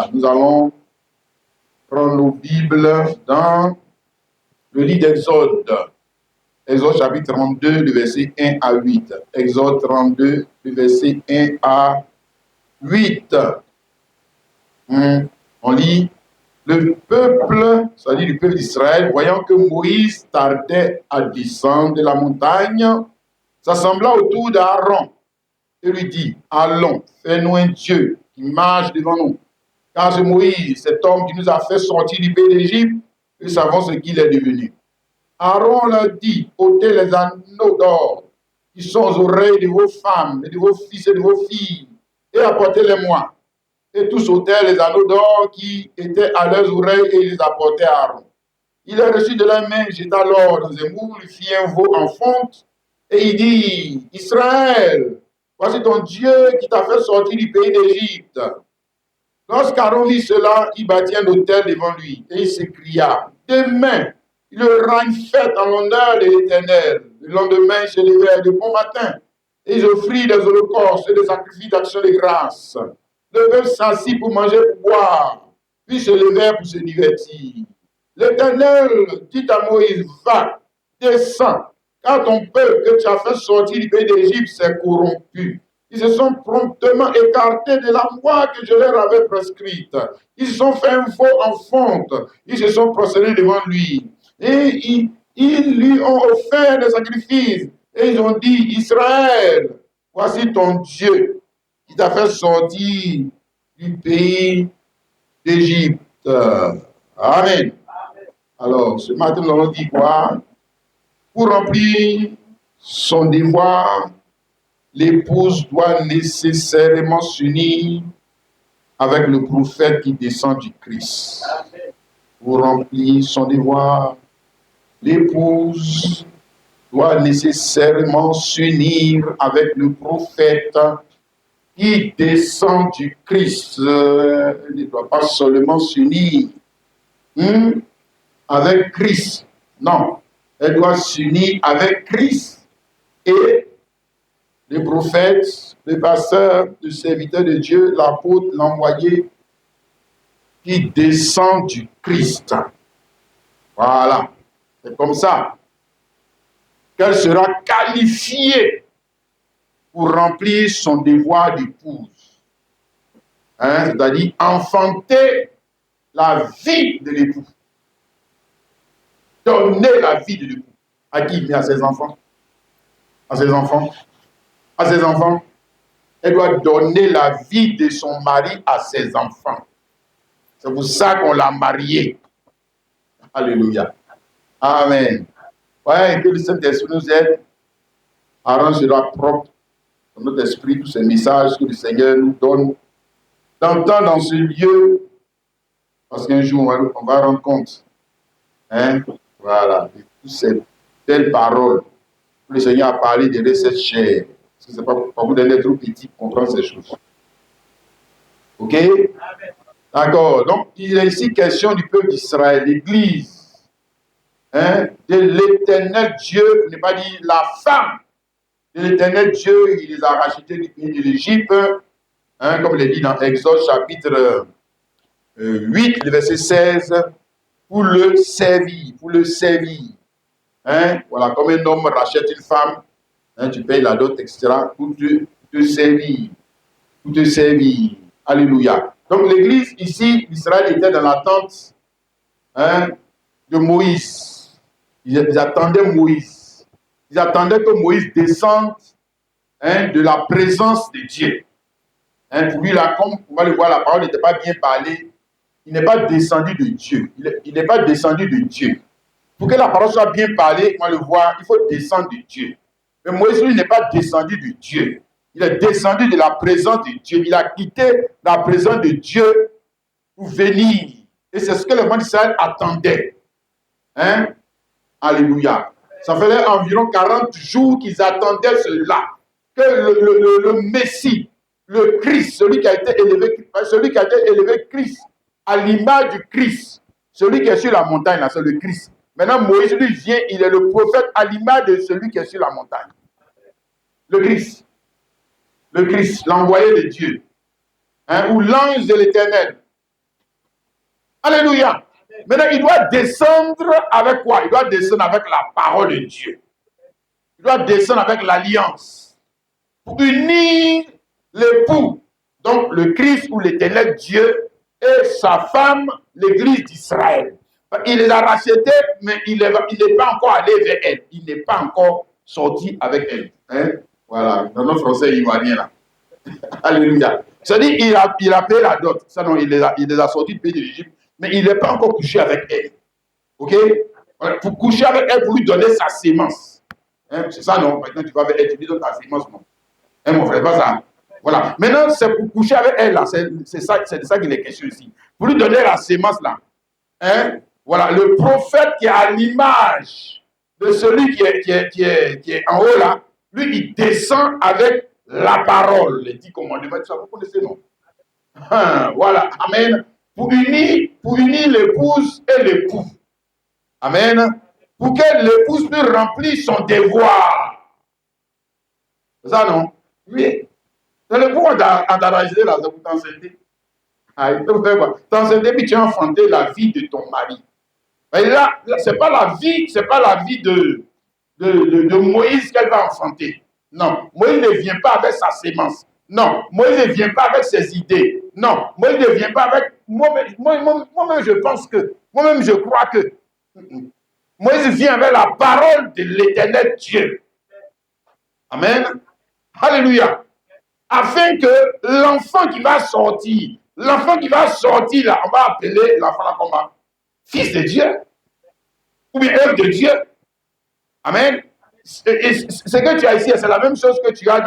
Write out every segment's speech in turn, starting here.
Voilà, nous allons prendre nos Bibles dans le livre d'Exode. Exode chapitre 32, le verset 1 à 8. Exode 32, le verset 1 à 8. On lit, le peuple, c'est-à-dire le peuple d'Israël, voyant que Moïse tardait à descendre de la montagne, s'assembla autour d'Aaron et lui dit, allons, fais-nous un Dieu qui marche devant nous. Car c'est Moïse, cet homme qui nous a fait sortir du pays d'Égypte, nous savons ce qu'il est devenu. Aaron leur dit, ôtez les anneaux d'or qui sont aux oreilles de vos femmes, et de vos fils et de vos filles, et apportez-les-moi. Et tous ôtèrent les anneaux d'or qui étaient à leurs oreilles et ils les apportèrent à Aaron. Il les reçut de leurs mains, jeta l'or dans un moule, fit un veau en fonte, et il dit, Israël, voici ton Dieu qui t'a fait sortir du pays d'Égypte. Lorsqu'Aaron vit cela, il bâtit un autel devant lui, et il s'écria, demain, il aura une fête en l'honneur de l'Éternel. Le lendemain, il se levait de bon matin, et ils offrirent des holocaustes et des sacrifices d'action de grâce. Le peuple s'assit pour manger et pour boire, puis se levèrent pour se divertir. L'Éternel dit à Moïse, va, descends, car ton peuple que tu as fait sortir du pays d'Égypte s'est corrompu. Ils se sont promptement écartés de la voie que je leur avais prescrite. Ils se sont fait un veau en fonte. Ils se sont procédés devant lui. Et ils lui ont offert des sacrifices. Et ils ont dit, Israël, voici ton Dieu qui t'a fait sortir du pays d'Égypte. Amen. Alors, ce matin, nous allons dire quoi? Pour remplir son devoir, l'épouse doit nécessairement s'unir avec le prophète qui descend du Christ. Pour remplir son devoir, l'épouse doit nécessairement s'unir avec le prophète qui descend du Christ. Elle ne doit pas seulement s'unir avec Christ. Non, elle doit s'unir avec Christ et le prophète, le pasteur, le serviteur de Dieu, l'apôtre, l'envoyé, qui descend du Christ. Voilà. C'est comme ça qu'elle sera qualifiée pour remplir son devoir d'épouse. C'est-à-dire enfanter la vie de l'époux. Donner la vie de l'époux. À qui? Mais à ses enfants. À ses enfants. À ses enfants. Elle doit donner la vie de son mari à ses enfants. C'est pour ça qu'on l'a mariée. Alléluia. Amen. Ouais, que le Saint-Esprit nous aide à rendre cela propre dans notre esprit, tous ces messages que le Seigneur nous donne d'entendre dans ce lieu, parce qu'un jour on va rendre compte. Voilà, de toutes ces belles paroles que le Seigneur a parlé de cette chair. Parce que ce n'est pas vous d'être trop petit pour comprendre ces choses. Ok? D'accord. Donc, il est ici question du peuple d'Israël, l'Église. De l'éternel Dieu, pour ne pas dire la femme de l'éternel Dieu, il les a rachetés du pays de l'Égypte, comme il est dit dans Exode chapitre 8, le verset 16, pour le servir, pour le servir. Voilà, comme un homme rachète une femme, tu payes la dot, etc., pour te servir, pour te servir. Alléluia. Donc l'église ici, Israël était dans l'attente de Moïse. Ils attendaient Moïse. Ils attendaient que Moïse descende de la présence de Dieu. Pour lui, là, comme on va le voir, la parole n'était pas bien parlée. Il n'est pas descendu de Dieu. Il n'est pas descendu de Dieu. Pour que la parole soit bien parlée, on va le voir, il faut descendre de Dieu. Mais Moïse, lui, n'est pas descendu de Dieu. Il est descendu de la présence de Dieu. Il a quitté la présence de Dieu pour venir. Et c'est ce que le monde d'Israël attendait. Alléluia. Ça faisait environ 40 jours qu'ils attendaient cela. Que le Messie, le Christ, celui qui a été élevé Christ, à l'image du Christ, celui qui est sur la montagne, c'est le Christ. Maintenant, Moïse, lui, vient, il est le prophète à l'image de celui qui est sur la montagne. Le Christ, l'envoyé de Dieu, ou l'ange de l'Éternel. Alléluia. Maintenant, il doit descendre avec quoi? Il doit descendre avec la parole de Dieu. Il doit descendre avec l'alliance pour unir l'époux, donc le Christ ou l'éternel Dieu, et sa femme, l'église d'Israël. Il les a rachetés, mais il n'est pas encore allé vers elle. Il n'est pas encore sorti avec elle. Hein? Voilà, dans notre français ivoirien là. Alléluia. C'est-à-dire, il a payé la dot. Ça, non, il les a sortis du pays de l'Égypte, mais il n'est pas encore couché avec elle. OK? Pour coucher avec elle, pour lui donner sa sémence. Hein? C'est ça, non? Maintenant, tu vas avec elle, tu lui donnes ta sémence, non? Hein, mon frère, pas ça. Voilà. Maintenant, c'est pour coucher avec elle, là. C'est de ça qu'il est question ici. Pour lui donner la sémence, là. Hein? Voilà. Le prophète qui est à l'image de celui qui est en haut, là, lui, il descend avec la parole, les 10 commandements, ça vous connaissez, non? Voilà, amen. Pour unir l'épouse et l'époux. Amen. Pour que l'épouse puisse remplir son devoir. C'est ça, non? Oui. C'est le pouvoir d'arranger là, c'est pour t'enseigner. Ah, il te fait quoi? T'enseigner, puis tu as enfanté la vie de ton mari. Et là c'est pas la vie de Moïse qu'elle va enfanter. Non, Moïse ne vient pas avec sa sémence. Non, Moïse ne vient pas avec ses idées. Non, Moïse ne vient pas avec... Moi-même, je pense que... Moi-même, je crois que... Moïse vient avec la parole de l'éternel Dieu. Amen. Alléluia. Afin que l'enfant qui va sortir là, on va appeler l'enfant là comment? Fils de Dieu. Ou bien œuvre de Dieu. Amen. Ce que tu as ici, c'est la même chose que tu as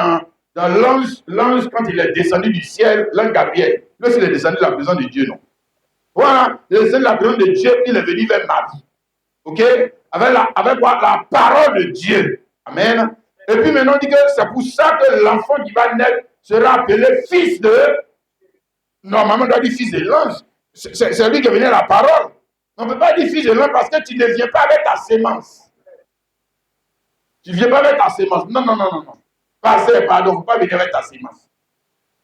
dans l'ange quand il est descendu du ciel, l'ange Gabriel. Lui aussi, il est descendu de la présence de Dieu, non? Voilà, il est descendu de la présence de Dieu, il est venu vers Marie. Ok? Avec quoi? La parole de Dieu. Amen. Et puis maintenant, on dit que c'est pour ça que l'enfant qui va naître sera appelé fils de... Normalement, on doit dire fils de l'ange. C'est lui qui est venu à la parole. On ne peut pas dire fils de l'ange parce que tu ne viens pas avec ta sémence. Tu ne viens pas avec ta sémence. Non. Pardon, il ne faut pas venir avec ta sémence.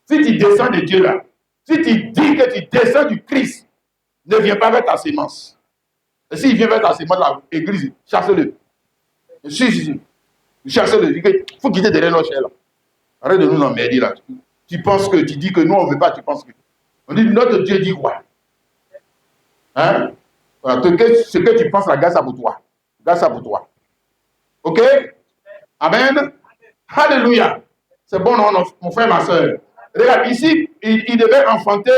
Si tu descends de Dieu là, si tu dis que tu descends du Christ, ne viens pas avec ta sémence. Et s'il vient avec ta sémence, là, église, chasse-le. Si. Chasse-le. Il faut quitter derrière nos chers là. Arrête de nous emmerder là. Tu penses que, tu dis que nous on ne veut pas, tu penses que. On dit notre Dieu dit quoi? Hein? Voilà, ce que tu penses là, garde ça pour toi. Garde ça pour toi. Ok? Amen. Alléluia. C'est bon, non, mon frère, ma soeur. Regarde, ici, il devait enfanter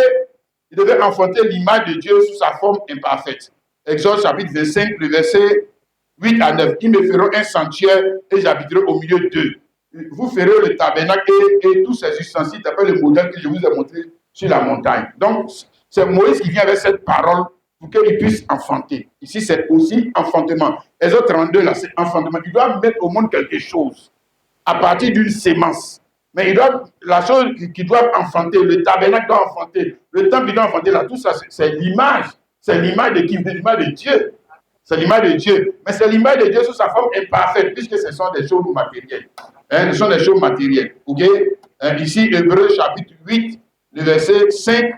l'image de Dieu sous sa forme imparfaite. Exode chapitre 25, le verset 8 à 9. Ils me feront un sanctuaire et j'habiterai au milieu d'eux. Vous ferez le tabernacle et tous ces ustensiles, d'après le modèle que je vous ai montré sur la montagne. Donc, c'est Moïse qui vient avec cette parole pour qu'il puisse enfanter. Ici, c'est aussi enfantement. Exode 32, là, c'est enfantement. Il doit mettre au monde quelque chose à partir d'une sémence. Mais la chose qu'ils doivent enfanter, le tabernacle doit enfanter, le temple doit enfanter, là, tout ça, c'est l'image. C'est l'image de qui? L'image de Dieu. C'est l'image de Dieu. Mais c'est l'image de Dieu sous sa forme imparfaite, puisque ce sont des choses matérielles. Ce sont des choses matérielles. Ok? Ici, Hébreux chapitre 8, le verset 5,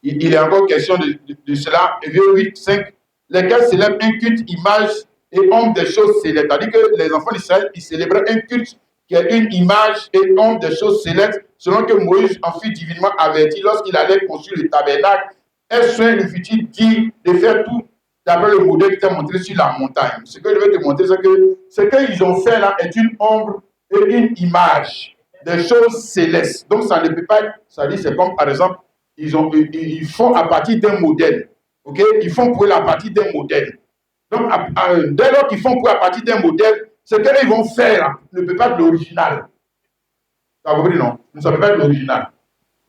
il est encore question de cela. Hébreux 8, 5, lesquels célèbrent un culte, image et ombre des choses célestes. C'est-à-dire que les enfants d'Israël, ils célébraient un culte qui est une image et ombre des choses célestes, selon que Moïse en fut divinement averti lorsqu'il allait construire le tabernacle. Est-ce que lui fut-il dit de faire tout d'après le modèle qui t'a montré sur la montagne? Ce que je vais te montrer, c'est que ce qu'ils ont fait là est une ombre et une image des choses célestes. Donc ça ne peut pas être, ça dit, c'est comme par exemple, ils font à partir d'un modèle. Ok? Ils font pour eux à partir d'un modèle. Donc, dès lors qu'ils font pour eux à partir d'un modèle, ce qu'ils vont faire ne peut pas être l'original. Tu as compris, non? Ça ne peut pas être l'original.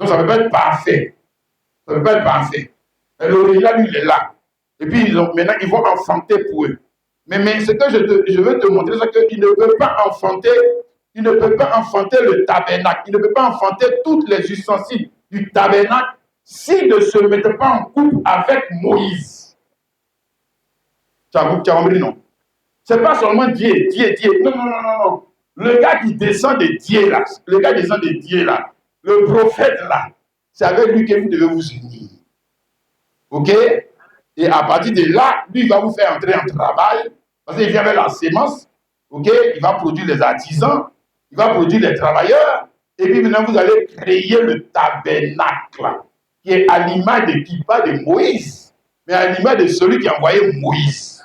Donc, ça ne peut pas être parfait. Ça ne peut pas être parfait. L'original, lui, il est là. Et puis, maintenant, ils vont enfanter pour eux. Mais ce que je veux te montrer, c'est qu'ils ne peuvent pas enfanter, le tabernacle. Ils ne peuvent pas enfanter toutes les ustensiles du tabernacle s'ils ne se mettent pas en couple avec Moïse. Tu as compris, non? C'est pas seulement Dieu. Non. Le gars qui descend de Dieu là, le prophète là, c'est avec lui que vous devez vous unir. OK? Et à partir de là, lui, il va vous faire entrer en travail, parce qu'il vient avec la sémence, OK? Il va produire les artisans, il va produire les travailleurs, et puis maintenant, vous allez créer le tabernacle, qui est à l'image de qui? Pas de Moïse, mais à l'image de celui qui a envoyé Moïse.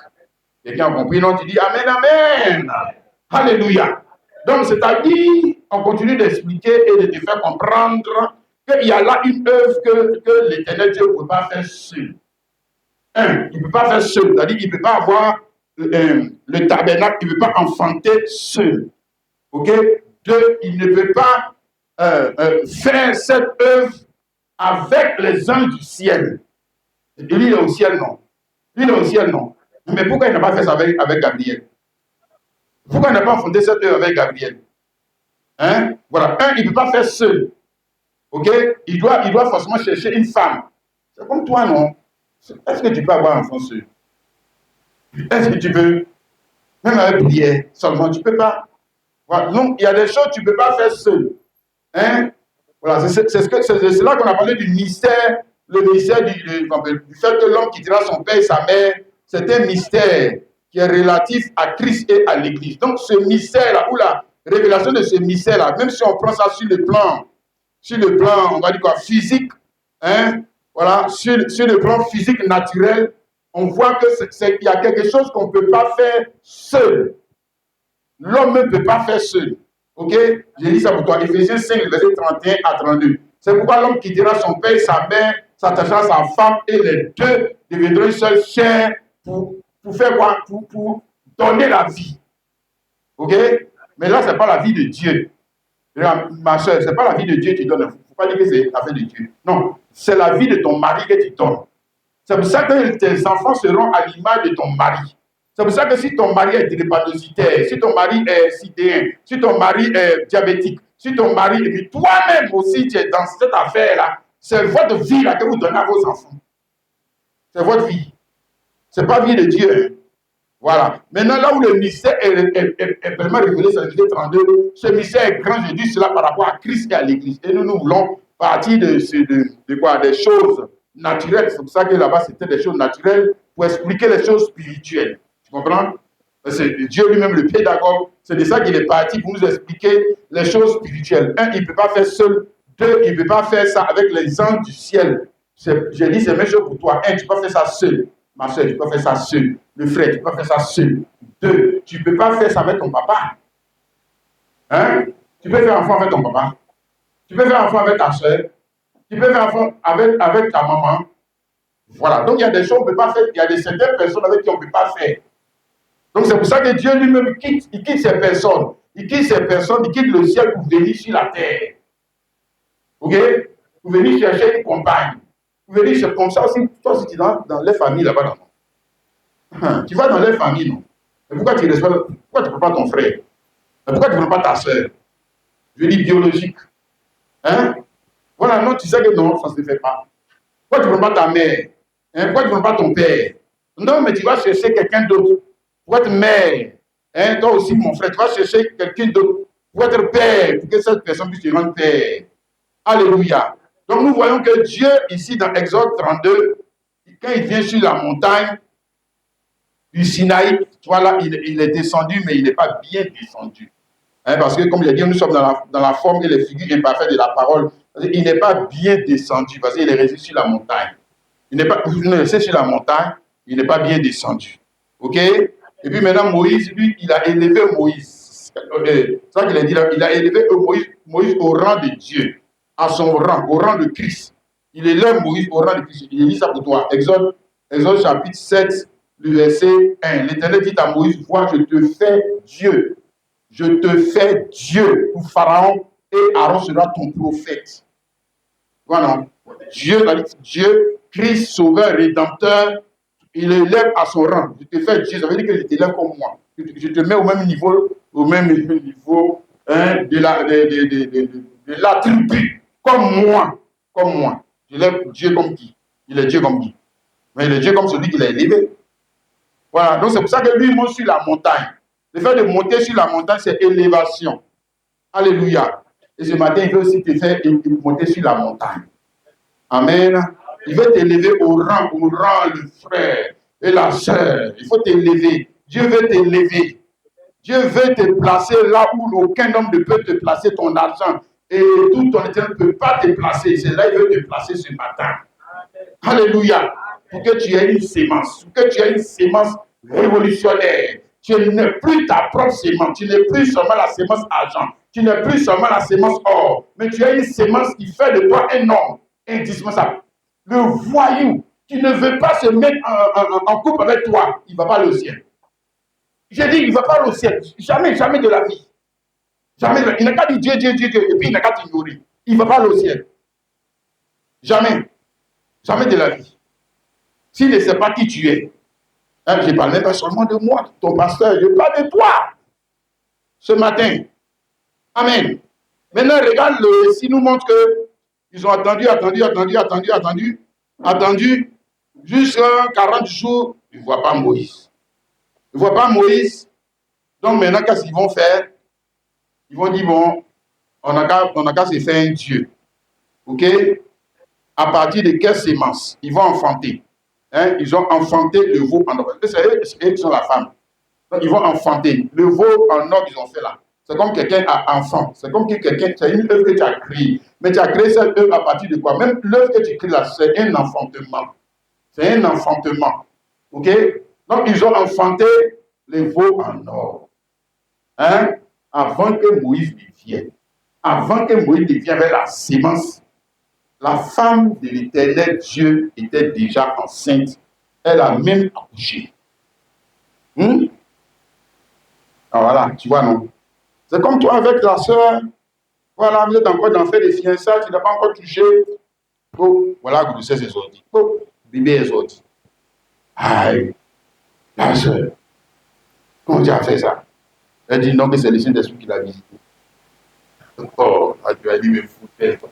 Quelqu'un a compris? Non, tu dis Amen, Amen. Alléluia. Donc, c'est-à-dire, on continue d'expliquer et de te faire comprendre qu'il y a là une œuvre que l'Éternel Dieu ne peut pas faire seul. Il ne peut pas faire seul, c'est-à-dire qu'il ne peut pas avoir le tabernacle, il ne peut pas enfanter seul. OK? Deux, il ne peut pas faire cette œuvre avec les anges du ciel. Et lui, il est au ciel, non. Lui, il est au ciel, non. Mais pourquoi il n'a pas fait ça avec Gabriel? Pourquoi il n'a pas fondé cette œuvre avec Gabriel? Hein? Voilà. Il ne peut pas faire seul. OK? Il doit forcément chercher une femme. C'est comme toi, non? Est-ce que tu peux avoir un enfant seul? Est-ce que tu peux? Même avec prière, seulement, tu ne peux pas. Voilà. Donc, il y a des choses que tu ne peux pas faire seul. Hein? Voilà. C'est là qu'on a parlé du mystère, le mystère du fait que l'homme quittera son père et sa mère. C'est un mystère qui est relatif à Christ et à l'Église. Donc, ce mystère-là, ou la révélation de ce mystère-là, même si on prend ça sur le plan, on va dire quoi, physique, hein, voilà, sur le plan physique naturel, on voit qu'il y a quelque chose qu'on ne peut pas faire seul. L'homme ne peut pas faire seul. OK? J'ai dit ça pour toi. Éphésiens 5, verset 31 à 32. C'est pourquoi l'homme quittera son père et sa mère, s'attachera à sa femme, et les deux deviendront une seule chair pour faire quoi? Pour donner la vie. OK? Mais là, ce n'est pas la vie de Dieu. Ma soeur, ce n'est pas la vie de Dieu que tu donnes. Il ne faut pas dire que c'est la vie de Dieu. Non, c'est la vie de ton mari que tu donnes. C'est pour ça que tes enfants seront à l'image de ton mari. C'est pour ça que si ton mari est drépanocytaire, si ton mari est sidéen, si ton mari est diabétique, si ton mari, et puis toi-même aussi, tu es dans cette affaire-là, c'est votre vie là que vous donnez à vos enfants. C'est votre vie. Ce n'est pas la vie de Dieu. Voilà. Maintenant, là où le mystère est vraiment révélé, c'est le verset 32. Ce mystère est grand, je dis cela par rapport à Christ et à l'Église. Et nous voulons partir de quoi? Des choses naturelles. C'est pour ça que là-bas, c'était des choses naturelles pour expliquer les choses spirituelles. Tu comprends? C'est Dieu lui-même, le pédagogue. C'est de ça qu'il est parti pour nous expliquer les choses spirituelles. Un, il ne peut pas faire seul. Deux, il ne peut pas faire ça avec les anges du ciel. J'ai dit, c'est la même chose pour toi. Un, tu peux pas faire ça seul. Ma soeur, tu peux faire ça seul. Le frère, tu peux faire ça seul. Deux, tu ne peux pas faire ça avec ton papa. Hein? Tu peux faire enfant avec ton papa. Tu peux faire enfant avec ta soeur. Tu peux faire enfant avec ta maman. Voilà. Donc, il y a des choses qu'on ne peut pas faire. Il y a certaines personnes avec qui on ne peut pas faire. Donc, c'est pour ça que Dieu lui-même quitte ces personnes. Il quitte ces personnes, il quitte le ciel pour venir sur la terre. OK? Pour venir chercher une compagne. Pour venir chercher comme ça aussi. Toi aussi, tu es dans les familles là-bas. Tu vas dans les familles, non? Et pourquoi tu ne prends pas ton frère? Et pourquoi tu ne prends pas ta soeur? Je dis biologique. Hein? Voilà, non, tu sais que non, ça ne se fait pas. Pourquoi tu ne prends pas ta mère? Hein? Pourquoi tu ne prends pas ton père? Non, mais tu vas chercher quelqu'un d'autre. Pour être mère, hein? Toi aussi, mon frère, tu vas chercher quelqu'un d'autre. Pour être père, pour que cette personne puisse te rendre père. Alléluia. Donc nous voyons que Dieu, ici dans Exode 32, quand il vient sur la montagne du Sinaï, tu vois là, il est descendu, mais il n'est pas bien descendu. Hein, parce que, comme je l'ai dit, nous sommes dans la forme et les figures imparfaites de la parole. Il n'est pas bien descendu, parce qu'il est resté sur la montagne. Il n'est pas resté sur la montagne, il n'est pas bien descendu. OK? Et puis maintenant, Moïse, lui, il a élevé Moïse. C'est ça qu'il a dit là. Il a élevé Moïse au rang de Dieu, à son rang, au rang de Christ. Il élève Moïse au rang de Christ. Il dit ça pour toi. Exode chapitre 7, le verset 1. L'Éternel dit à Moïse, vois, je te fais Dieu. Je te fais Dieu pour Pharaon et Aaron sera ton prophète. Voilà. Dieu, Christ, sauveur, rédempteur, il l'élève à son rang. Je te fais Dieu, ça veut dire que je t'élève comme moi. Je te mets au même niveau hein, de l'attribut, comme moi. Je lève Dieu comme qui? Il est Dieu comme qui? Mais il est Dieu comme celui qui l'a élevé. Voilà, donc c'est pour ça que lui, il monte sur la montagne. Le fait de monter sur la montagne, c'est élévation. Alléluia. Et ce matin, il veut aussi te faire monter sur la montagne. Amen. Il veut t'élever au rang, le frère et la sœur. Il faut t'élever. Dieu veut t'élever. Dieu veut te placer là où aucun homme ne peut te placer ton argent. Et tout ton éternel ne peut pas te placer. C'est là qu'il veut te placer ce matin. Alléluia. Pour que tu aies une sémence. Pour que tu aies une sémence révolutionnaire. Tu n'es plus ta propre sémence. Tu n'es plus seulement la sémence argent. Tu n'es plus seulement la sémence or. Mais tu as une sémence qui fait de toi un homme indispensable. Le voyou qui ne veut pas se mettre en couple avec toi, il ne va pas aller au ciel. J'ai dit, il ne va pas aller au ciel. Jamais, jamais de la vie. Jamais. Il n'a qu'à dire Dieu, Dieu, Dieu, Dieu. Et puis il n'a qu'à t'ignorer. Il ne va pas aller au ciel. Jamais. Jamais de la vie. S'il ne sait pas qui tu es, hein, je ne parle même pas seulement de moi, ton pasteur, je parle de toi. Ce matin. Amen. Maintenant, regarde, le récit nous montre qu'ils ont attendu, jusqu'à 40 jours, ils ne voient pas Moïse. Ils ne voient pas Moïse. Donc maintenant, qu'est-ce qu'ils vont faire? Ils vont dire, bon, on n'a qu'à se faire un Dieu. OK? À partir de quelle sémence? Ils vont enfanter. Hein? Ils ont enfanté le veau en or. C'est eux qui sont la femme. Donc, ils vont enfanter. Le veau en or qu'ils ont fait là. C'est comme quelqu'un a enfant. C'est comme quelqu'un, c'est une œuvre que tu as créée. Mais tu as créé cette œuvre à partir de quoi? Même l'œuvre que tu crées là, c'est un enfantement. C'est un enfantement. OK? Donc, ils ont enfanté les veaux en or. Hein? Avant que Moïse ne vienne. Avant que Moïse ne vienne avec la sémence, la femme de l'Éternel Dieu était déjà enceinte. Elle a même accouché. Alors voilà, tu vois, non? C'est comme toi avec la soeur. Voilà, vous êtes encore dans le fait des fiançailles, tu n'as pas encore touché. Oh, voilà, grossesse est sortie. Oh, bébé est sorti. Aïe, la soeur, comment tu as fait ça? Elle dit non, que c'est le Saint-Esprit qui l'a visité. Oh, tu as dit, mais foutais, toi.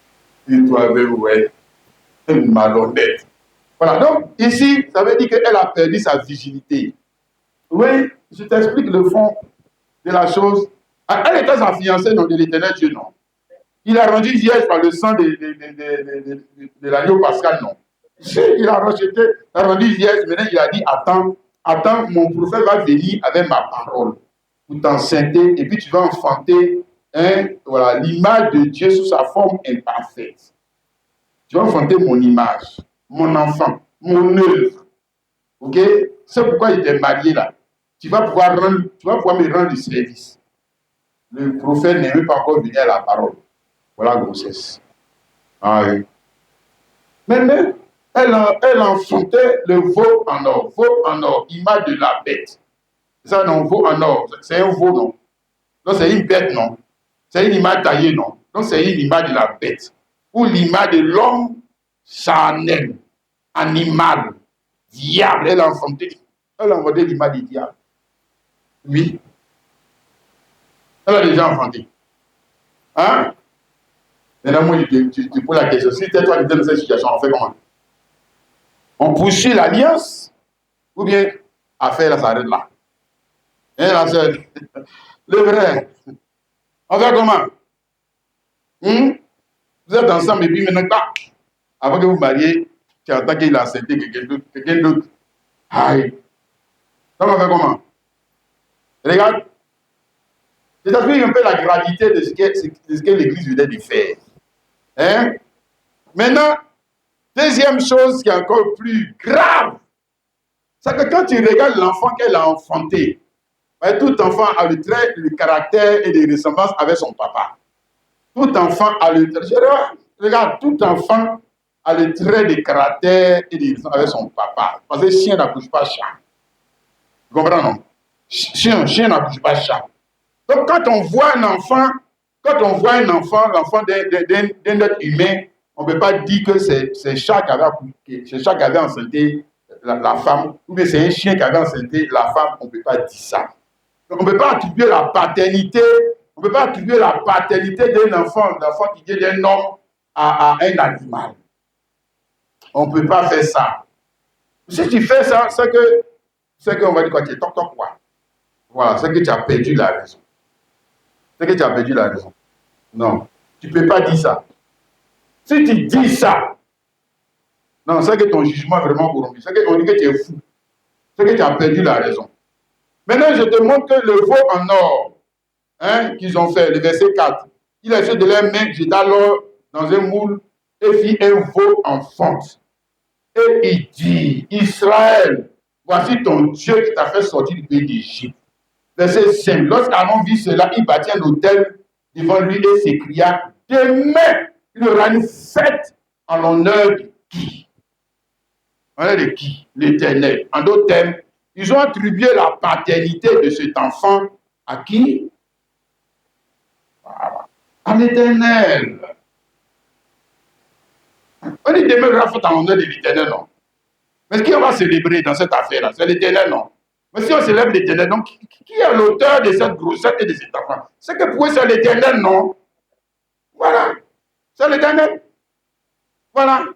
Et toi-même, ouais, une malhonnête. Voilà, donc ici, ça veut dire qu'elle a perdu sa virginité. Oui, je t'explique le fond de la chose. Elle était sa fiancée, non, de l'Éternel Dieu, non. Il a rendu vierge par le sang de l'agneau pascal, non. Il a rejeté, il a rendu vierge, maintenant il a dit, attends, mon prophète va venir avec ma parole pour t'enceinte, et puis tu vas enfanter voilà, l'image de Dieu sous sa forme imparfaite. Tu vas enfanter mon image, mon enfant, mon œuvre. Ok? C'est pourquoi il est marié là. Tu vas pouvoir me rendre du service. Le prophète n'est même pas encore venu à la parole. Voilà la grossesse. Ah oui. Maintenant, elle enfantait le veau en or, image de la bête. Ça, non, veau en or, c'est un veau, non. Donc, c'est une bête, non. C'est une image taillée, non. Donc, c'est une image de la bête. Ou l'image de l'homme charnel, animal, diable. Elle a enfanté l'image du diable. Oui. Elle a déjà enfanté. Hein? Maintenant, moi, tu poses la question. Si toi, tu es dans cette situation, on fait comment? On poursuit l'alliance ou bien affaire, là, ça arrête là. Hein, la sœur? Le vrai. On fait comment? Vous êtes ensemble et puis maintenant, avant que vous mariez, tu entends qu'il a accepté quelqu'un d'autre. Aïe. Donc, on fait comment? Regarde. Je t'explique un peu la gravité de ce que l'Église venait de faire. Hein? Maintenant, deuxième chose qui est encore plus grave, c'est que quand tu regardes l'enfant qu'elle a enfanté, tout enfant a le trait, le caractère et des ressemblances avec son papa. Tout enfant a le trait. Regarde, tout enfant a le trait de caractère et des ressemblances avec son papa. Parce que chien n'accouche pas chat. Tu comprends, non? Chien n'accouche pas chat. Donc, quand on voit un enfant, l'enfant d'un être humain, on ne peut pas dire que c'est chat qui avait accouché, c'est chat qui avait enceinté la femme, ou bien c'est un chien qui avait enceinté la femme, on ne peut pas dire ça. Donc, on ne peut pas attribuer la paternité, d'un enfant qui vient d'un homme à un animal. On ne peut pas faire ça. Si tu fais ça, c'est qu'on va dire quoi, tu es toc quoi. Voilà, c'est que tu as perdu la raison. Non, tu ne peux pas dire ça. Si tu dis ça, Non, c'est que ton jugement est vraiment corrompu. C'est qu'on dit que tu es fou. C'est que tu as perdu la raison. Maintenant, je te montre que le veau en or, hein, qu'ils ont fait, le verset 4, il a fait de leurs mains, jeta l'or dans un moule et fit un veau en fonte. Et il dit, Israël, voici ton Dieu qui t'a fait sortir du pays d'Égypte. Verset 5. Lorsqu'Aaron vit cela, il bâtit un autel devant lui et s'écria, demain, il y aura une fête en l'honneur de qui? En l'honneur de qui? L'Éternel. En d'autres termes, ils ont attribué la paternité de cet enfant à qui? À l'Éternel. On dit demain, il y aura fête en l'honneur de l'Éternel, non? Mais qui on va célébrer dans cette affaire-là? C'est l'Éternel, non? Mais si on célèbre l'Éternel, donc qui est l'auteur de cette grossesse et de cet enfant? C'est que pour eux, c'est l'Éternel, non? Voilà. C'est l'Éternel. Voilà.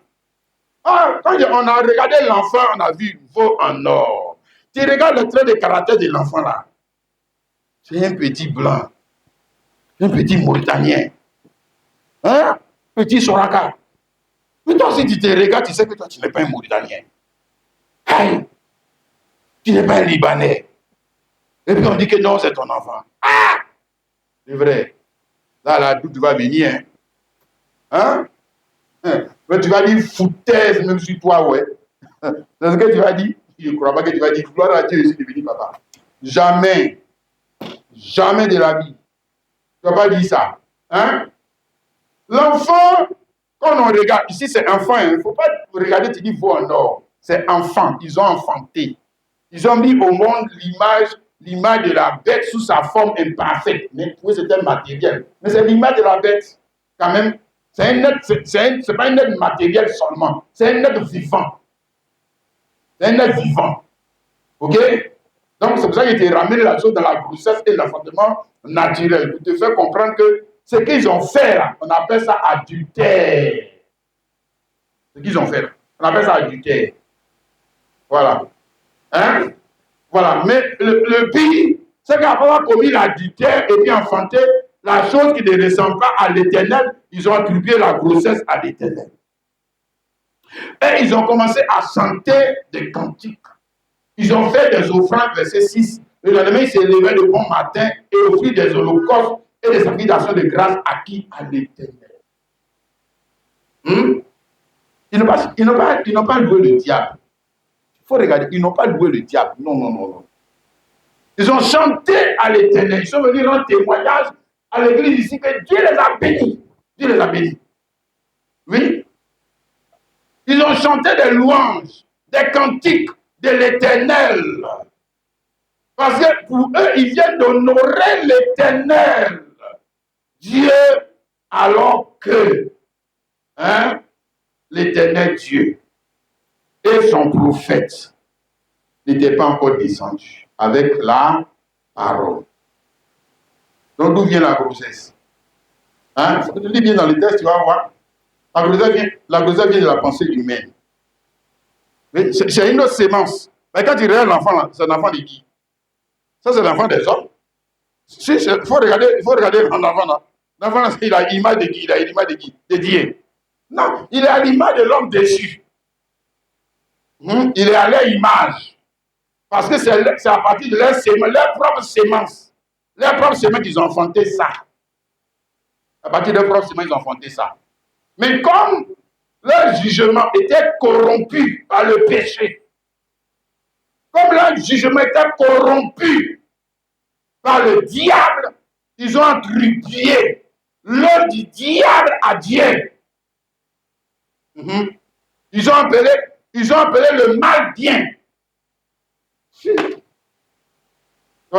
Ah, quand on a regardé l'enfant, on a vu veau en or. Tu regardes le trait de caractère de l'enfant là. C'est un petit blanc. Un petit Mauritanien. Hein? Petit Soraka. Mais toi, si tu te regardes, tu sais que toi, tu n'es pas un Mauritanien. Hey, tu n'es pas un Libanais. Et puis on dit que non, c'est ton enfant. Ah! C'est vrai. Là, la doute va venir. Hein? Mais tu vas dire foutaise même sur toi, ouais. C'est ce que tu vas dire. Je ne crois pas que tu vas dire gloire à Dieu, je suis devenu papa. Jamais. Jamais de la vie. Tu ne vas pas dire ça. Hein? L'enfant, quand on regarde, ici c'est enfant, il ne faut pas regarder, tu dis veau en or. C'est enfant, ils ont enfanté. Ils ont mis au monde l'image de la bête sous sa forme imparfaite. Mais oui, c'est un matériel. Mais c'est l'image de la bête, quand même. C'est pas un être matériel seulement. C'est un être vivant. C'est un être vivant. OK? Donc, c'est pour ça qu'il te ramène la chose dans la grossesse et l'enfantement naturel. Pour te faire comprendre que ce qu'ils ont fait là, on appelle ça adultère. Ce qu'ils ont fait là, on appelle ça adultère. Voilà. Hein? Voilà. Mais le pire, c'est qu'après avoir commis l'adultère et puis enfanté, la chose qui ne ressemble pas à l'Éternel, ils ont attribué la grossesse à l'Éternel. Et ils ont commencé à chanter des cantiques. Ils ont fait des offrandes, verset 6. Le lendemain, ils s'élevaient le bon matin et offrirent des holocaustes et des sacrifications de grâce à qui? À l'Éternel. Ils n'ont pas loué le diable. Il faut regarder, ils n'ont pas loué le diable. Non, non, non, non. Ils ont chanté à l'Éternel. Ils sont venus rendre témoignage à l'église ici que Dieu les a bénis. Dieu les a bénis. Oui. Ils ont chanté des louanges, des cantiques de l'Éternel. Parce que pour eux, ils viennent d'honorer l'Éternel, Dieu, alors que l'Éternel Dieu et son prophète n'étaient pas encore descendus avec la parole. Donc d'où vient la grossesse? Tu lis bien dans le texte, tu vas voir. La grossesse vient de la pensée humaine. C'est une autre sémence. Mais quand tu regardes l'enfant, c'est l'enfant de qui? Ça, c'est l'enfant des hommes. Il faut regarder l'enfant là. L'enfant là, il a l'image de qui? Il a l'image de qui? De Dieu. Non, il a l'image de l'homme déchu. Il est à leur image. Parce que c'est à partir de leur propre sémence. Leur propre sémence qu'ils ont enfanté ça. À partir de leur propre sémence, ils ont enfanté ça. Mais comme leur jugement était corrompu par le péché, comme leur jugement était corrompu par le diable, ils ont attribué l'œuvre du diable à Dieu. Ils ont appelé le mal bien.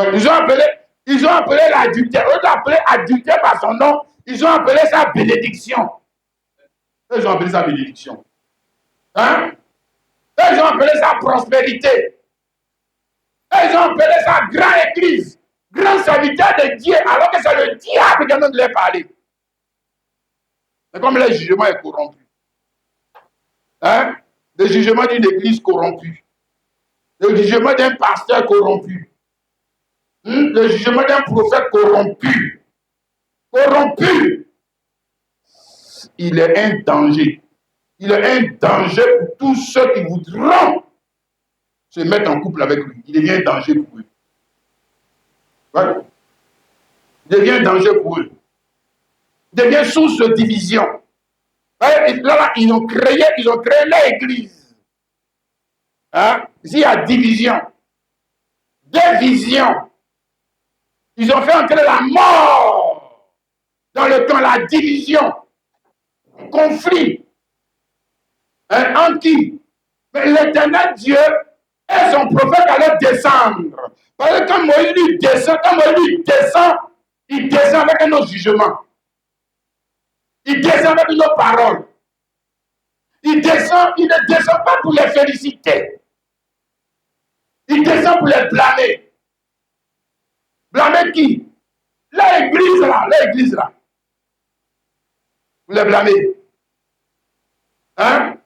Ils ont appelé l'adultère. Eux ont appelé adultère par son nom. Ils ont appelé ça bénédiction. Ils ont appelé ça bénédiction. Ils ont appelé ça prospérité. Ils ont appelé ça grande église. Grand serviteur de Dieu, alors que c'est le diable qui est en train de leur parler. C'est comme le jugement est corrompu. Le jugement d'une église corrompue. Le jugement d'un pasteur corrompu. Le jugement d'un prophète corrompu. Corrompu. Il est un danger. Il est un danger pour tous ceux qui voudront se mettre en couple avec lui. Il devient un danger pour eux. Ouais. Il devient un danger pour eux. Il devient source de division. Ouais, là, ils ont créé l'église. Hein? Ici, il y a division. Division. Ils ont fait entrer la mort dans le camp, la division, conflit. Hein? En qui? Mais l'Éternel Dieu et son prophète allaient descendre. Parce que quand Moïse lui descend, il descend avec un autre jugement. Il descend avec une autre parole. Il ne descend pas pour les féliciter. Il descend pour les blâmer. Blâmer qui? L'église là. Vous les blâmez. Hein?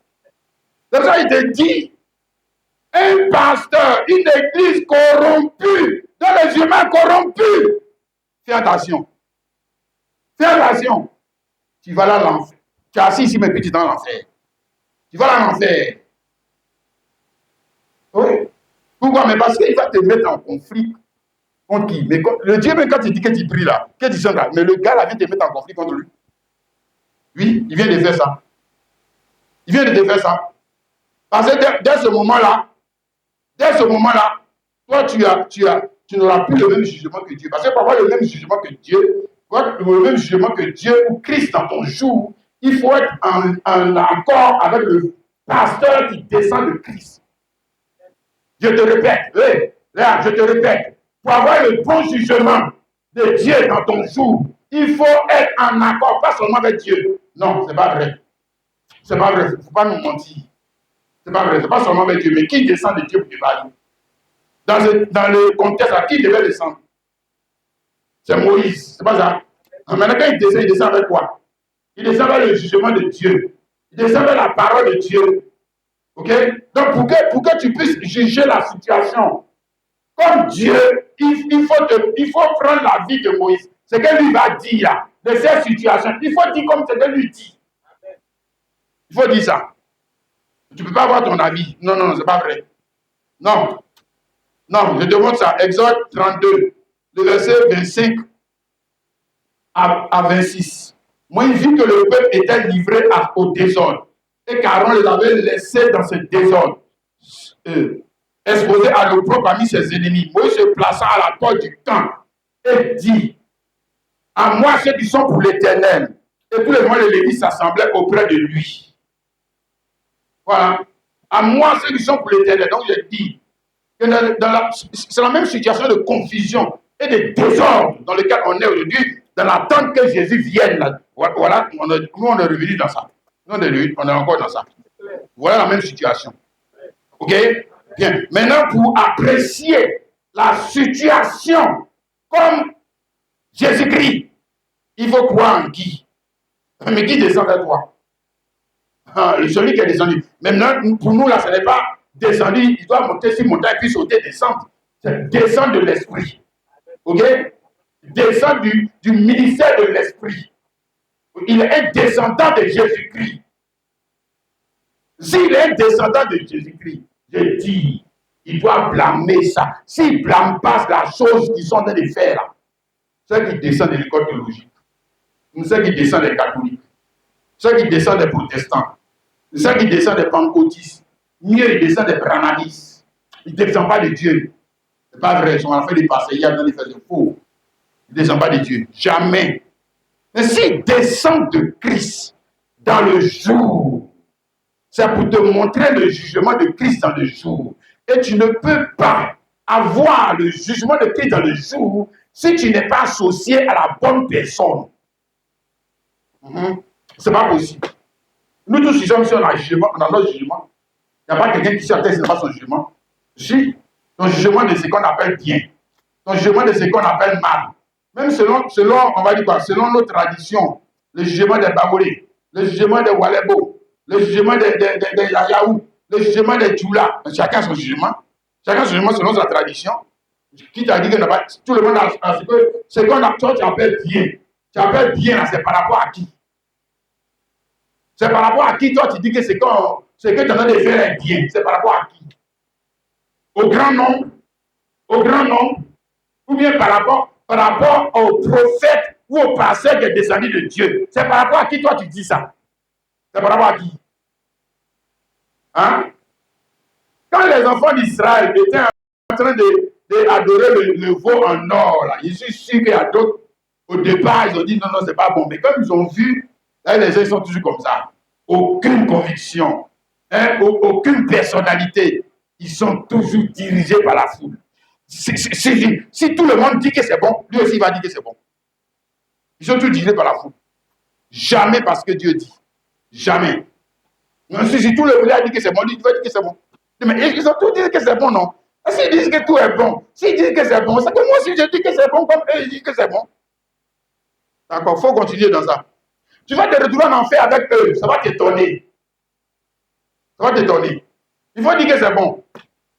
C'est ça, il te dit, un pasteur, une église corrompue, dans les humains corrompus. Fais attention. Fais attention. Tu vas là l'enfer. Tu es assis ici, mais puis tu es dans l'enfer. Tu vas là l'enfer. Oui. Pourquoi? Mais parce qu'il va te mettre en conflit contre qui? Mais le Dieu, même quand il dit que tu pries là, que tu sens là, mais le gars là vient te mettre en conflit contre lui. Oui, il vient de faire ça. Il vient de te faire ça. Parce que dès ce moment-là, toi, tu n'auras plus le même jugement que Dieu. Parce que pour avoir le même jugement que Dieu, ou Christ dans ton jour, il faut être en accord avec le pasteur qui descend de Christ. Je te répète, je te répète, pour avoir le bon jugement de Dieu dans ton jour, il faut être en accord, pas seulement avec Dieu. Non, c'est pas vrai. C'est pas vrai, il ne faut pas nous mentir. C'est pas vrai, c'est pas seulement avec Dieu, mais qui descend de Dieu pour dévaler? Dans le contexte, à qui devait descendre? C'est Moïse, c'est pas ça. Maintenant, quand il descend avec quoi? Il descend avec le jugement de Dieu. Il descend avec la parole de Dieu. Ok? Donc, pour que tu puisses juger la situation comme Dieu, il faut prendre la vie de Moïse. Ce que lui va dire de cette situation, il faut dire comme ce que lui dit. Il faut dire ça. Tu ne peux pas avoir ton avis. Non, ce n'est pas vrai. Non, je te montre ça. Exode 32, le verset 25 à 26. Moïse vit que le peuple était livré au désordre et qu'Aaron les avait laissés dans ce désordre, exposés à l'opprobre parmi ses ennemis. Moïse se plaça à la porte du camp et dit: à moi ceux qui sont pour l'Éternel. Et tous les mois les Lévites s'assemblaient auprès de lui. Voilà. À moi ceux qui sont pour l'Éternel. Donc je dis que c'est la même situation de confusion et de désordre dans lequel on est aujourd'hui, dans l'attente que Jésus vienne. Là. Voilà, nous on est revenu dans ça. Nous on est encore dans ça. Voilà la même situation. Ok? Bien. Maintenant, pour apprécier la situation comme Jésus-Christ, il faut croire en qui? Mais qui descend vers toi? Celui qui est descendu. Maintenant, pour nous, là, ce n'est pas descendu, il doit monter sur montagne, puis sauter, descendre. C'est descendre de l'esprit. Ok? Descendre du ministère de l'esprit. Il est un descendant de Jésus-Christ. S'il est un descendant de Jésus-Christ, je dis, il doit blâmer ça. S'il ne blâme pas la chose qu'ils sont en train de faire là, ceux qui descendent de l'école théologique, ceux qui descendent des catholiques, ceux qui descendent des protestants, ceux qui descendent des pentecôtistes, mieux ils descendent des brahmanistes. Ils ne descendent pas de Dieu. Ce n'est pas vrai, ils sont en train de passer, il y a des faits de faux. Ils ne descendent pas de Dieu. Jamais. Mais s'ils descendent de Christ dans le jour, c'est pour te montrer le jugement de Christ dans le jour. Et tu ne peux pas avoir le jugement de Christ dans le jour si tu n'es pas associé à la bonne personne. Ce n'est pas possible. Nous tous, si on a notre jugement, il n'y a pas quelqu'un qui s'atteste, ce n'est pas son jugement. Si, ton jugement de ce qu'on appelle bien, ton jugement de ce qu'on appelle mal. Même selon, on va dire quoi, selon nos traditions, le jugement des Baboulés, le jugement des Walebo, le jugement des Yayaou, le jugement des Djoula. Chacun son jugement. Chacun son jugement selon sa tradition. Qui t'a dit que tout le monde a ce qu'on a, toi tu appelles bien. Tu appelles bien, c'est par rapport à qui? C'est par rapport à qui toi tu dis que c'est que tu es en train de faire un bien. C'est par rapport à qui? Au grand nombre? Au grand nombre? Ou bien par rapport au prophète ou au pasteur qui est descendu de Dieu? C'est par rapport à qui toi tu dis ça? C'est par rapport à qui? Hein? Quand les enfants d'Israël étaient en train d'adorer le veau en or, là, je suis sûr qu'il y a d'autres, au départ, ils ont dit non, non, c'est pas bon. Mais comme ils ont vu, là, les gens sont toujours comme ça. Aucune conviction, hein, aucune personnalité. Ils sont toujours dirigés par la foule. Si tout le monde dit que c'est bon, lui aussi il va dire que c'est bon. Ils sont tous dirigés par la foule. Jamais parce que Dieu dit. Jamais. Si tout le monde dit que c'est bon, lui il va dire que c'est bon. Mais ils ont tous dit que c'est bon, non? S'ils disent que tout est bon, s'ils disent que c'est bon, c'est que moi aussi je dis que c'est bon, comme eux ils disent que c'est bon. D'accord, il faut continuer dans ça. Tu vas te retrouver en enfer avec eux, ça va t'étonner. Ça va t'étonner. Il faut dire que c'est bon.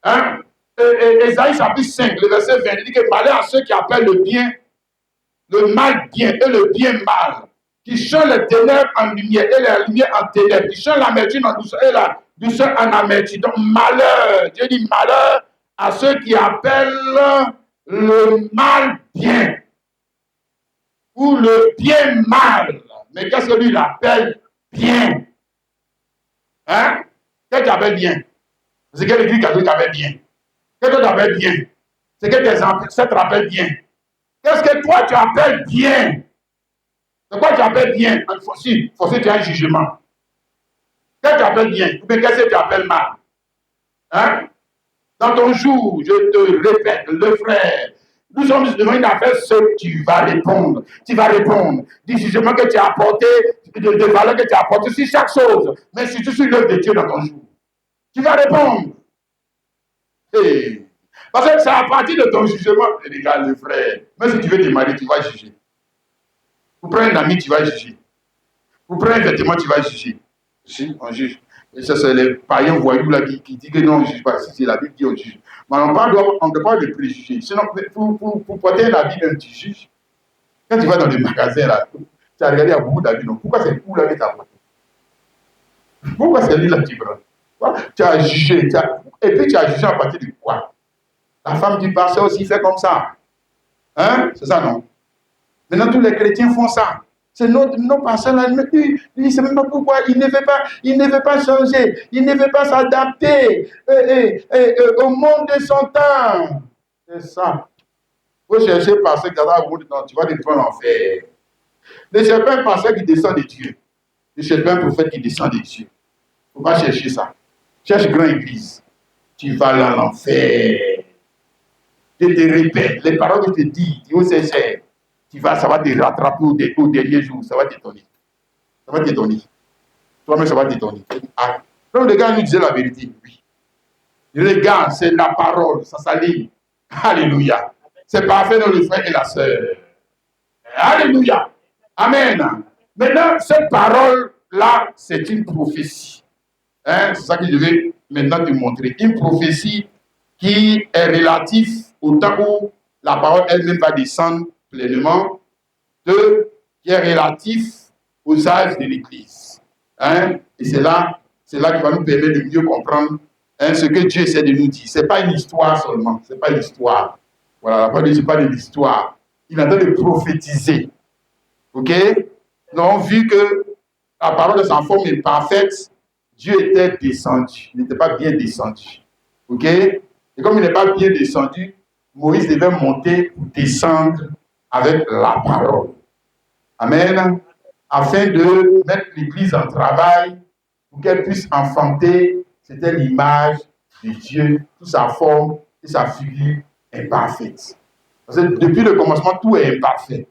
Hein? Ésaïe chapitre 5, le verset 20, il dit que malheur à ceux qui appellent le bien, le mal bien et le bien mal, qui changent les ténèbres en lumière et la lumière en ténèbres, qui changent l'amertume en douceur et la douceur en amertume. Donc malheur, Dieu dit malheur à ceux qui appellent le mal bien ou le bien mal. Mais qu'est-ce que lui il appelle bien? Hein? Qu'est-ce que tu appelles bien? C'est que l'église catholique appelle bien. Qu'est-ce que tu appelles bien? C'est que tes ancêtres appellent bien. Qu'est-ce que toi tu appelles bien? C'est quoi tu appelles bien? Il faut que tu aies un jugement. Qu'est-ce que tu appelles bien? Ou bien qu'est-ce que tu appelles mal? Hein? Dans ton jour, je te répète, le frère, nous sommes devant une affaire seule, tu vas répondre. Tu vas répondre du jugement que tu as apporté, de valeur que tu as apporté sur chaque chose, mais surtout sur l'œuvre de Dieu dans ton jour. Tu vas répondre. Hey. Parce que c'est à partir de ton jugement, regarde le frère, même si tu veux te marier, tu vas juger. Vous prenez un ami, tu vas juger. Vous prenez un vêtement, tu vas juger. Si, on juge. Et ça, c'est les païens voyous là qui disent que non, on ne juge pas. Si c'est la Bible qui on juge. Mais on ne parle de préjugés. Sinon, pour porter un habit, même tu juges. Quand tu vas dans les magasins là, tu as regardé à beaucoup d'habits, non? Pourquoi c'est où là que tu as porté? Pourquoi c'est lui là qui prend? Tu as jugé. Et puis tu as jugé à partir de quoi? La femme du pasteur aussi fait comme ça. Hein? C'est ça, non? Maintenant, tous les chrétiens font ça. C'est nos pasteurs là, ils ne savent même pas pourquoi. Ils ne veulent pas changer. Ils ne veulent pas s'adapter au monde de son temps. C'est ça. Il faut chercher un pasteur qui va au monde de ton temps. Tu vas te prendre en enfer. Ne cherche pas un pasteur qui descend de Dieu. Ne cherche pas un prophète qui descend de Dieu. Il ne faut pas chercher ça. Cherche grande église. Tu vas là en enfer. Je te répète, les paroles que je te dis, Dieu c'est cher. Ça va te rattraper au dernier jour. Ça va t'étonner. Ça va t'étonner. Toi-même, ça va t'étonner. Ah. Donc, le gars nous disait la vérité. Oui. Regarde, c'est la parole. Ça s'aligne. Alléluia. C'est parfait dans le frère et la sœur. Alléluia. Amen. Maintenant, cette parole-là, c'est une prophétie. Hein? C'est ça que je vais maintenant te montrer. Une prophétie qui est relative au temps où la parole elle-même va descendre pleinement, qui est relatif aux âges de l'Église. Hein? Et c'est là qui va nous permettre de mieux comprendre ce que Dieu essaie de nous dire. Ce n'est pas une histoire seulement, ce n'est pas l'histoire. Voilà, la parole de Dieu, ce n'est pas de l'histoire. Il est en train de prophétiser. Ok? Nous avons vu que la parole de sa forme est parfaite. Dieu était descendu. Il n'était pas bien descendu. Ok? Et comme il n'est pas bien descendu, Moïse devait monter pour descendre avec la parole. Amen. Afin de mettre l'Église en travail pour qu'elle puisse enfanter, c'était l'image de Dieu, toute sa forme et sa figure imparfaite. Parce que depuis le commencement, tout est imparfait.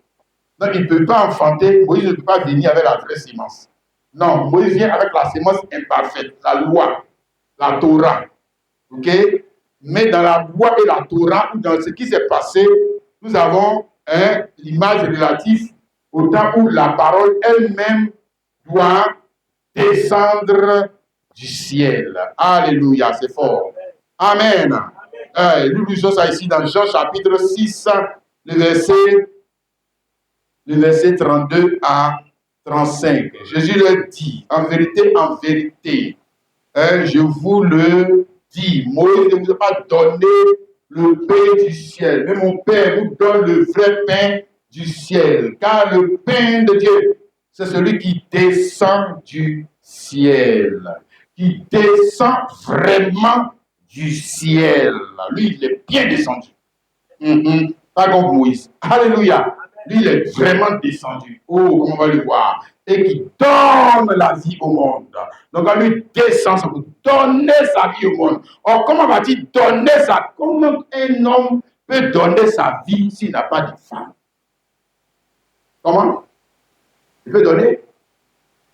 Donc, il ne peut pas enfanter, Moïse ne peut pas venir avec la vraie sémence. Non, Moïse vient avec la sémence imparfaite, la loi, la Torah. Ok? Mais dans la loi et la Torah, dans ce qui s'est passé, nous avons l'image relative au temps où la parole elle-même doit descendre du ciel. Alléluia, c'est fort. Amen. Nous lisons ça ici dans Jean chapitre 6, le verset 32 à 35. Jésus leur dit, en vérité, je vous le dis, Moïse ne vous a pas donné le pain du ciel, mais mon Père vous donne le vrai pain du ciel, car le pain de Dieu, c'est celui qui descend du ciel, qui descend vraiment du ciel. Lui, il est bien descendu. Pas comme Moïse. Alléluia. Lui, il est vraiment descendu. Oh, on va le voir. Et qui donne la vie au monde. Donc, quand lui descend, ça veut donner sa vie au monde. Or, comment va-t-il donner sa... Comment un homme peut donner sa vie s'il n'a pas de femme? Comment? Il peut donner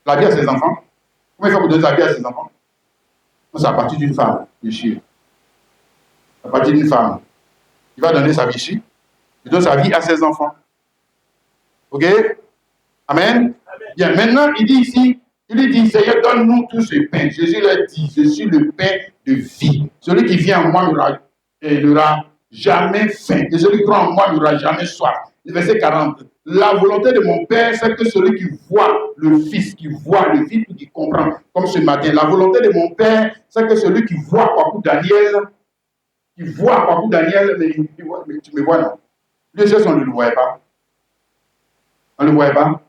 la vie à ses enfants. Comment il fait pour donner sa vie à ses enfants? C'est à partir d'une femme, bien sûr. À partir d'une femme. Il va donner sa vie ici. Il donne sa vie à ses enfants. Ok? Amen? Bien, maintenant, il dit ici, il dit, Seigneur, donne-nous tout ce pain. Jésus leur dit, je suis le pain de vie. Celui qui vient en moi n'aura jamais faim. Et celui qui croit en moi n'aura jamais soif. Le verset 40. La volonté de mon Père, c'est que celui qui voit le Fils, qui comprend, comme ce matin. La volonté de mon Père, c'est que celui qui voit Kwaku Daniel, mais tu me vois, non? Les choses, on ne le voyait pas. On ne le voyait pas.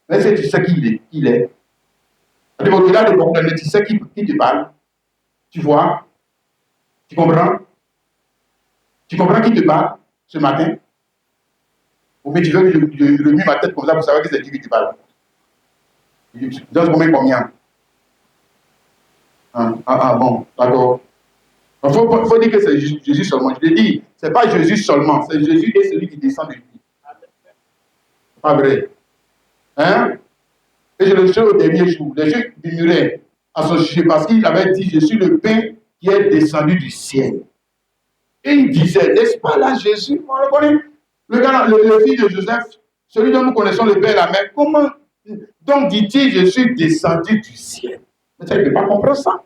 Mais c'est tu sais qui il est. Au-delà de Kwaku Daniel, tu sais qui te parle. Tu vois. Tu comprends. Tu comprends qui te parle ce matin. Ou bien tu veux que je remue ma tête comme ça pour savoir que c'est qui te parle. Dans ce moment, combien? Bon, d'accord. Il faut dire que c'est Jésus seulement. Je l'ai dit, ce n'est pas Jésus seulement, c'est Jésus et celui qui descend de lui. Pas vrai. Hein? Et je le sais au dernier jour. Les gens murmuraient à son sujet parce qu'il avait dit, je suis le pain qui est descendu du ciel. Et il disait, n'est-ce pas là Jésus? On le connaît. Le fils de Joseph, celui dont nous connaissons le père et la mère, comment donc dit-il, je suis descendu du ciel? Mais ça, il ne peut pas comprendre ça.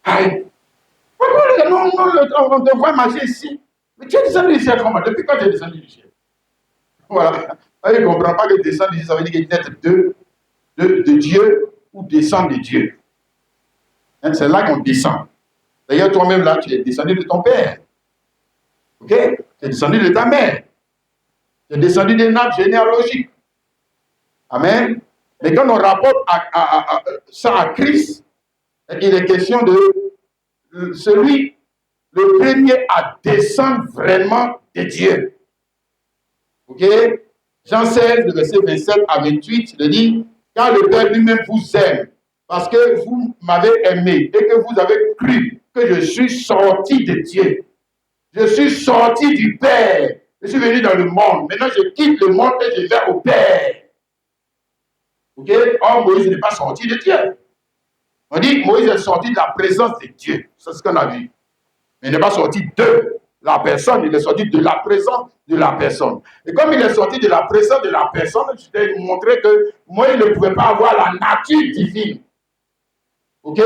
Aïe. Non, on te voit marcher ici. Mais tu es descendu du ciel comment? Depuis quand tu es descendu du ciel? Voilà. Il ne comprend pas que descendre du ciel, ça veut dire qu'il est de Dieu ou descend de Dieu. Hein, c'est là qu'on descend. D'ailleurs, toi-même, là, tu es descendu de ton père. Ok? Tu es descendu de ta mère. Tu es descendu des nappes généalogiques. Amen. Mais quand on rapporte ça à Christ, il est question de celui, le premier à descendre vraiment de Dieu. Ok? Jean 16, le verset 27 à 28, il dit, car le Père lui-même vous aime, parce que vous m'avez aimé et que vous avez cru que je suis sorti de Dieu. Je suis sorti du Père. Je suis venu dans le monde. Maintenant, je quitte le monde et je vais au Père. Ok? Or, Moïse n'est pas sorti de Dieu. On dit Moïse est sorti de la présence de Dieu. C'est ce qu'on a vu. Mais il n'est pas sorti de la personne, il est sorti de la présence de la personne. Et comme il est sorti de la présence de la personne, je t'ai montré que Moïse ne pouvait pas avoir la nature divine. Ok?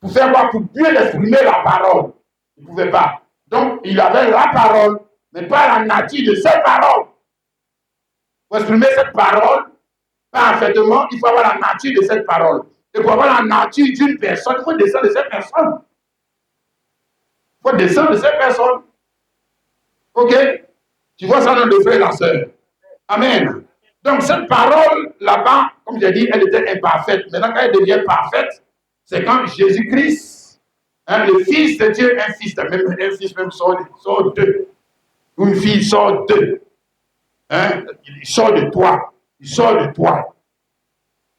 Pour faire quoi? Pour bien exprimer la parole. Il ne pouvait pas. Donc, il avait la parole, mais pas la nature de cette parole. Pour exprimer cette parole, parfaitement, il faut avoir la nature de cette parole. Et pour avoir la nature d'une personne, il faut descendre de cette personne. Il faut descendre de cette personne. Ok? Tu vois ça dans le frère et la sœur. Amen. Donc cette parole là-bas, comme j'ai dit, elle était imparfaite. Maintenant, quand elle devient parfaite, c'est quand Jésus-Christ, hein, le Fils de Dieu, un fils même sort d'eux. Ou une fille sort d'eux. Hein? Il sort de toi. Il sort de toi.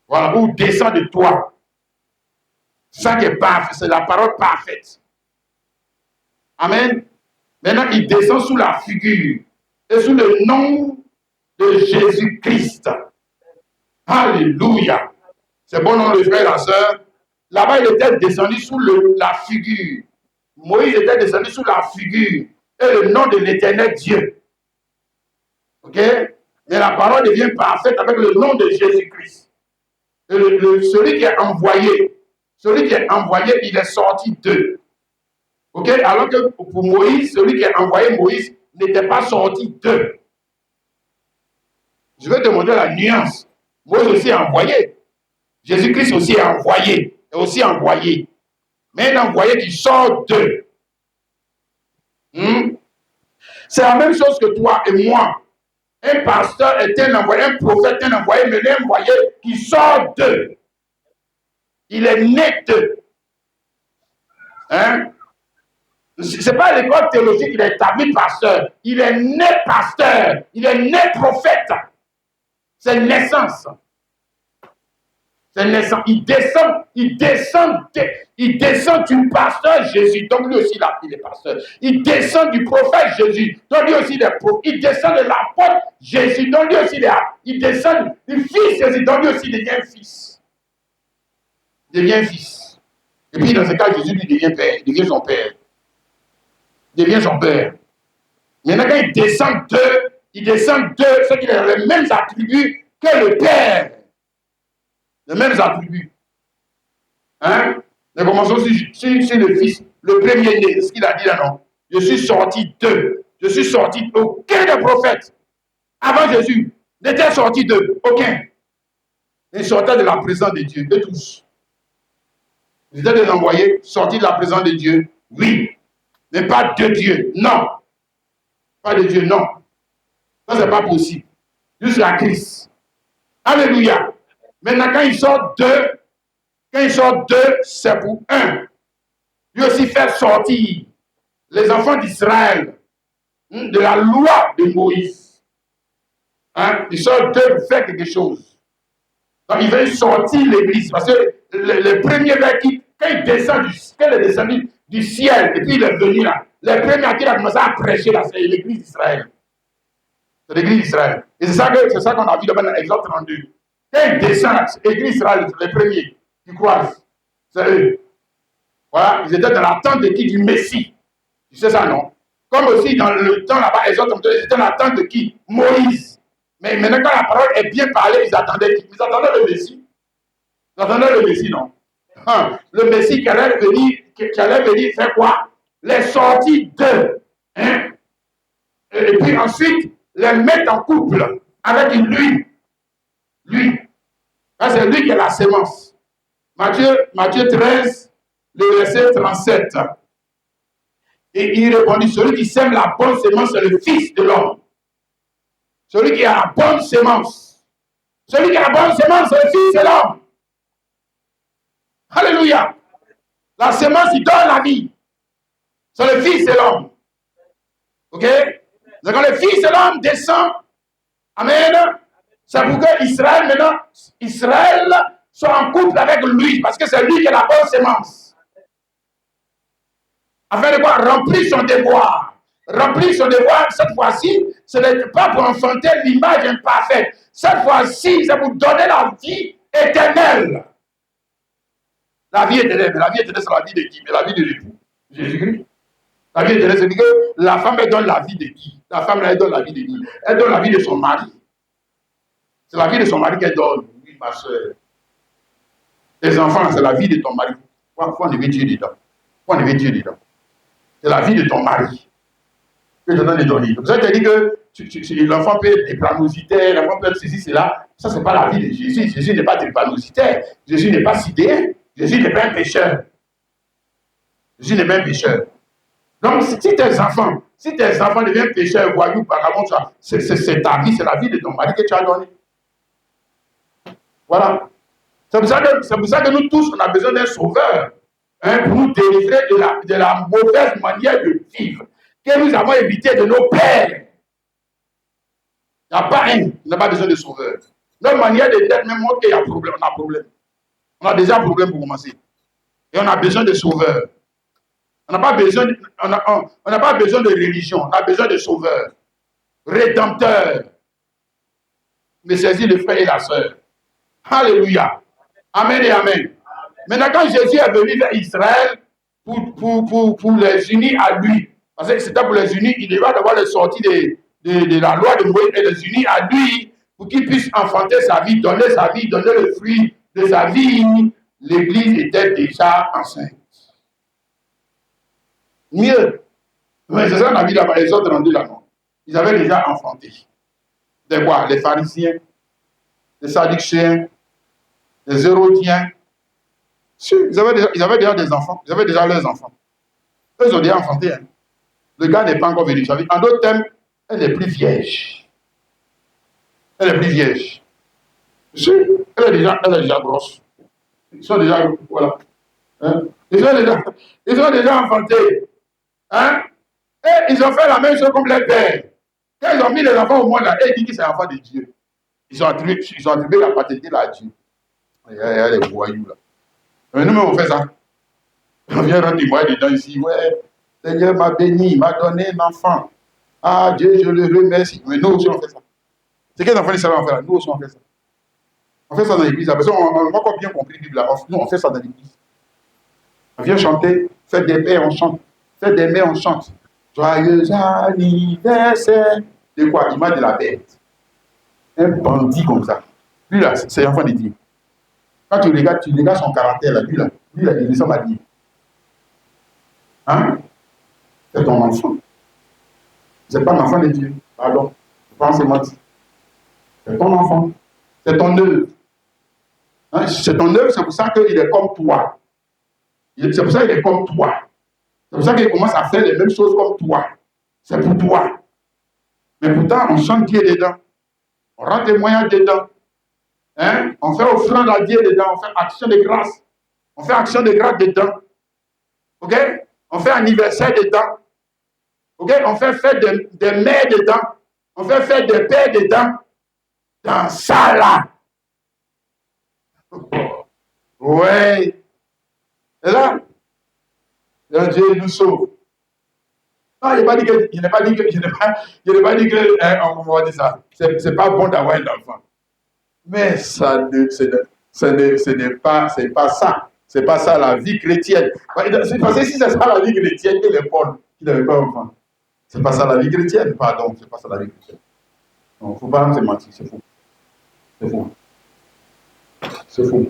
Voilà, ou descend de toi. Ça qui est parfait, c'est la parole parfaite. Amen. Maintenant, il descend sous la figure et sous le nom de Jésus-Christ. Alléluia. C'est bon nom, le frère et la sœur. Là-bas, il était descendu sous la figure. Moïse était descendu sous la figure et le nom de l'éternel Dieu. Ok? Mais la parole devient parfaite avec le nom de Jésus-Christ. Et celui qui est envoyé, il est sorti d'eux. Ok? Alors que pour Moïse, celui qui a envoyé Moïse n'était pas sorti d'eux. Je vais te montrer la nuance. Moïse aussi est envoyé. Jésus-Christ aussi est envoyé. Est aussi envoyé. Mais un envoyé qui sort d'eux. C'est la même chose que toi et moi. Un pasteur est un envoyé, un prophète est un envoyé, mais un envoyé qui sort d'eux. Il est né d'eux. Hein? Ce n'est pas l'école théologique qu'il est établi pasteur. Il est né pasteur. Il est né prophète. C'est une naissance. C'est une naissance. Il descend du pasteur Jésus. Donc lui aussi, il est pasteur. Il descend du prophète Jésus. Donc lui aussi, il est prophète. Il descend de l'apôtre Jésus. Donc lui aussi, il descend du fils Jésus. Donc lui aussi, il devient fils. Il devient fils. Et puis dans ce cas, Jésus lui devient père. Il devient son père. Il devient son père. Maintenant, quand il descend d'eux, c'est qu'il a les mêmes attributs que le père. Les mêmes attributs. Hein? Mais commençons sur le fils, le premier-né, ce qu'il a dit là, non? Je suis sorti d'eux. Je suis sorti aucun des prophètes avant Jésus n'était sorti d'eux. Aucun. Ils sortaient de la présence de Dieu, de tous. Ils étaient des envoyés sortis de la présence de Dieu. Oui. Mais pas de Dieu. Non. Pas de Dieu, non. Ça, c'est pas possible. Jusqu'à Christ. Alléluia. Maintenant, quand ils sortent d'eux, c'est pour un. Lui aussi faire sortir les enfants d'Israël de la loi de Moïse. Hein? Ils sortent d'eux pour faire quelque chose. Donc, il veut sortir l'église. Parce que le premier vers quand il descend du ciel, et puis il est venu là, le premier qui a commencé à prêcher là, c'est l'église d'Israël. C'est l'église d'Israël. Et c'est ça qu'on a vu dans Exode 32. Quand il descend, l'église d'Israël, les premiers qui croisent, c'est eux. Voilà, ils étaient dans l'attente de qui? Du Messie. Tu sais ça, non? Comme aussi dans le temps là-bas, ils étaient dans l'attente de qui? Moïse. Mais maintenant, quand la parole est bien parlée, ils attendaient qui? Ils attendaient le Messie. Ils attendaient le Messie, non? Le Messie qui allait venir faire quoi? Les sorties d'eux. Hein? Et puis ensuite, les mettre en couple avec lui. Lui. C'est lui qui est la sémence. Matthieu 13, le verset 37. Et il répondit, celui qui sème la bonne sémence, c'est le Fils de l'homme. Celui qui a la bonne sémence. Celui qui a la bonne sémence, c'est le Fils de l'homme. Alléluia. La sémence, il donne la vie. C'est le Fils de l'homme. Ok? Donc quand le Fils de l'homme descend, amen, c'est pour que Israël, maintenant, Israël soit en couple avec lui, parce que c'est lui qui a la bonne sémence. Afin de quoi? Remplir son devoir. Remplir son devoir, cette fois-ci, ce n'est pas pour enfanter l'image imparfaite. Cette fois-ci, c'est pour donner la vie éternelle. La vie éternelle, mais la vie éternelle, c'est la vie de qui? Mais la vie de l'époux. Jésus-Christ. La vie éternelle, c'est que la femme, elle donne la vie de qui? La femme, elle donne la vie de qui? Elle donne la vie de son mari. C'est la vie de son mari qu'elle donne. Oui, ma soeur. Les enfants, c'est la vie de ton mari. Pourquoi on devait Dieu dedans? Pourquoi on devait Dieu dedans? C'est la vie de ton mari que je donne les données. Vous avez dit que l'enfant peut être déplanositaire, l'enfant peut être ceci, cela. Ça, ce n'est pas la vie de Jésus. Jésus n'est pas déplanositaire. Jésus n'est pas sidéen. Jésus n'est pas un pécheur. Jésus n'est pas un pécheur. Donc, si tes enfants deviennent pécheurs, voyous, vagabonds, c'est ta vie, c'est la vie de ton mari que tu as donné. Voilà. C'est pour ça que nous tous, on a besoin d'un sauveur, hein, pour nous délivrer de la mauvaise manière de vivre que nous avons évité de nos pères. Il n'y a pas un, on n'a pas besoin de sauveur. Notre manière de d'être même montre qu'il y a problème, on a problème. On a déjà un problème pour commencer. Et on a besoin de sauveur. On n'a pas besoin de religion, on a besoin de sauveur, rédempteur. Mais saisis le frère et la sœur. Alléluia. Amen et amen. Maintenant, quand Jésus est venu vers Israël pour les unir à lui, parce que c'était pour les unir, il devait avoir les sorties de la loi de Moïse et les unir à lui pour qu'il puisse enfanter sa vie, donner le fruit de sa vie. L'Église était déjà enceinte. Mieux. Mais c'est ça qu'on a vu là-bas, les autres rendus là-bas. Ils avaient déjà enfanté. De quoi? Les pharisiens. les Sadducéens, les Hérodiens. Ils avaient déjà des enfants, ils avaient déjà leurs enfants. Eux, ils ont déjà enfanté. Hein. Le gars n'est pas encore venu. En d'autres termes, elle n'est plus vierge. Elle est plus vierge. Si, elle est déjà grosse. Ils sont déjà, voilà. Hein? Ils ont déjà enfanté. Hein? Et ils ont fait la même chose comme les pères. Quand ils ont mis les enfants au monde, là, ils disent que c'est l'enfant de Dieu. Ils ont attribué la paternité là à Dieu. Il y a les voyous là. Mais nous-mêmes, on fait ça. On vient rendre témoignage dedans ici. Ouais, Seigneur m'a béni, m'a donné un enfant. Ah, Dieu, je le remercie. Mais nous aussi, on fait ça. C'est quels enfants d'Israël on fait là? Nous aussi, on fait ça. On fait ça dans l'église. Parce qu'on n'a pas bien compris la Bible là. Nous, on fait ça dans l'église. On vient chanter, faire des paix, on chante. Faire des mets, on chante. Joyeux anniversaire. De quoi? Image de la bête. Un bandit comme ça. Lui là, c'est l'enfant de Dieu. Quand tu regardes son caractère là, lui là, il ressemble à Dieu. Hein? C'est ton enfant. C'est pas l'enfant de Dieu. Pardon. Je pense que c'est menti. C'est ton enfant. C'est ton œuvre. Hein? C'est ton œuvre, c'est pour ça qu'il est comme toi. C'est pour ça qu'il est comme toi. C'est pour ça qu'il commence à faire les mêmes choses comme toi. C'est pour toi. Mais pourtant, on chante Dieu dedans. On rend témoignage dedans. Hein? On fait offrande à Dieu dedans. On fait action de grâce. On fait action de grâce dedans. OK? On fait anniversaire dedans. OK? On fait fête des mères dedans. On fait fête des pères dedans. Dans ça là. Ouais. Et là, Dieu nous sauve. Non, il n'a pas dit que, on va dire ça. C'est pas bon d'avoir un enfant. Mais ce n'est pas ça. C'est pas ça la vie chrétienne. C'est parce que si c'est ça la vie chrétienne, il est Paul qui n'avait pas d'enfant. C'est pas ça la vie chrétienne, pardon. C'est pas ça la vie chrétienne. Non, il ne faut pas se mentir, c'est faux. C'est faux. C'est faux.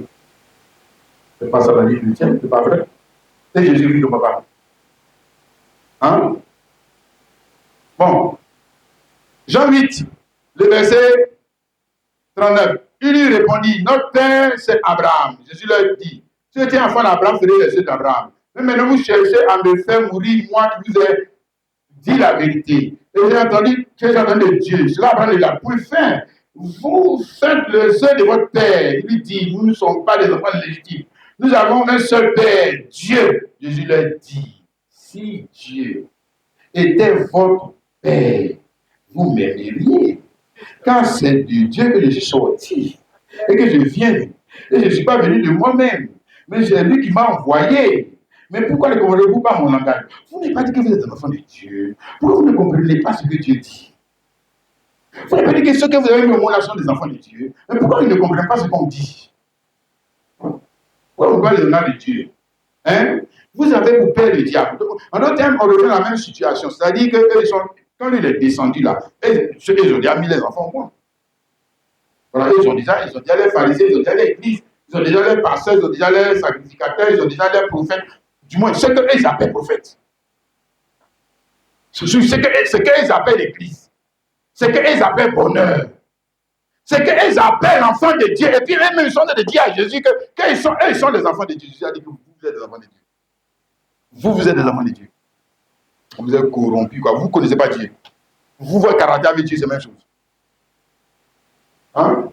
C'est pas ça la vie chrétienne, c'est pas vrai. C'est Jésus-Christ, le papa. Hein? Bon. Jean 8, le verset 39. Il lui répondit, notre père, c'est Abraham. Jésus leur dit, si tu étais enfant d'Abraham, ferais les yeux d'Abraham. Mais maintenant, vous cherchez à me faire mourir, moi qui vous ai dit la vérité. Et j'ai entendu de Dieu. Cela Abraham l'a point fait. Vous faites les œuvs de votre père. Il lui dit, nous ne sommes pas des enfants légitimes. Nous avons un seul père, Dieu. Jésus leur dit, si Dieu était votre père, vous m'aimeriez. Car c'est de Dieu que je suis sorti et que je viens. Et je ne suis pas venu de moi-même, mais c'est lui qui m'a envoyé. Mais pourquoi ne comprenez-vous pas mon langage? Vous n'avez pas dit que vous êtes un enfant de Dieu. Pourquoi vous ne comprenez pas ce que Dieu dit? Vous n'avez pas dit que ceux que vous avez mis au monde là sont des enfants de Dieu. Mais pourquoi ils ne comprennent pas ce qu'on dit? Pourquoi vous parlez des enfants de Dieu? Hein? Vous avez pour père le diable. En d'autres termes, on revient à la même situation. C'est-à-dire que quand il est descendu là, ils ont déjà mis les enfants au monde. Voilà, ils ont déjà les pharisiens, ils ont déjà l'église, ils ont déjà les pasteurs, ils ont déjà les sacrificateurs, ils ont déjà les prophètes. Du moins, ce qu'ils appellent prophètes. Ce qu'ils appellent l'église. Ce qu'ils appellent bonheur. Ce qu'ils appellent l'enfant de Dieu. Et puis eux-mêmes, ils sont de dire à Jésus que quand ils sont des enfants de Dieu. Jésus a dit que vous êtes des enfants de Dieu. Vous êtes des enfants de Dieu. Vous êtes corrompus, quoi. Vous ne connaissez pas Dieu. Vous, votre caractère avec Dieu, c'est la même chose. Hein?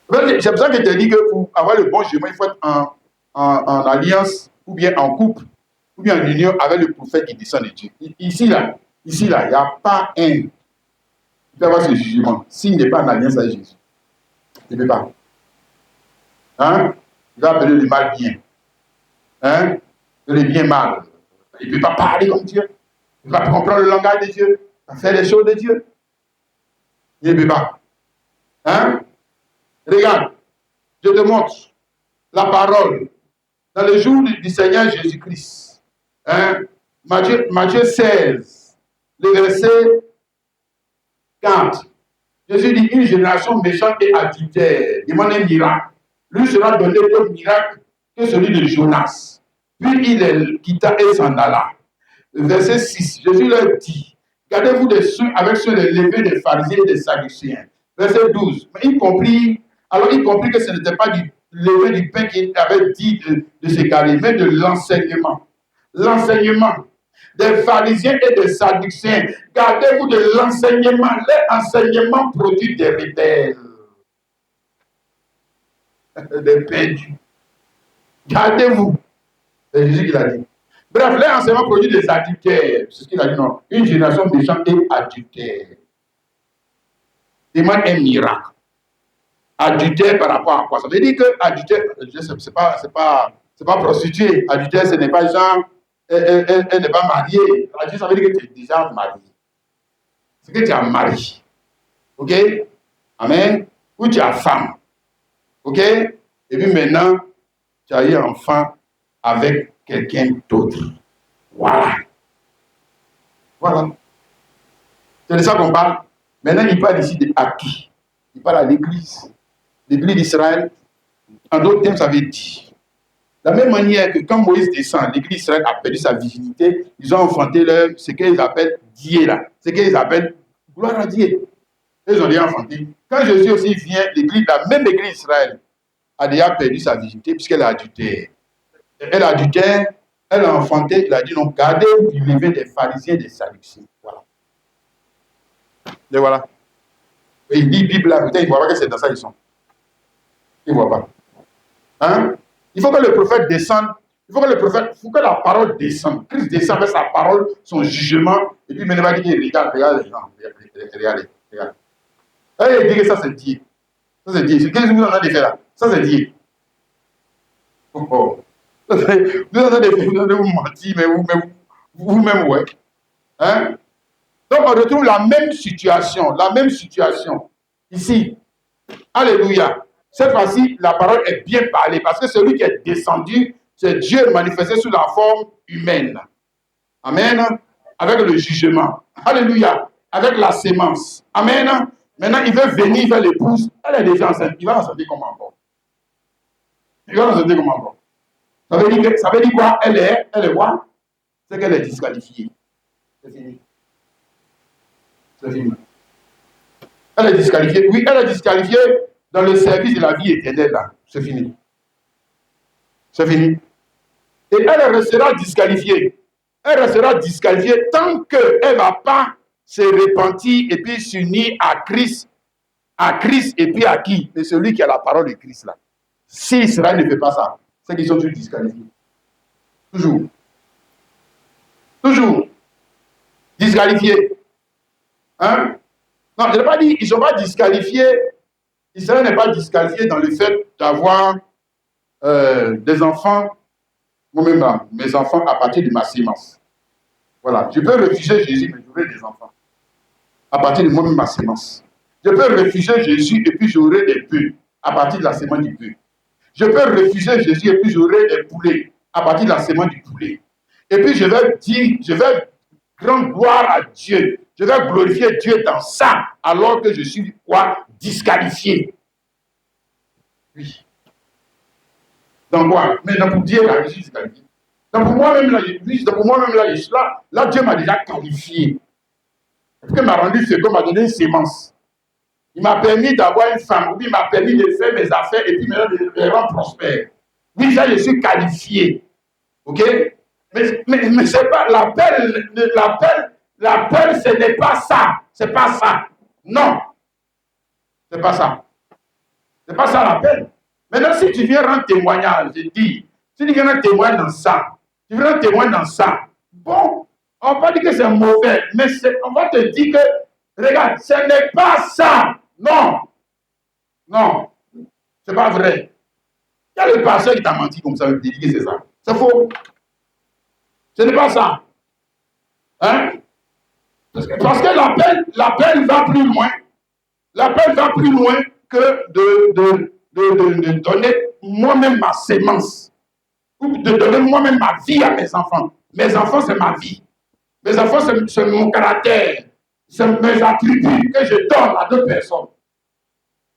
C'est pour ça que je te dis que pour avoir le bon chemin, il faut être en alliance, ou bien en couple, ou bien en union avec le prophète qui descend de Dieu. Ici, là, il n'y a pas un qui peut avoir ce jugement s'il n'est pas en alliance avec Jésus. Il ne peut pas. Hein? Il va appeler le mal bien. Hein? Le bien mal. Il ne peut pas parler comme Dieu. Il ne peut pas comprendre le langage de Dieu. Il va faire les choses de Dieu. Il ne peut pas. Hein? Regarde, je te montre la parole dans le jour du Seigneur Jésus-Christ. Hein? Matthieu 16, le verset 4. Jésus dit, une génération méchante et adultère demande un miracle. Lui sera donné d'autres miracles que celui de Jonas. Puis il quitta et s'en alla. Verset 6, Jésus leur dit, gardez-vous avec ceux des levés des pharisiens et des sadducéens. Verset 12. Mais il comprit que ce n'était pas du lever du pain qu'il avait dit de se garder, mais de l'enseignement. L'enseignement des pharisiens et des sadducéens. Gardez-vous de l'enseignement. L'enseignement produit des rebelles, des perdus. Gardez-vous. C'est Jésus qui l'a dit. Bref, l'enseignement produit des adultères. C'est ce qu'il a dit, non. Une génération méchante et adultère. Demande un miracle. Adultère par rapport à quoi? Ça veut dire que adultère, c'est pas prostituée. Adultère, ce n'est pas genre, elle n'est pas mariée. Adultère, ça veut dire que tu es déjà marié. C'est que tu as mari. Ok? Amen. Ou tu as femme. Ok? Et puis maintenant, tu as eu un enfant avec quelqu'un d'autre. Voilà. Voilà. C'est de ça qu'on parle. Maintenant, il parle ici de à qui? Il parle à l'église. L'église d'Israël. En d'autres termes, ça veut dire. De la même manière que quand Moïse descend, l'église d'Israël a perdu sa virginité, ils ont enfanté ce qu'ils appellent Dieu là. Ce qu'ils appellent gloire à Dieu. Ils ont déjà enfanté. Quand Jésus aussi vient, la même église d'Israël a déjà perdu sa virginité puisqu'elle a adultère. Elle a adultère, elle a enfanté, elle a dit non, gardez du levain des pharisiens et des sadducéens. Voilà. Et voilà. Et il dit Bible là, peut-être il ne voit pas que c'est dans ça ils sont. Il ne voit pas. Hein? Il faut que le prophète descende. Il faut que la parole descende. Christ descend avec sa parole, son jugement. Et puis maintenant, il va dire, regarde les gens. Regardez. Et il dit que ça c'est Dieu. Ça c'est Dieu. Qu'est-ce que vous en avez fait là? Ça c'est Dieu. Oh. Vous en avez fait, vous mentir, mais vous-même, ouais. Hein? Donc on retrouve la même situation. Ici. Alléluia. Cette fois-ci, la parole est bien parlée parce que celui qui est descendu, c'est Dieu manifesté sous la forme humaine. Amen. Avec le jugement. Alléluia. Avec la sémence. Amen. Maintenant, il veut venir vers l'épouse. Elle est déjà enceinte. Il va l'enceinte comme encore. Ça veut dire quoi? Elle est quoi? C'est qu'elle est disqualifiée. C'est fini. Elle est disqualifiée. Oui, elle est disqualifiée dans le service de la vie éternelle là. C'est fini. Et elle restera disqualifiée. Elle restera disqualifiée tant qu'elle ne va pas se repentir et puis s'unir à Christ et puis à qui? C'est celui qui a la parole de Christ là. Si Israël ne fait pas ça, c'est qu'ils sont tous disqualifiés. Toujours. Disqualifiés. Hein? Non, je n'ai pas dit, ils ne sont pas disqualifiés. Israël n'est pas disqualifié dans le fait d'avoir des enfants, moi-même, mes enfants à partir de ma sémence. Voilà. Je peux refuser Jésus, mais j'aurai des enfants. À partir de moi-même, ma sémence. Je peux refuser Jésus et puis j'aurai des bœufs à partir de la sémence du bœuf. Je peux refuser Jésus et puis j'aurai des poulets à partir de la sémence du poulet. Et puis je vais rendre gloire à Dieu. Je vais glorifier Dieu dans ça, alors que je suis quoi? Disqualifié. Oui. Dans quoi? Mais pour Dieu, là, je suis disqualifié. Donc pour moi-même, là, je suis là. Là, Dieu m'a déjà qualifié. Parce qu'il m'a rendu fécond, m'a donné une sémence. Il m'a permis d'avoir une femme. Oui, il m'a permis de faire mes affaires et puis maintenant de les rendre prospères. Oui, ça, je suis qualifié. OK? Mais c'est pas l'appel, ce n'est pas ça. C'est pas ça. Non. C'est pas ça. C'est pas ça l'appel. Maintenant, si tu viens rendre témoignage, je dis, si tu viens rendre témoignage dans ça, bon, on va pas dire que c'est mauvais, mais on va te dire que, regarde, ce n'est pas ça. Non. C'est pas vrai. Il y a le pasteur qui t'a menti comme ça, il dit que c'est ça. C'est faux. Ce n'est pas ça. Hein? Parce que l'appel va plus loin. L'appel va plus loin que de donner moi-même ma sémence. Ou de donner moi-même ma vie à mes enfants. Mes enfants, c'est ma vie. Mes enfants, c'est mon caractère. C'est mes attributs que je donne à d'autres personnes.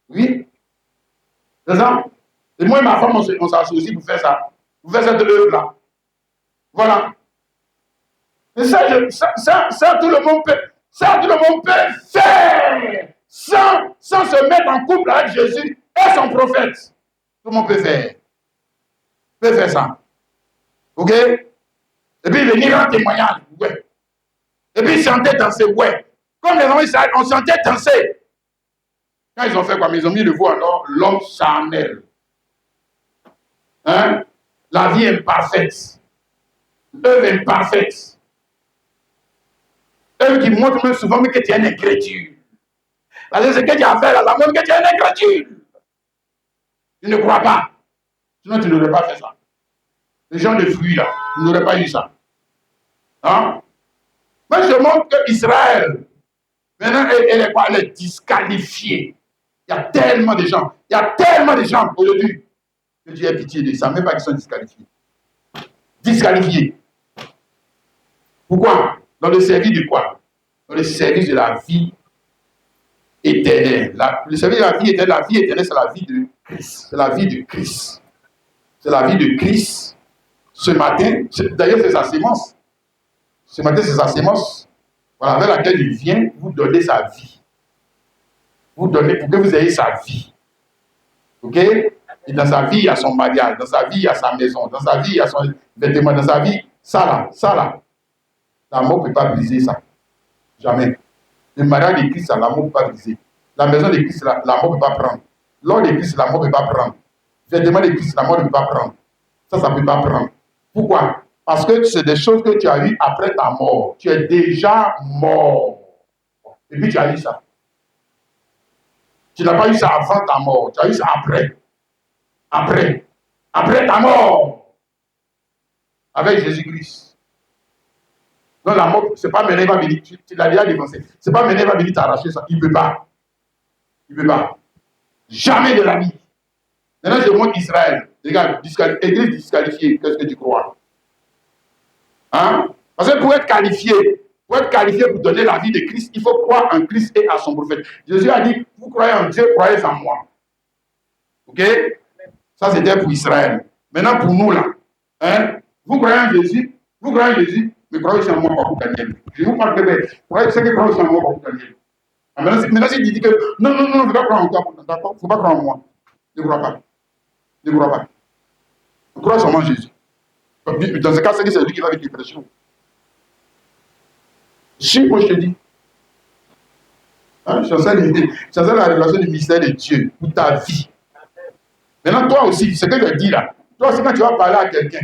Oui? C'est ça? Et moi et ma femme, on s'associe pour faire ça. Pour faire cette œuvre-là. Voilà. Et ça, tout le monde peut faire. sans se mettre en couple avec Jésus et son prophète. Tout le monde peut faire. Peut faire ça. Ok? Et puis venir en témoignage. Ouais. Et puis chanter, danser. Ouais. Comme les hommes Israël, on chantait, danser. Quand ils ont fait quoi? Ils ont mis le voile alors l'homme charnel. Hein? La vie imparfaite. L'œuvre imparfaite. Eux qui montrent même souvent que tu es un incrédule. Parce que ce que tu as fait là, ça montre que tu es un incrédule. Tu ne crois pas. Sinon, tu n'aurais pas fait ça. Les gens de fruits là, tu n'aurais pas eu ça. Hein? Moi, je montre que Israël, maintenant, elle est quoi? Elle est disqualifiée. Il y a tellement de gens. Il y a tellement de gens aujourd'hui que Dieu a pitié de ça. Même pas qu'ils sont disqualifiés. Disqualifiés. Pourquoi? Dans le service de quoi? Dans le service de la vie éternelle. Le service de la vie éternelle, c'est la vie de Christ. C'est la vie de Christ. C'est la vie de Christ. Ce matin, d'ailleurs, c'est sa sémence. Ce matin, c'est sa sémence. Voilà, avec laquelle il vient vous donner sa vie. Vous donner pour que vous ayez sa vie. Ok? Et dans sa vie, il y a son mariage. Dans sa vie, il y a sa maison. Dans sa vie, il y a son vêtement. Dans sa vie, ça là. L'amour ne peut pas briser ça. Jamais. Le mariage de Christ, l'amour ne peut pas briser. La maison de Christ, l'amour ne peut pas prendre. L'or de Christ, l'amour ne peut pas prendre. Le vêtement de Christ, l'amour ne peut pas prendre. Ça ne peut pas prendre. Pourquoi? Parce que c'est des choses que tu as eues après ta mort. Tu es déjà mort. Et puis tu as eu ça. Tu n'as pas eu ça avant ta mort. Tu as eu ça après. Après ta mort. Avec Jésus-Christ. Non, la mort, ce n'est pas maintenant, il va venir. Tu l'as déjà dévancé. Ce n'est pas maintenant, il va venir t'arracher ça. Il ne peut pas. Il ne peut pas. Jamais de la vie. Maintenant, je montre Israël. Regarde, église disqualifiée. Qu'est-ce que tu crois? Hein? Parce que pour être qualifié pour donner la vie de Christ, il faut croire en Christ et à son prophète. Jésus a dit, vous croyez en Dieu, croyez en moi. Ok? Ça, c'était pour Israël. Maintenant, pour nous, là, hein? Vous croyez en Jésus, mais croyez aussi en moi, pas pour Daniel. Je vous parle de croyez que croyez aussi en moi, pas pour Daniel. Maintenant, si tu dis que non, il ne faut pas croire en toi, d'accord? Il ne faut pas croire en moi. Ne crois pas. Ne crois pas. Crois seulement en Jésus. Dans ce cas, c'est lui qui va avec l'impression. Si, moi je te dis. Hein, c'est ça la révélation du mystère de Dieu pour ta vie. Maintenant, toi aussi, ce que je dis là, toi aussi, quand tu vas parler à quelqu'un,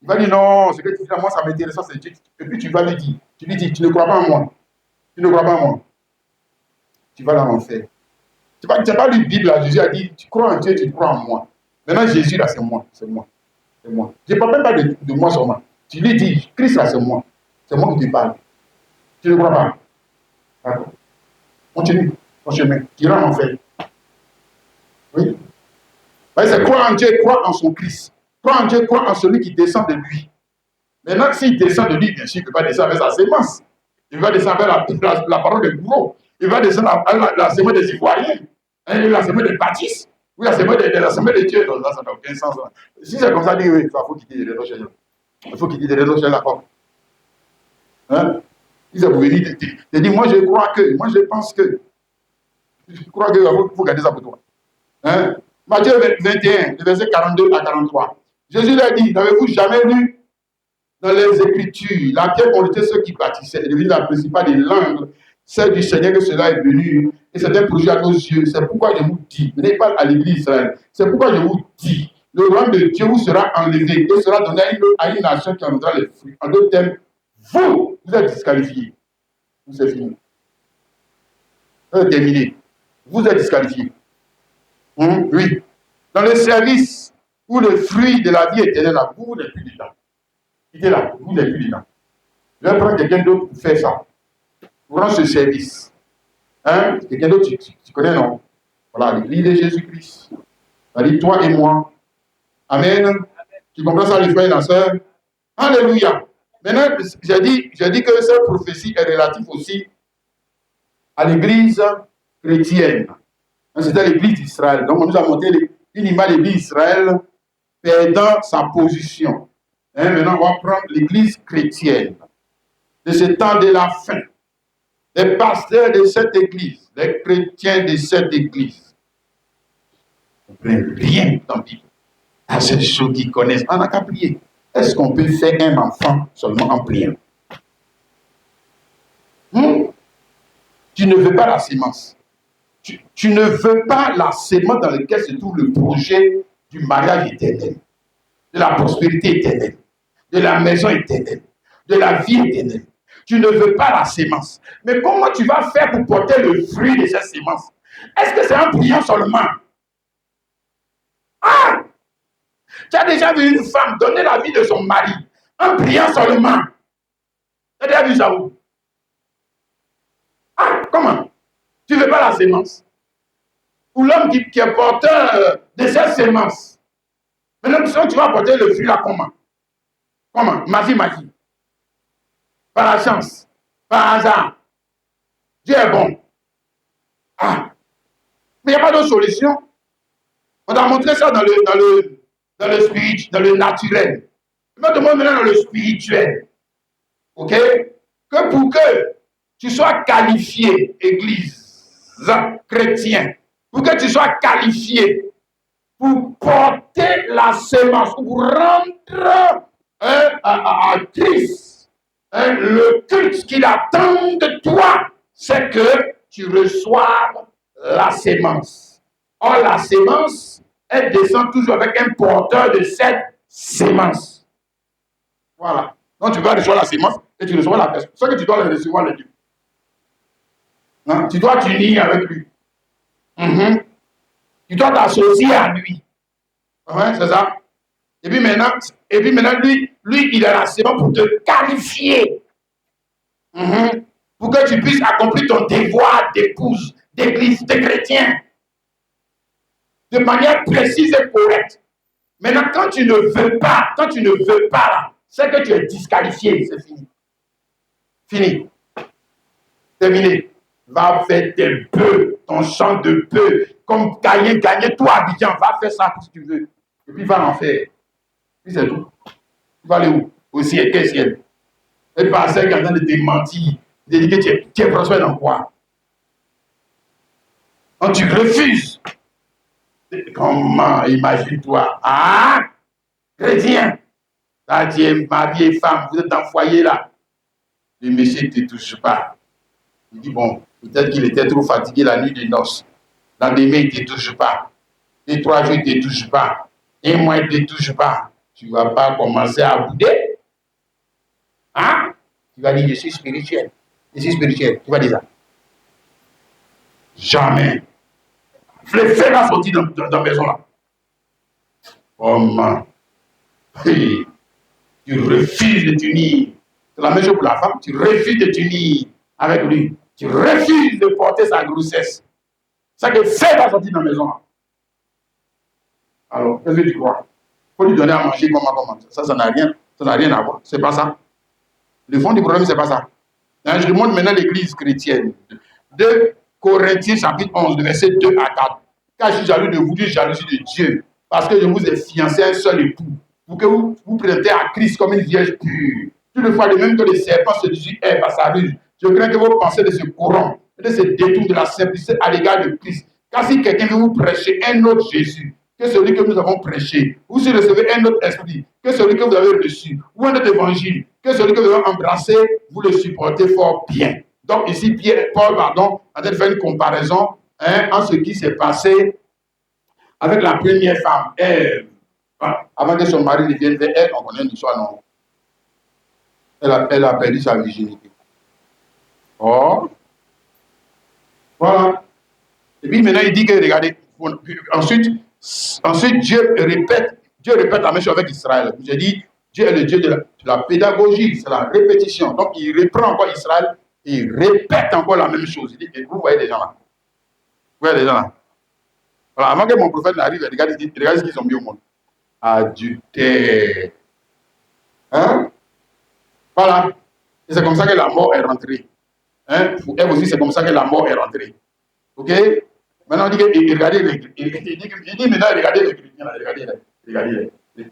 il va dire non, ce que tu dis là, moi, ça m'intéresse, ça c'est Dieu. Et puis tu vas lui dire, tu ne crois pas en moi. Tu ne crois pas en moi. Tu vas dans l'enfer. Tu n'as pas lu la Bible là, Jésus a dit, tu crois en Dieu, tu crois en moi. Maintenant, Jésus là, c'est moi. Je ne parle même pas de moi seulement. Tu lui dis, Christ là, c'est moi. C'est moi qui te parle. Tu ne crois pas. D'accord. Continue ton chemin. Tu iras en enfer. Oui. C'est croire en Dieu, croire en son Christ. Croire en Dieu, croire en celui qui descend de lui. Maintenant, s'il descend de lui, bien sûr, il ne peut pas descendre avec sa sémence. Il va descendre avec la parole de bourreau. Il va descendre avec la sémence des Ivoiriens. La sémence des baptistes. Oui, la sémence de Dieu. Donc là, ça n'a aucun sens. Si c'est comme ça, dit oui, il faut quitter les réseaux chez nous. Il faut quitter les réseaux chez là-bas. Hein? Il s'est venir te dire, moi je crois que, moi je pense que. Je crois qu'il faut garder ça pour toi. Hein? Matthieu 21, le verset 42 à 43. Jésus leur dit, n'avez-vous jamais lu dans les Écritures laquelle on était ceux qui bâtissaient, et la principale des langues, celle du Seigneur que cela est venu, et c'est un projet à nos yeux. C'est pourquoi je vous dis, venez pas à l'église d'Israël, c'est pourquoi je vous dis, le royaume de Dieu vous sera enlevé et sera donné à une nation qui en donnera les fruits. En d'autres termes, vous êtes disqualifiés. Vous êtes fini. Vous êtes terminé. Vous êtes disqualifiés. Oui. Dans le service où le fruit de la vie éternelle, là, vous n'êtes plus dedans. Quittez là, vous n'êtes plus dedans. Je vais prendre quelqu'un d'autre pour faire ça. Pour rendre ce service. Hein? Quelqu'un d'autre, tu connais, non? Voilà, l'église de Jésus-Christ. C'est-à-dire toi et moi. Amen. Tu comprends ça, les frères et les sœurs? Alléluia. Maintenant, j'ai dit que cette prophétie est relative aussi à l'église chrétienne. C'était l'église d'Israël. Donc, on nous a montré une image de l'église d'Israël perdant sa position. Maintenant, on va prendre l'église chrétienne de ce temps de la fin. les pasteurs de cette église, les chrétiens de cette église, ne comprennent rien dans la Bible. À ceux qui connaissent, on n'a qu'à prier. Est-ce qu'on peut faire un enfant seulement en priant? Tu ne veux pas la sémence. Tu ne veux pas la sémence dans laquelle se trouve le projet du mariage éternel, de la prospérité éternelle, de la maison éternelle, de la vie éternelle. Tu ne veux pas la sémence. Mais comment tu vas faire pour porter le fruit de cette sémence? Est-ce que c'est en priant seulement? Ah! Tu as déjà vu une femme donner la vie de son mari en priant seulement? Tu as déjà vu ça où? Ah, comment? Tu ne veux pas la sémence? Ou l'homme qui est porteur de cette sémence. Maintenant, tu vas porter le fruit là comment? Comment? Magie. Par la chance. Par hasard. Dieu est bon. Ah. Mais il n'y a pas d'autre solution. On a montré ça dans le spirit, dans le naturel. Je me demande maintenant dans le spirituel. OK? Que pour que tu sois qualifié, église, chrétien, pour que tu sois qualifié pour porter la sémence, pour rendre à Christ le culte qu'il attend de toi, c'est que tu reçoives la sémence. Or, la sémence, elle descend toujours avec un porteur de cette sémence. Voilà. Donc, tu vas recevoir la sémence et tu reçois la personne. C'est que tu dois le recevoir le Dieu. Tu dois t'unir avec lui. Tu dois t'associer à lui. C'est ça. Et puis maintenant, lui, il a la sémence pour te qualifier. Pour que tu puisses accomplir ton devoir d'épouse, d'église, de chrétien. De manière précise et correcte. Maintenant, quand tu ne veux pas, c'est que tu es disqualifié. C'est fini. Fini. Terminé. Va faire tes bœufs, ton champ de bœufs, comme gagner toi, Abidjan. Va faire ça si tu veux. Et puis, va en faire. Puis c'est tout. Tu vas aller où? Au ciel. Quel ciel? Et par ça, qui est en train de te mentir, de dire que tu es prospère dans quoi? Quand tu refuses. Comment? Imagine-toi. Ah! Chrétien. Là, tu es marié, femme, vous êtes dans le foyer là. Le monsieur ne te touche pas. Il dit, bon, peut-être qu'il était trop fatigué la nuit des noces. L'endemain, il ne te touche pas. Les 3 jours, il ne te touche pas. 1 mois, il ne te touche pas. Tu ne vas pas commencer à bouder. Hein? Tu vas dire, je suis spirituel. Je suis spirituel. Tu vas dire ça. Jamais. Le feu va sortir dans la maison là. Comment? Hey. Tu refuses de t'unir. C'est la même chose pour la femme. Tu refuses de t'unir avec lui. Tu refuses de porter sa grossesse. Ça que fait va sortir dans la maison. Alors, qu'est-ce que tu crois? Il faut lui donner à manger comment. Ça n'a rien à voir. C'est pas ça. Le fond du problème, c'est pas ça. Je demande maintenant l'église chrétienne. 2 Corinthiens chapitre 11, verset 2 à 4. Car je suis jaloux de vous, je suis jalousie de Dieu. Parce que je vous ai fiancé un seul époux. Pour que vous présentez à Christ comme une vierge pure. Toutefois, de même que le serpent se dit par sa ruse, je crains que vos pensées ne se corrompent et de se détournent de la simplicité à l'égard de Christ. Car si quelqu'un veut vous prêcher un autre Jésus que celui que nous avons prêché, ou si vous recevez un autre esprit que celui que vous avez reçu, ou un autre évangile que celui que vous avez embrassé, vous le supportez fort bien. Donc ici, Paul, a train de faire une comparaison en ce qui s'est passé avec la première femme, Ève. Avant que son mari ne vienne vers elle, on connaît l'histoire, non? Elle a perdu sa virginité. Oh, voilà. Et puis maintenant, il dit que, regardez, ensuite Dieu répète la même chose avec Israël. J'ai dit, Dieu est le Dieu de la pédagogie, c'est la répétition. Donc, il reprend encore Israël et il répète encore la même chose. Il dit, vous voyez les gens là. Vous voyez les gens là. Voilà, avant que mon prophète n'arrive, regardez ce qu'ils ont mis au monde. Adultère. Hein? Voilà. Et c'est comme ça que la mort est rentrée. Pour elle aussi, c'est comme ça que la mort est rentrée. Ok? Maintenant, on dit que regardez il dit maintenant, regardez les chrétiens là, regardez les gens. Il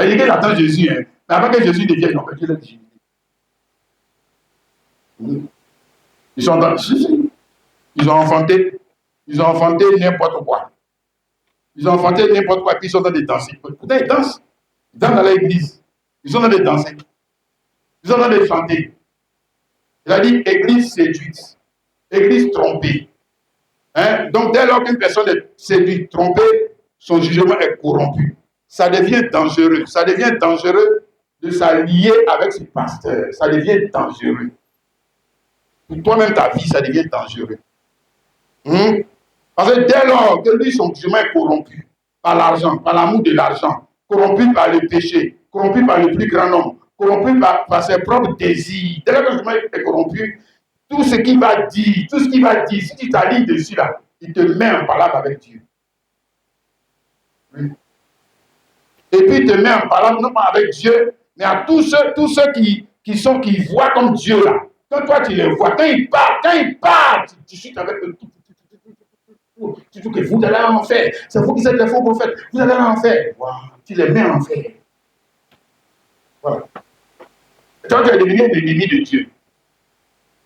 dit qu'il attend Jésus, mais avant que Jésus ne vienne, on peut dire la divinité. Ils sont dans... Ils ont enfanté n'importe quoi. Ils ont enfanté n'importe quoi, puis ils sont dans des danser. Pourtant, ils dansent. Ils dansent dans l'église. Ils sont dans des danser. Ils sont dans des chanter. Il a dit église séduite, église trompée. Hein? Donc, dès lors qu'une personne est séduite, trompée, son jugement est corrompu. Ça devient dangereux. Ça devient dangereux de s'allier avec ce pasteur. Ça devient dangereux. Pour toi-même, ta vie, ça devient dangereux. Parce que dès lors que lui, son jugement est corrompu par l'argent, par l'amour de l'argent, corrompu par le péché, corrompu par le plus grand nombre, corrompu par ses propres désirs, dès lors que le jugement est corrompu, tout ce qu'il va dire, si tu t'alignes dessus là, il te met en parole avec Dieu. Oui. Et puis il te met en parole non pas avec Dieu, mais à tous ceux qui voient comme Dieu là. Quand toi tu les vois, quand ils parlent, tu chutes avec eux. Tu dis que vous allez en enfer. C'est vous qui êtes les faux prophètes. Vous allez en enfer. Wow. Tu les mets en enfer. Voilà. Toi, tu es devenu l'ennemi de Dieu.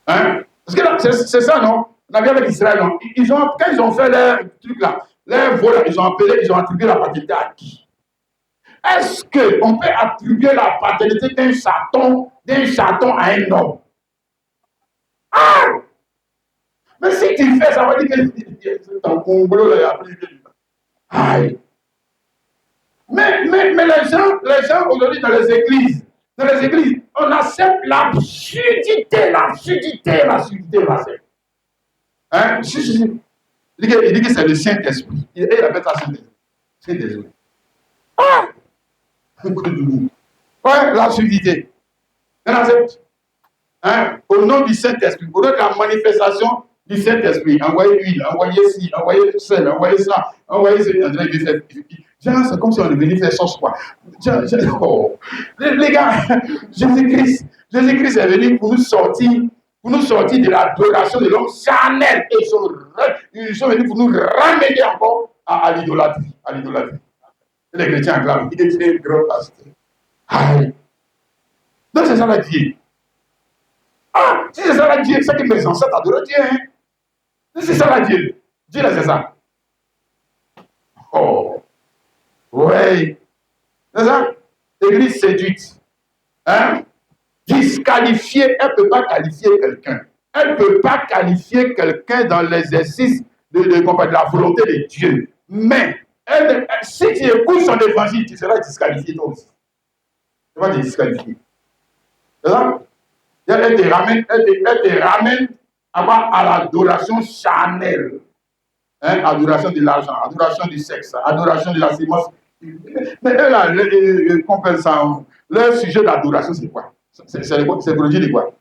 Hein? Parce que là, c'est ça, non? On a vu avec Israël, non? Quand ils ont fait leur truc là, leur vol, ils ont attribué la paternité à qui? Est-ce qu'on peut attribuer la paternité d'un chaton à un homme? Ah! Mais si tu fais, ça veut dire que ton complot là, il a pris. Aïe. Mais les gens aujourd'hui dans les églises, on accepte l'absurdité. Hein? Si. Il dit que c'est le Saint-Esprit. Il appelle ça Saint-Esprit. Ah! Ouais, l'absurdité. On accepte. Hein? Au nom du Saint-Esprit, au nom de la manifestation du Saint-Esprit, envoyez l'huile, envoyez ci, envoyez sel, envoyez ça, envoyez ça. C'est comme si on est venu faire sauce, quoi. Oh. Les gars, Jésus-Christ est venu pour nous sortir de l'adoration de l'homme charnel. Et ils sont venus pour nous ramener encore à l'idolâtrie. Et les chrétiens acclament. Il est très grand pasteur. Aïe. Donc c'est ça la Dieu. Ah, si c'est ça la Dieu, c'est que mes ancêtres adoraient Dieu. Hein? Si c'est ça la Dieu, Dieu là c'est ça. Oh, oui. C'est ça? Église séduite. Hein? Disqualifiée, elle ne peut pas qualifier quelqu'un. Elle ne peut pas qualifier quelqu'un dans l'exercice de la volonté de Dieu. Mais, si tu écoutes son évangile, tu seras disqualifié toi aussi. Tu vas te disqualifier. C'est ça? Elle te ramène à l'adoration charnelle. Hein? Adoration de l'argent, adoration du sexe, adoration de la sémence. Mais eux, là, qu'on appelle ça, leur sujet d'adoration, c'est quoi? C'est le produit de quoi?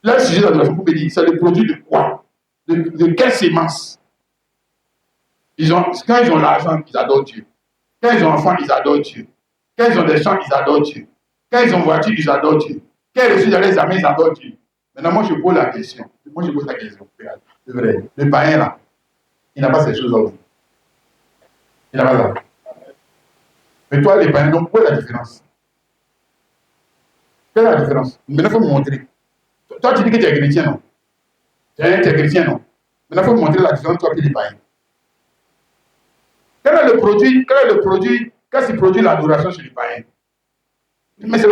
Leur sujet d'adoration, vous me dites, c'est le produit de quoi? De quelle sémence? Quand ils ont l'argent, ils adorent Dieu. Quand ils ont enfants, ils adorent Dieu. Quand ils ont des champs, ils adorent Dieu. Quand ils ont voiture, ils adorent Dieu. Quand ils reçoivent dans les amis, ils adorent Dieu. Maintenant, moi, je pose la question. C'est vrai. Le païen, là, il n'a pas ces choses-là aussi. Il n'a pas ça. Mais toi, les païens, donc, quelle est la différence? Quelle est la différence? Maintenant, il faut me montrer. Toi, tu dis que tu es chrétien, non? Tu es chrétien, non? Maintenant, il faut me montrer la différence, toi et les païens. Quel est le produit, qu'est-ce qui produit l'adoration chez les païens? Mais c'est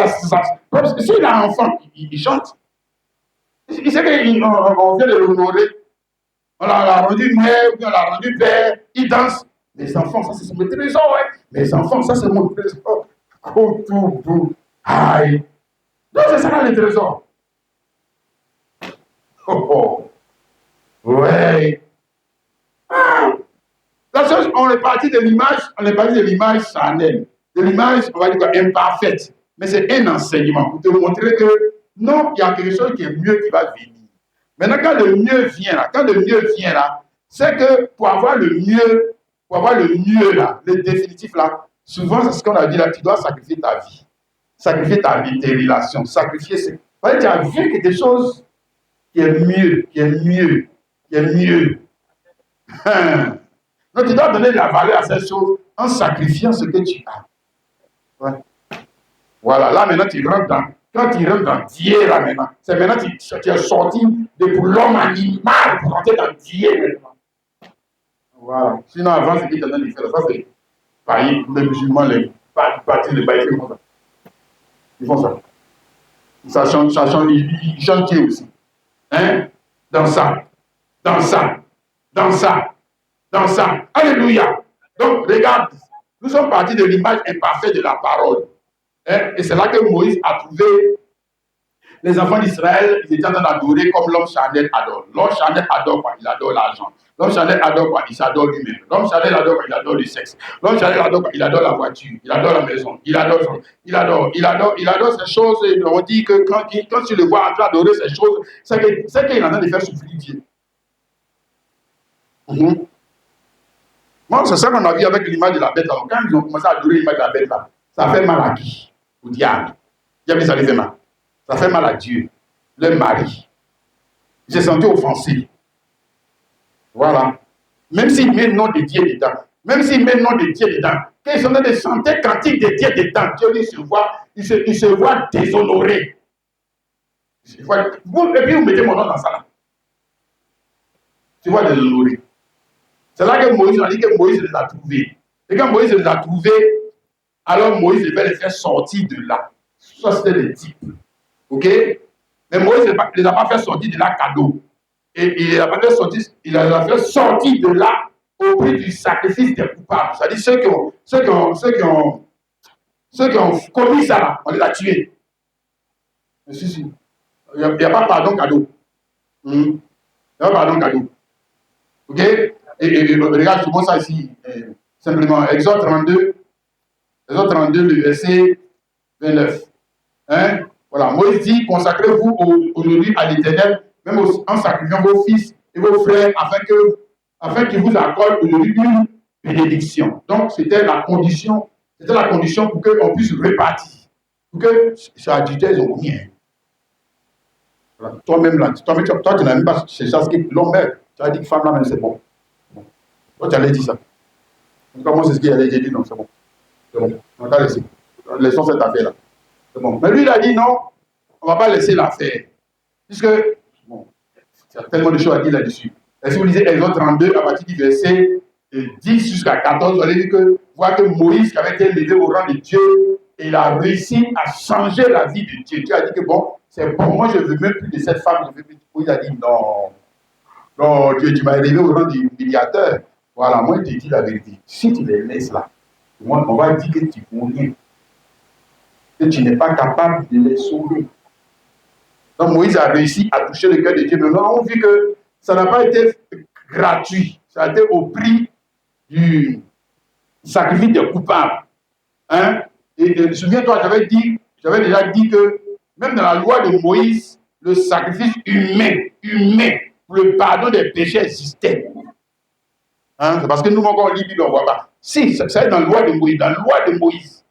s'il a un enfant, il chante. Il sait qu'on vient de l'honorer. On l'a rendu mère, on l'a rendu père, il danse. Les enfants, ça c'est mon trésor, ouais. Les enfants, ça c'est mon trésor. Aïe. Donc c'est ça là le trésor. Oh. Ouais. Ah. La chose, on est parti de l'image charnelle, de l'image, on va dire, imparfaite. Mais c'est un enseignement pour te montrer que non, il y a quelque chose qui est mieux qui va venir. Maintenant, quand le mieux vient là, c'est que pour avoir le mieux là, le définitif là, souvent c'est ce qu'on a dit là, tu dois sacrifier ta vie, sacrifier tes relations, sacrifier ce. Tu as vu quelque chose qui est mieux. Donc, tu dois donner de la valeur à ces choses en sacrifiant ce que tu as. Ouais. Voilà, là maintenant tu rentres Quand il rentre dans Dieu là maintenant, c'est maintenant que tu es sorti de pour l'homme animal pour rentrer dans Dieu maintenant. Voilà. Sinon, avant, ce qu'il était en train de faire, ça c'est païen, les musulmans, les baptistes, les baïs, ils font ça. Ils font ça. Ça change, ils chantent Dieu aussi. Hein? Dans ça, dans ça, dans ça, dans ça. Alléluia. Donc, regarde, nous sommes partis de l'image imparfaite de la parole. Hein? Et c'est là que Moïse a trouvé les enfants d'Israël, ils étaient en train d'adorer comme l'homme charnel adore. L'homme charnel adore quoi? Il adore l'argent. L'homme charnel adore quoi? Il s'adore lui-même. L'homme charnel adore quoi? Il adore le sexe. L'homme charnel adore quoi? Il adore la voiture. Il adore la maison. Il adore ces choses. Et on dit que quand tu le vois en train d'adorer ces choses, c'est qu'il est en train de faire souffrir Dieu. Moi, c'est ça qu'on a vu avec l'image de la bête. Alors, quand ils ont commencé à adorer l'image de la bête, là, ça fait mal à qui? Au diable. Diable, ça lui fait mal. Ça fait mal à Dieu, le mari. Il s'est senti offensé. Voilà. Même s'il met le nom de Dieu dedans, même s'il met le nom de Dieu dedans, quand ils sont en train de chanter cantique de Dieu dedans, Dieu lui il se voit déshonoré. Et puis vous mettez mon nom dans ça là. Tu vois déshonoré. C'est là que Moïse a dit que Moïse les a trouvés. Et quand Moïse les a trouvés, alors Moïse devait les faire sortir de là. Ça c'était le type. Ok? Mais Moïse ne les a pas fait sortir de là cadeau. Et il les a fait sortir de là au prix du sacrifice des coupables. C'est-à-dire ceux qui ont commis ça là, on les a tués. Mais si. Il n'y a pas pardon cadeau. Il n'y a pas pardon cadeau. Ok? Et regarde, je montre ça ici. Simplement, Exode 32, le verset 29. Hein? Voilà, Moïse dit, consacrez-vous aujourd'hui à l'Éternel, même en sacrifiant vos fils et vos frères, afin qu'il vous accorde aujourd'hui une bénédiction. Donc, c'était la condition pour qu'on puisse répartir. Pour que ces adultères, ils ont rien. Voilà. Toi-même, là, toi, tu n'as même pas cherché ce que l'homme met. Tu as dit que femme, là, mais c'est bon. Toi, tu allais dire ça. Comment c'est ce qu'il allait dire? Non, c'est bon. C'est bon. On t'a laissé. Laissons cette affaire-là. C'est bon. Mais lui, il a dit non, on ne va pas laisser l'affaire. Puisque, bon, il y a tellement de choses à dire là-dessus. Et si vous lisez Exode 32, à partir du verset 10 jusqu'à 14, vous allez dire que, voir que Moïse, qui avait été élevé au rang de Dieu, il a réussi à changer la vie de Dieu. Dieu a dit que bon, c'est bon, moi je ne veux même plus de cette femme, je veux plus. Moïse a dit non, Dieu, tu m'as élevé au rang du médiateur. Voilà, moi je te dis la vérité. Si tu les laisses là, moi, on va dire que tu ne vaux rien. Que tu n'es pas capable de les sauver. Donc Moïse a réussi à toucher le cœur de Dieu. Mais nous avons vu que ça n'a pas été gratuit. Ça a été au prix du sacrifice des coupables. Hein? Et souviens-toi, j'avais déjà dit que même dans la loi de Moïse, le sacrifice humain, pour le pardon des péchés existait. Hein? C'est parce que nous, quand on lit la Bible, on ne voit pas. Si, c'est dans la loi de Moïse. Dans la loi de Moïse.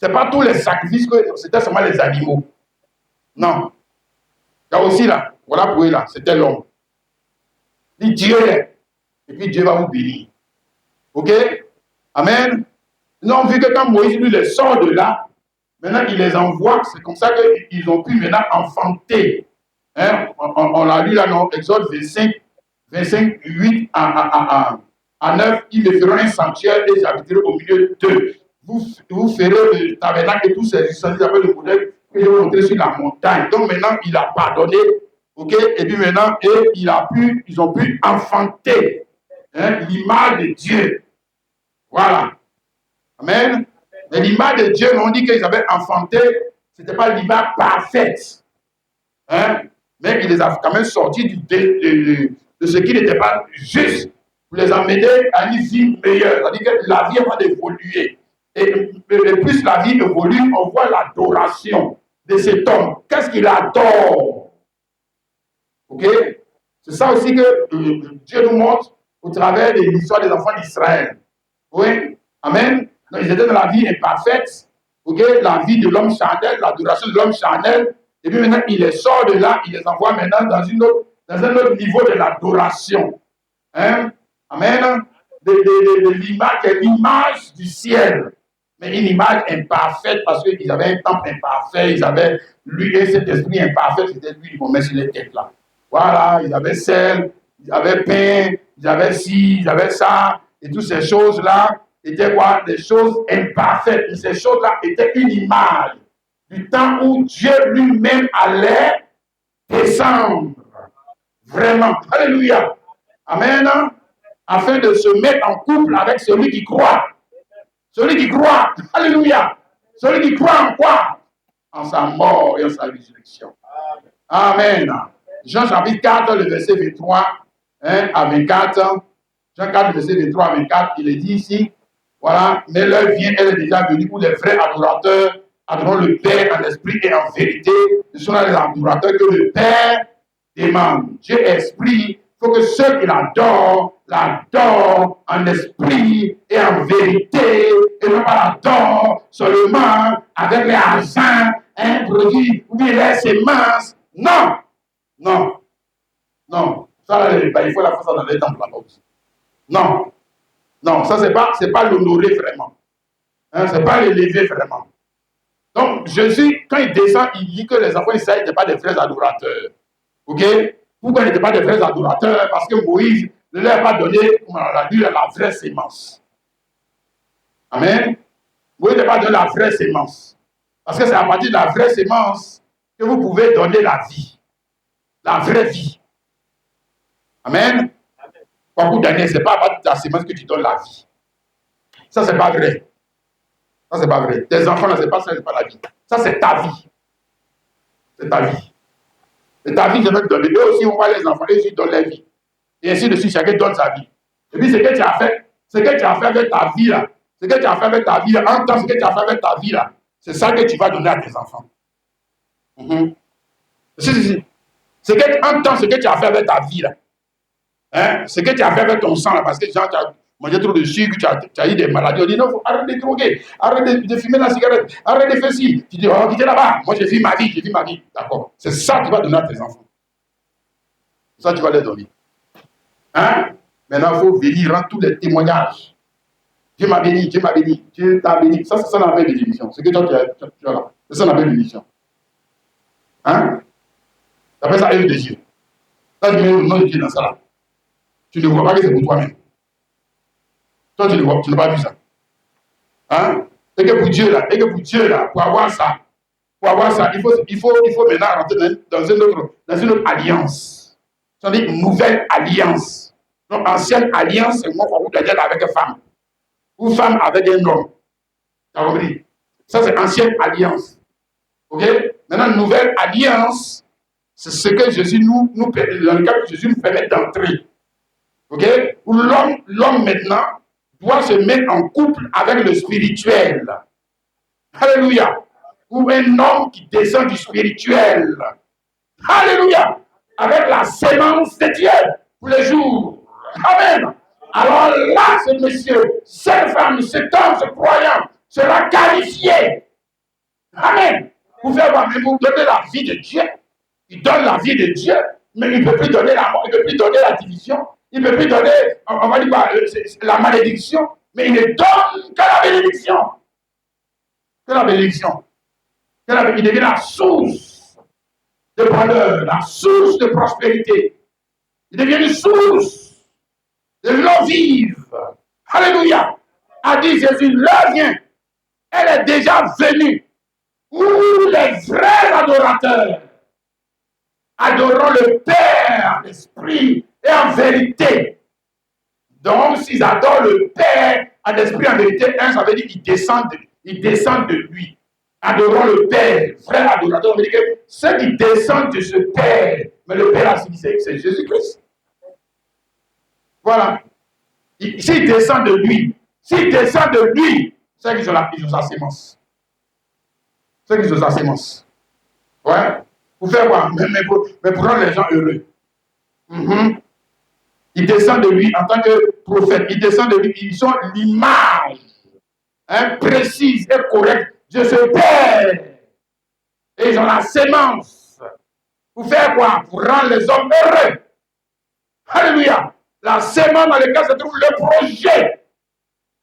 Ce n'est pas tous les sacrifices que c'était seulement les animaux. Non. Il y a aussi là, voilà pour eux là, c'était l'homme. Dit Dieu est. Et puis Dieu va vous bénir. Ok? Amen. Nous avons vu que quand Moïse lui les sort de là, maintenant il les envoie, c'est comme ça qu'ils ont pu maintenant enfanter. Hein? On l'a lu là dans Exode 25, 8 à 9, ils me feront un sanctuaire et j'habiterai au milieu d'eux. Vous ferez le tabernacle et tous ces ustensiles avec le modèle que je vais montrer sur la montagne. Donc maintenant, il a pardonné, ok? Et puis maintenant, ils ont pu enfanter l'image de Dieu. Voilà. Amen. Mais l'image de Dieu, on dit qu'ils avaient enfanté, ce n'était pas l'image parfaite. Hein? Mais il les a quand même sortis de ce qui n'était pas juste pour les amener à une vie meilleure. C'est-à-dire que la vie est en train d'évoluer. Et plus la vie évolue, on voit l'adoration de cet homme. Qu'est-ce qu'il adore? Ok? C'est ça aussi que Dieu nous montre au travers de l'histoire des enfants d'Israël. Oui? Amen? Donc, ils étaient dans la vie imparfaite. Ok? La vie de l'homme charnel, l'adoration de l'homme charnel. Et puis maintenant, il les sort de là, il les envoie maintenant dans un autre niveau de l'adoration. Hein? Amen? De l'image du ciel. mais une image imparfaite parce qu'ils avaient un temple imparfait, ils avaient lui et cet esprit imparfait, c'était lui qui met sur les têtes là. Voilà, ils avaient sel, ils avaient pain, ils avaient ci, ils avaient ça, et toutes ces choses-là étaient quoi? Des choses imparfaites. Et ces choses-là étaient une image du temps où Dieu lui-même allait descendre. Vraiment. Alléluia. Amen. Afin de se mettre en couple avec celui qui croit. Celui qui croit. Alléluia. Celui qui croit en quoi? En sa mort et en sa résurrection. Amen. Jean chapitre 4, le verset 23 à 24. Jean 4, le verset 23 à 24, il est dit ici, voilà, mais l'heure vient, elle est déjà venue où les vrais adorateurs adoreront le Père en esprit et en vérité. Ce sont les adorateurs que le Père demande. Dieu est esprit, il faut que ceux qui l'adorent en esprit et en vérité, et non pas l'adorent seulement avec les argent, un produit, ou bien les semences. Non, non, non. Ça, il faut la faire ça dans les temples là-bas aussi. Non, non, ça c'est pas l'honorer vraiment. Hein, c'est pas l'élever vraiment. Donc Jésus, quand il descend, il dit que les enfants d'Israël n'étaient pas des vrais adorateurs. Ok? Pourquoi ils n'étaient pas des vrais adorateurs? Parce que Moïse ne leur a pas donné, comme on l'a dit, la vraie sémence. Amen. Moïse n'a pas donné la vraie sémence. Parce que c'est à partir de la vraie sémence que vous pouvez donner la vie. La vraie vie. Amen. Beaucoup d'années, ce n'est pas à partir de la sémence que tu donnes la vie. Ça, c'est pas vrai. Ça, c'est pas vrai. Tes enfants, c'est pas ça, c'est pas la vie. Ça, c'est ta vie. C'est ta vie. Et ta vie, je vais te donner. Eux aussi, on voit les enfants, eux aussi donnent leur vie. Et ainsi de suite, chacun donne sa vie. Et puis, ce que tu as fait, avec ta vie là, ce que tu as fait avec ta vie là, en temps, ce que tu as fait avec ta vie là, c'est ça que tu vas donner à tes enfants. Si. En temps, ce que tu as fait avec ta vie là, hein, ce que tu as fait avec ton sang là, parce que genre, tu as mangé trop de sucre, tu as eu des maladies, on dit non, faut arrête de droguer, arrête de fumer la cigarette, arrête de faire ci. Tu dis, oh, quittez là-bas, moi j'ai vu ma vie, D'accord. C'est ça que tu vas donner à tes enfants. Ça, tu vas les donner. Hein? Maintenant, il faut venir rendre tous les témoignages. Dieu m'a béni, Dieu t'a béni. Ça, c'est ça la bénédiction. Ce que toi, tu as là. C'est ça la bénédiction. Hein? Tu appelles ça œuvre de Dieu. Ça, tu mets le nom de Dieu dans ça là. Tu ne vois pas que c'est pour toi-même. Toi, tu n'as pas vu ça. Hein? Et que pour Dieu là, pour avoir ça, il faut maintenant rentrer dans une autre alliance. C'est-à-dire une nouvelle alliance. Donc, ancienne alliance, c'est moi, vous Daniel avec une femme. Ou femme avec un homme. Tu as compris? Ça, c'est ancienne alliance. OK? Maintenant, nouvelle alliance, c'est ce que Jésus nous permet, dans le cas que Jésus nous permet d'entrer. OK? Où l'homme maintenant doit se mettre en couple avec le spirituel. Alléluia. Ou un homme qui descend du spirituel. Alléluia. Avec la sémence de Dieu pour les jours. Amen. Alors là, ce monsieur, cette femme, cet homme, ce croyant sera qualifié. Amen. Vous faire voir, mais vous donnez la vie de Dieu. Il donne la vie de Dieu, mais il ne peut plus donner la mort, il ne peut plus donner la division, il ne peut plus donner, on va dire la malédiction, mais il ne donne que la bénédiction. Que la bénédiction. Il devient la source de bonheur, la source de prospérité. Il devient une source de l'eau vive. Alléluia. A dit Jésus, l'heure vient. Elle est déjà venue. Où les vrais adorateurs adoreront le Père en esprit et en vérité. Donc, s'ils adorent le Père en esprit et en vérité, ça veut dire qu'ils descendent de lui. Adorons le Père, vrai adorateur. On veut dire que ceux qui descendent de ce Père, mais le Père a dit c'est Jésus-Christ. Voilà. S'ils descendent de lui, c'est qu'ils ont sa sémence. C'est qu'ils ont sa sémence. Ouais. Pour faire quoi? Mais pour rendre les gens heureux. Ils descendent de lui en tant que prophète. Ils descendent de lui. Ils sont l'image précise et correcte de ce Père. Et ils ont la sémence. Pour faire quoi? Pour rendre les hommes heureux. Alléluia. La sémence dans laquelle se trouve le projet.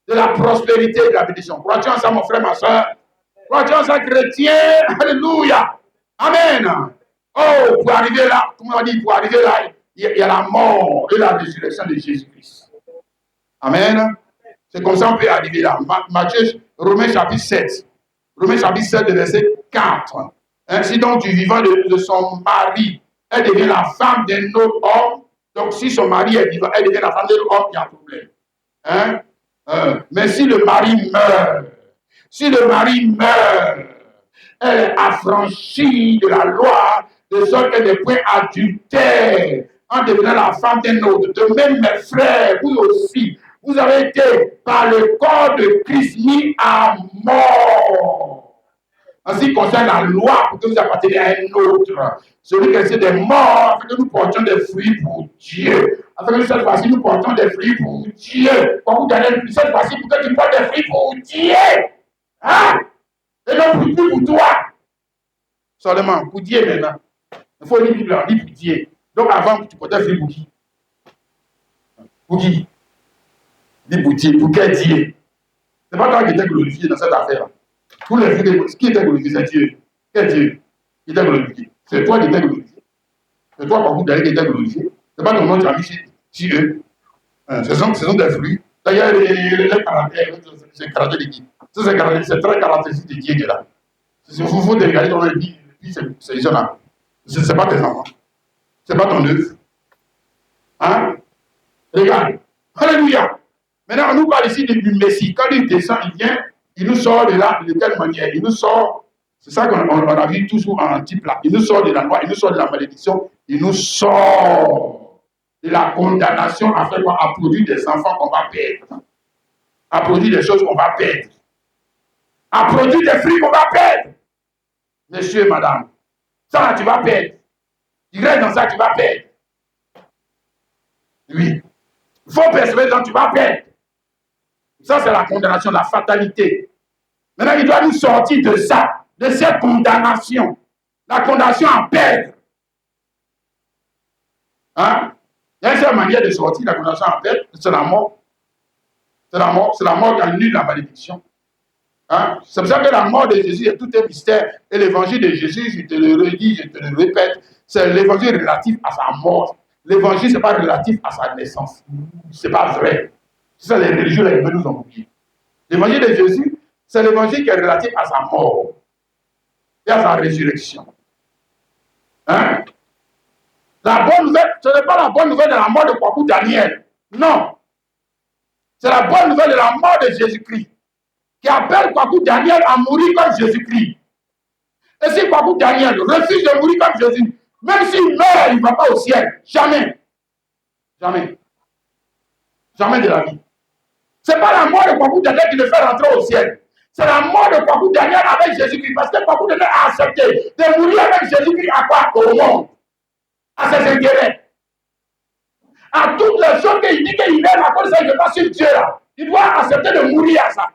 de la prospérité et de la bénédiction. Crois-tu en ça, mon frère, ma soeur? Crois-tu en ça, chrétien? Alléluia. Amen. Oh, pour arriver là, comment on dit, pour arriver là, il y a la mort et la résurrection de Jésus-Christ. Amen. C'est comme ça qu'on peut arriver là. Matthieu, Romains chapitre 7. Romains chapitre 7, verset 4. Ainsi donc, du vivant de son mari, elle devient la femme d'un autre homme. Donc, si son mari est vivant, elle devient la femme d'un autre homme, il y a un problème. Mais si le mari meurt, elle est affranchie de la loi, de sorte qu'elle n'est point adultère en devenant la femme d'un autre. De même, mes frères, vous aussi, vous avez été par le corps de Christ mis à mort. En ce qui concerne la loi, pour que vous apparteniez à un autre, celui qui est des morts, afin que nous portions des fruits pour Dieu. Afin que cette fois-ci, nous portons des fruits pour Dieu. Quand vous gagnez cette fois-ci, pour que tu portes des fruits pour Dieu. Hein? Et non plus pour toi. Seulement, pour Dieu maintenant. Il faut lire la Bible pour Dieu. Donc avant, tu portais des fruits pour qui? Pour qui? Dis pour Dieu. Pour quel Dieu? Ce n'est pas toi qui étais glorifié dans cette affaire. Tous les fruits, qui était glorifié, c'est Dieu. Quel Dieu qui était glorifié? C'est toi qui étais glorifié. C'est toi, par contre, qui étais glorifié. Ce n'est pas ton nom qui a mis chez eux. Ce sont des fruits. D'ailleurs, les caractères, c'est caractère de qui? C'est très caractéristique de Dieu qui est là. Si vous faut te regarder dans la vie, ces gens-là. Ce n'est pas tes enfants. Ce n'est pas ton œuvre. Hein? Regarde. Alléluia. Maintenant, on nous parle ici du Messie. Quand il descend, il vient, il nous sort de là, de quelle manière? Il nous sort, c'est ça qu'on a vu toujours en type là. Il nous sort de la loi, il nous sort de la malédiction, il nous sort de la condamnation afin à produire des enfants qu'on va perdre. À produire des choses qu'on va perdre. À produire des fruits qu'on va perdre. Monsieur et madame, ça là, tu vas perdre. Tu restes dans ça, tu vas perdre. Oui. Il faut persévérer dans tu vas perdre. Ça, c'est la condamnation, la fatalité. Maintenant, il doit nous sortir de ça, de cette condamnation. La condamnation à perdre. Hein? Il y a une seule manière de sortir de la condamnation à perdre, c'est la mort. C'est la mort. C'est la mort qui annule la malédiction. Hein? C'est pour ça que la mort de Jésus est tout un mystère. Et l'évangile de Jésus, je te le redis, je te le répète, c'est l'évangile relatif à sa mort. L'évangile, ce n'est pas relatif à sa naissance. Ce n'est pas vrai. C'est ça les religieux, là, ils veulent nous en oublier. L'évangile de Jésus, c'est l'évangile qui est relatif à sa mort et à sa résurrection. Hein? La bonne nouvelle, ce n'est pas la bonne nouvelle de la mort de Kwaku Daniel. Non. C'est la bonne nouvelle de la mort de Jésus-Christ qui appelle Kwaku Daniel à mourir comme Jésus-Christ. Et si Kwaku Daniel refuse de mourir comme Jésus, même s'il meurt, il ne va pas au ciel. Jamais. Jamais. Jamais de la vie. Ce n'est pas la mort de Kwaku Daniel qui le fait rentrer au ciel. C'est la mort de Kwaku Daniel avec Jésus-Christ. Parce que Kwaku Daniel a accepté de mourir avec Jésus-Christ à quoi? Au monde. À ses intérêts. À toutes les choses qu'il dit qu'il aime à cause de ça, il ne veut pas suivre Dieu là. Il doit accepter de mourir à ça.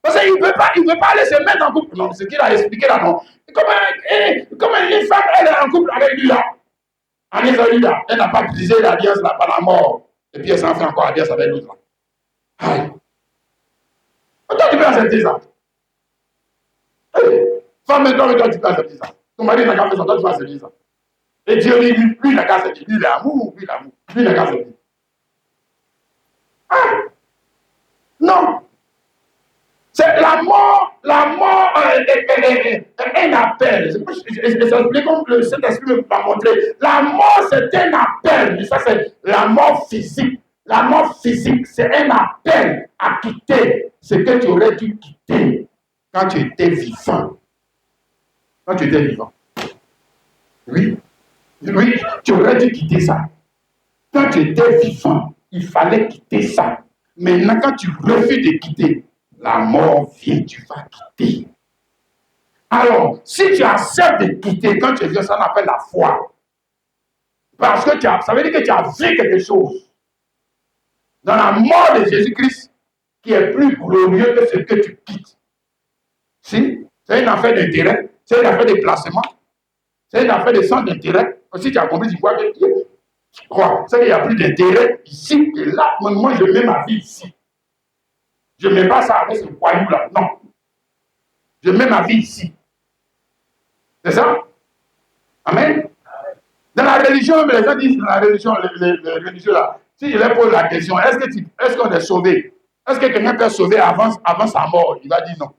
Parce qu'il ne veut pas aller se mettre en couple. Non, c'est ce qu'il a expliqué là, non. Comment une femme, elle est en couple avec lui là. En Israël là, elle n'a pas brisé l'alliance là par la mort. Et puis elle s'en fait encore alliance avec l'autre là. Aïe. Toi, tu peux accepter ça. Femme, toi, tu peux accepter ça. Ton mari n'a qu'à faire ça, toi, tu peux accepter ça. Et Dieu, lui, il n'a qu'à accepter. Lui, l'amour, lui, il n'a qu'à accepter. Ah! Non. C'est la mort est un appel. C'est comme le Saint-Esprit m'a montré. La mort, c'est un appel. Et ça, c'est la mort physique. La mort physique, c'est un appel à quitter ce que tu aurais dû quitter quand tu étais vivant. Quand tu étais vivant. Oui. Oui, tu aurais dû quitter ça. Quand tu étais vivant, il fallait quitter ça. Maintenant, quand tu refuses de quitter, la mort vient, tu vas quitter. Alors, si tu acceptes de quitter, quand tu es vieux, ça on appelle la foi. Parce que ça veut dire que tu as vu quelque chose dans la mort de Jésus-Christ qui est plus glorieux que ce que tu quittes. Si, c'est une affaire d'intérêt, c'est une affaire de placement, c'est une affaire de centre d'intérêt. Si tu as compris, tu vois que tu crois. C'est qu'il n'y a plus d'intérêt ici et là. Moi, je mets ma vie ici. Je ne mets pas ça avec ce voyou-là. Non. Je mets ma vie ici. C'est ça? Amen. Dans la religion, les gens disent dans la religion, les religieux là, si je leur pose la question, est-ce qu'on est sauvé? Est-ce que quelqu'un peut sauver avant sa mort? Il va dire non.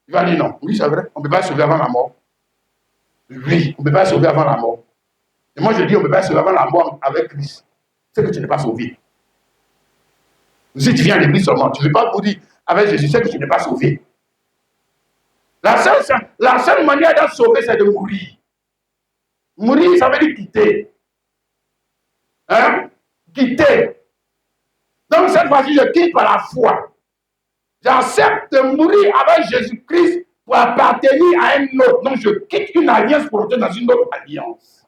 Il va dire non. Oui, c'est vrai. On ne peut pas sauver avant la mort. Oui, on ne peut pas sauver avant la mort. Et moi, je dis, on ne peut pas sauver avant la mort avec Christ. C'est que tu n'es pas sauvé. Si tu viens à l'église seulement, tu ne veux pas vous dire, avec Jésus, c'est que tu n'es pas sauvé. La seule manière d'être sauvé, c'est de mourir. Mourir, ça veut dire quitter. Hein? Quitter. Donc, cette fois-ci, je quitte par la foi. J'accepte de mourir avec Jésus-Christ pour appartenir à un autre. Donc, je quitte une alliance pour entrer dans une autre alliance.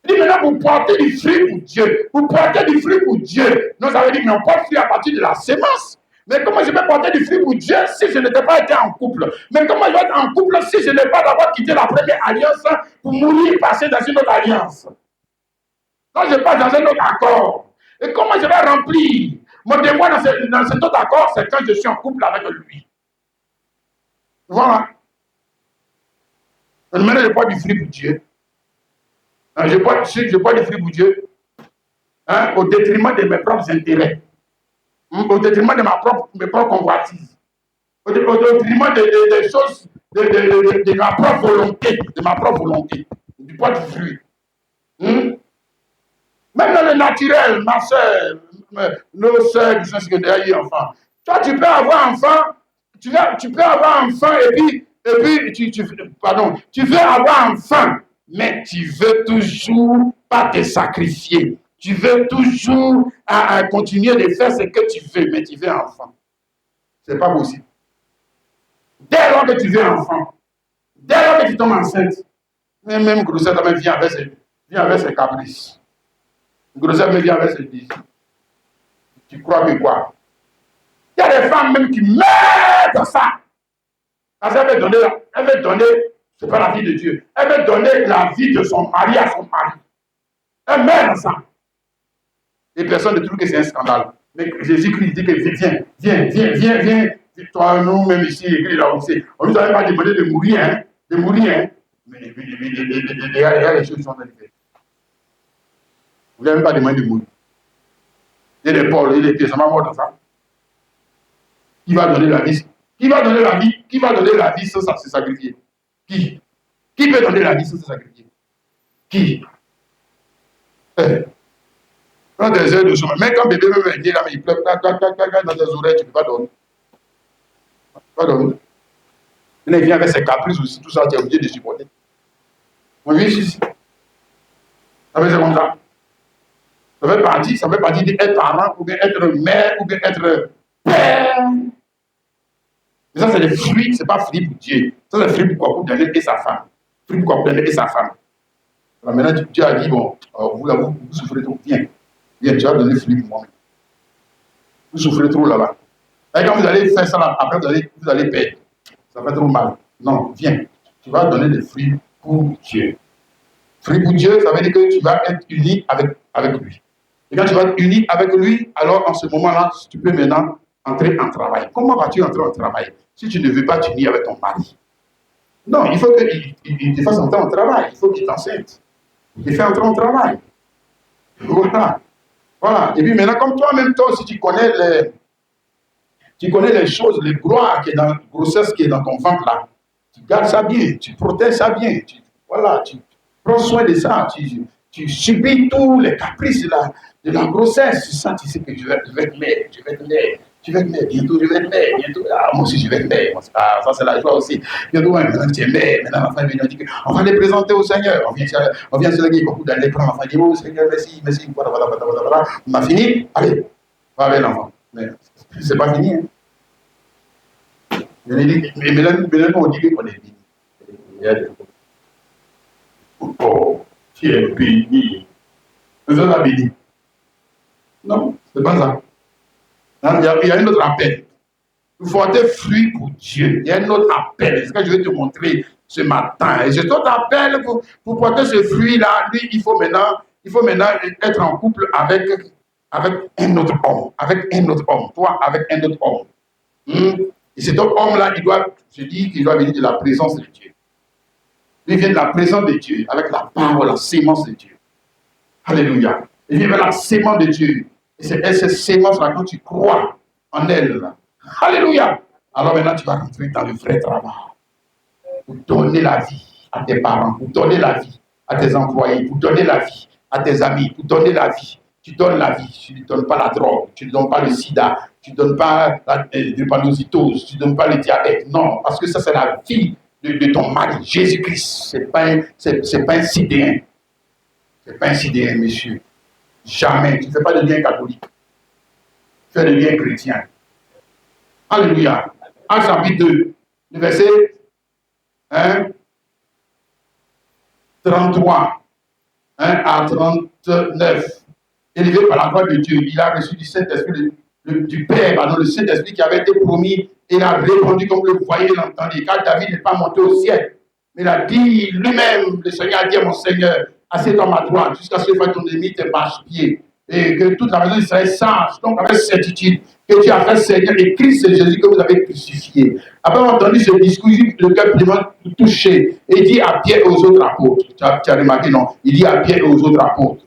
Il dit maintenant, vous portez du fruit pour Dieu. Vous portez du fruit pour Dieu. Nous avons dit, mais on porte fruit à partir de la sémence. Mais comment je vais porter du fruit pour Dieu si je n'étais pas été en couple? Mais comment je vais être en couple si je n'ai pas d'abord quitté la première alliance pour mourir et passer dans une autre alliance? Quand je passe dans un autre accord, et comment je vais remplir mon devoir dans cet autre accord? C'est quand je suis en couple avec lui. Voilà. Maintenant, je porte du fruit pour Dieu. Je porte du fruit pour Dieu, hein, au détriment de mes propres intérêts, au détriment de mes propres convoitises, au détriment des choses, de ma propre volonté, du porte du fruit. Même dans le naturel, ma soeur, nos soeurs qui sont secondaires enfants. Toi, tu peux avoir enfant, tu peux avoir enfant et puis tu veux avoir enfant, mais tu veux toujours pas te sacrifier. Tu veux toujours continuer de faire ce que tu veux, mais tu veux enfant. Ce n'est pas possible. Dès lors que tu veux enfant, dès lors que tu tombes enceinte, même grossesse vient avec ses caprices. Grossesse me vient avec ses disques. Tu crois que quoi? Il y a des femmes même qui meurent dans ça. Parce qu'elle veut donner, c'est pas la vie de Dieu, elle veut donner la vie de son mari à son mari. Elle meurt dans ça. Et personne ne trouve que c'est un scandale. Mais Jésus-Christ dit que viens. Toi, nous-mêmes ici, l'église là aussi, on ne nous avait pas demandé de mourir, hein. Mais il y a les choses qui sont en fait. Vous n'avez même pas demandé de mourir. Et les Paul, et les pieds, ça m'a mort dans ça. Qui va donner la vie? Qui va donner la vie? Qui va donner la vie sans se sacrifier? Qui? Qui peut donner la vie sans se sacrifier? Qui? Quand des heures de sommeil, même quand bébé me dit là, mais il pleure, dans tes oreilles, tu ne peux pas dormir. Tu ne peux pas dormir. Il vient avec ses caprices aussi, tout ça, tu es obligé de supporter. On vit ici. Ça fait comme ça. Ça fait partie d'être parent, ou bien être mère, ou bien être père. Mais ça, c'est des fruits, ce n'est pas fruit pour Dieu. Ça, c'est des fruits pour quoi? Pour donner et sa femme. Fruit pour quoi? Pour donner et sa femme. Alors maintenant, Dieu a dit, bon, vous souffrez trop, viens, tu vas donner fruit pour moi. Vous souffrez trop là-bas. Et quand vous allez faire ça, là, après, vous allez perdre. Ça fait trop mal. Non, viens, tu vas donner des fruits pour Dieu. Fruit pour Dieu, ça veut dire que tu vas être uni avec lui. Et quand tu vas être uni avec lui, alors en ce moment-là, tu peux maintenant entrer en travail. Comment vas-tu entrer en travail si tu ne veux pas t'unir avec ton mari? Non, il faut qu'il te fasse entrer en travail. Il faut qu'il t'enseigne. Il te fait entrer en travail. Voilà. Et puis maintenant, comme toi-même, toi aussi, tu connais les choses, les gloires qui est dans la grossesse qui est dans ton ventre là. Tu gardes ça bien, tu protèges ça bien. Tu prends soin de ça. Tu subis tous les caprices de la grossesse. Ça, tu sais que je vais être mère. Bientôt je vais être mère. Bientôt, moi aussi je vais être mère. Ça c'est la joie aussi. Bientôt, maintenant tu es mère. Maintenant l'enfant vient dire qu'on va les présenter au Seigneur. On vient sur la gueule, beaucoup d'aller prendre l'enfant. Dire, oh Seigneur, merci. Voilà. On a fini. Allez, va avec l'enfant. Mais c'est pas fini. Hein. Mais maintenant on dit qu'on est fini. Oh, tu es béni. Nous sommes bénis. Non, c'est pas ça. Il y a un autre appel. Il faut être fruit pour Dieu. Il y a un autre appel. C'est ce que je vais te montrer ce matin. Et cet autre appel, pour porter ce fruit-là, lui, il faut maintenant être en couple avec avec un autre homme, toi avec un autre homme. Et cet autre homme-là, je dis qu'il doit venir de la présence de Dieu. Il vient de la présence de Dieu, avec la parole, la sémence de Dieu. Alléluia. Il vient avec la sémence de Dieu. Et c'est cette sémence-là, quand tu crois en elle. Alléluia. Alors maintenant, tu vas rentrer dans le vrai travail. Pour donner la vie à tes parents, pour donner la vie à tes employés, pour donner la vie à tes amis, pour donner la vie. Tu donnes la vie, tu ne donnes pas la drogue, tu ne donnes pas le sida, tu ne donnes pas la drépanocytose, tu ne donnes pas le diabète. Non, parce que ça, c'est la vie de ton mari, Jésus-Christ. Ce n'est pas un sidéen. Ce n'est pas un sidéen, monsieur. Jamais. Tu ne fais pas de lien catholique. Tu fais de lien chrétien. Alléluia. Acte chapitre 2, le verset 33 à 39. Élevé par la gloire de Dieu, il a reçu du Saint-Esprit, du Père, pardon, le Saint-Esprit qui avait été promis, et il a répondu comme le voyez et l'entendez, car David n'est pas monté au ciel, mais il a dit lui-même, le Seigneur a dit à mon Seigneur, assieds-toi à ma droite, jusqu'à ce que ton ennemi te marche-pied, et que toute la maison d'Israël sache, donc avec certitude, que tu as fait Seigneur, et Christ c'est Jésus que vous avez crucifié. Après avoir entendu ce discours, le cœur pleinement touché, et il dit à Pierre et aux autres apôtres, tu as remarqué, non? Il dit à Pierre et aux autres apôtres,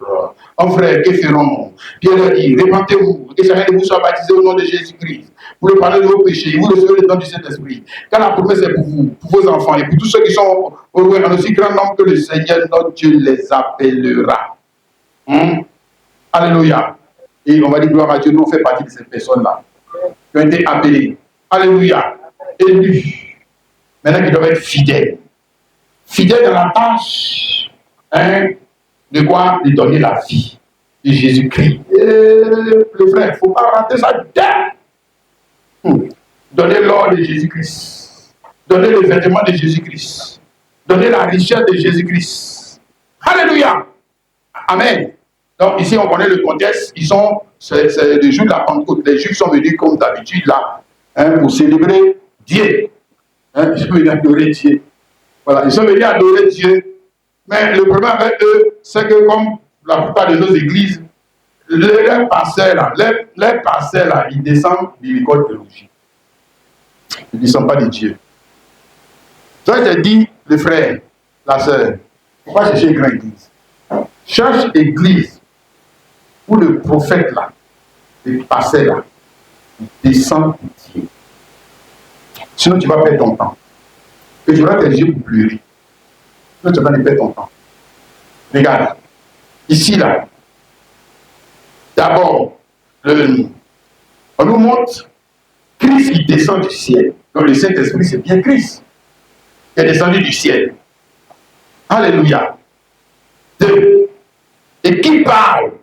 oh frère, que ferons-nous? Pierre leur dit, répentez-vous, que chacun de vous soit baptisé au nom de Jésus-Christ, pour le pardon de vos péchés, vous recevez le don du Saint-Esprit. Car la promesse est pour vous, pour vos enfants, et pour tous ceux qui sont au loin, en aussi grand nombre que le Seigneur, notre Dieu, les appellera. Alléluia. Et on va dire gloire à Dieu, nous on fait partie de ces personnes-là qui ont été appelées. Alléluia. Élus. Maintenant qu'ils doivent être fidèles. Fidèles dans la tâche. De quoi? De donner la vie de Jésus-Christ. Le frère, il ne faut pas rater ça. Donner l'or de Jésus-Christ. Donner le vêtement de Jésus-Christ. Donner la richesse de Jésus-Christ. Alléluia. Amen. Donc ici, on connaît le contexte. C'est le jour de la Pentecôte. Les Juifs sont venus comme d'habitude là, pour célébrer Dieu. Ils sont venus adorer Dieu. Voilà, ils sont venus adorer Dieu. Mais le problème avec eux, c'est que comme la plupart de nos églises, les pasteurs là, ils descendent de l'école théologique. Ils ne descendent pas de Dieu. Ça, j'ai dit, le frère, la sœur, il ne faut pas chercher une grande église. Cherche église où le prophète là, le pasteur là, descend de Dieu. Sinon, tu vas perdre ton temps. Et tu auras tes yeux pour pleurer. Sinon, tu vas perdre ton temps. Regarde, ici là, d'abord, on nous montre Christ qui descend du ciel. Donc le Saint-Esprit, c'est bien Christ qui est descendu du ciel. Alléluia. 2. Et qui parle?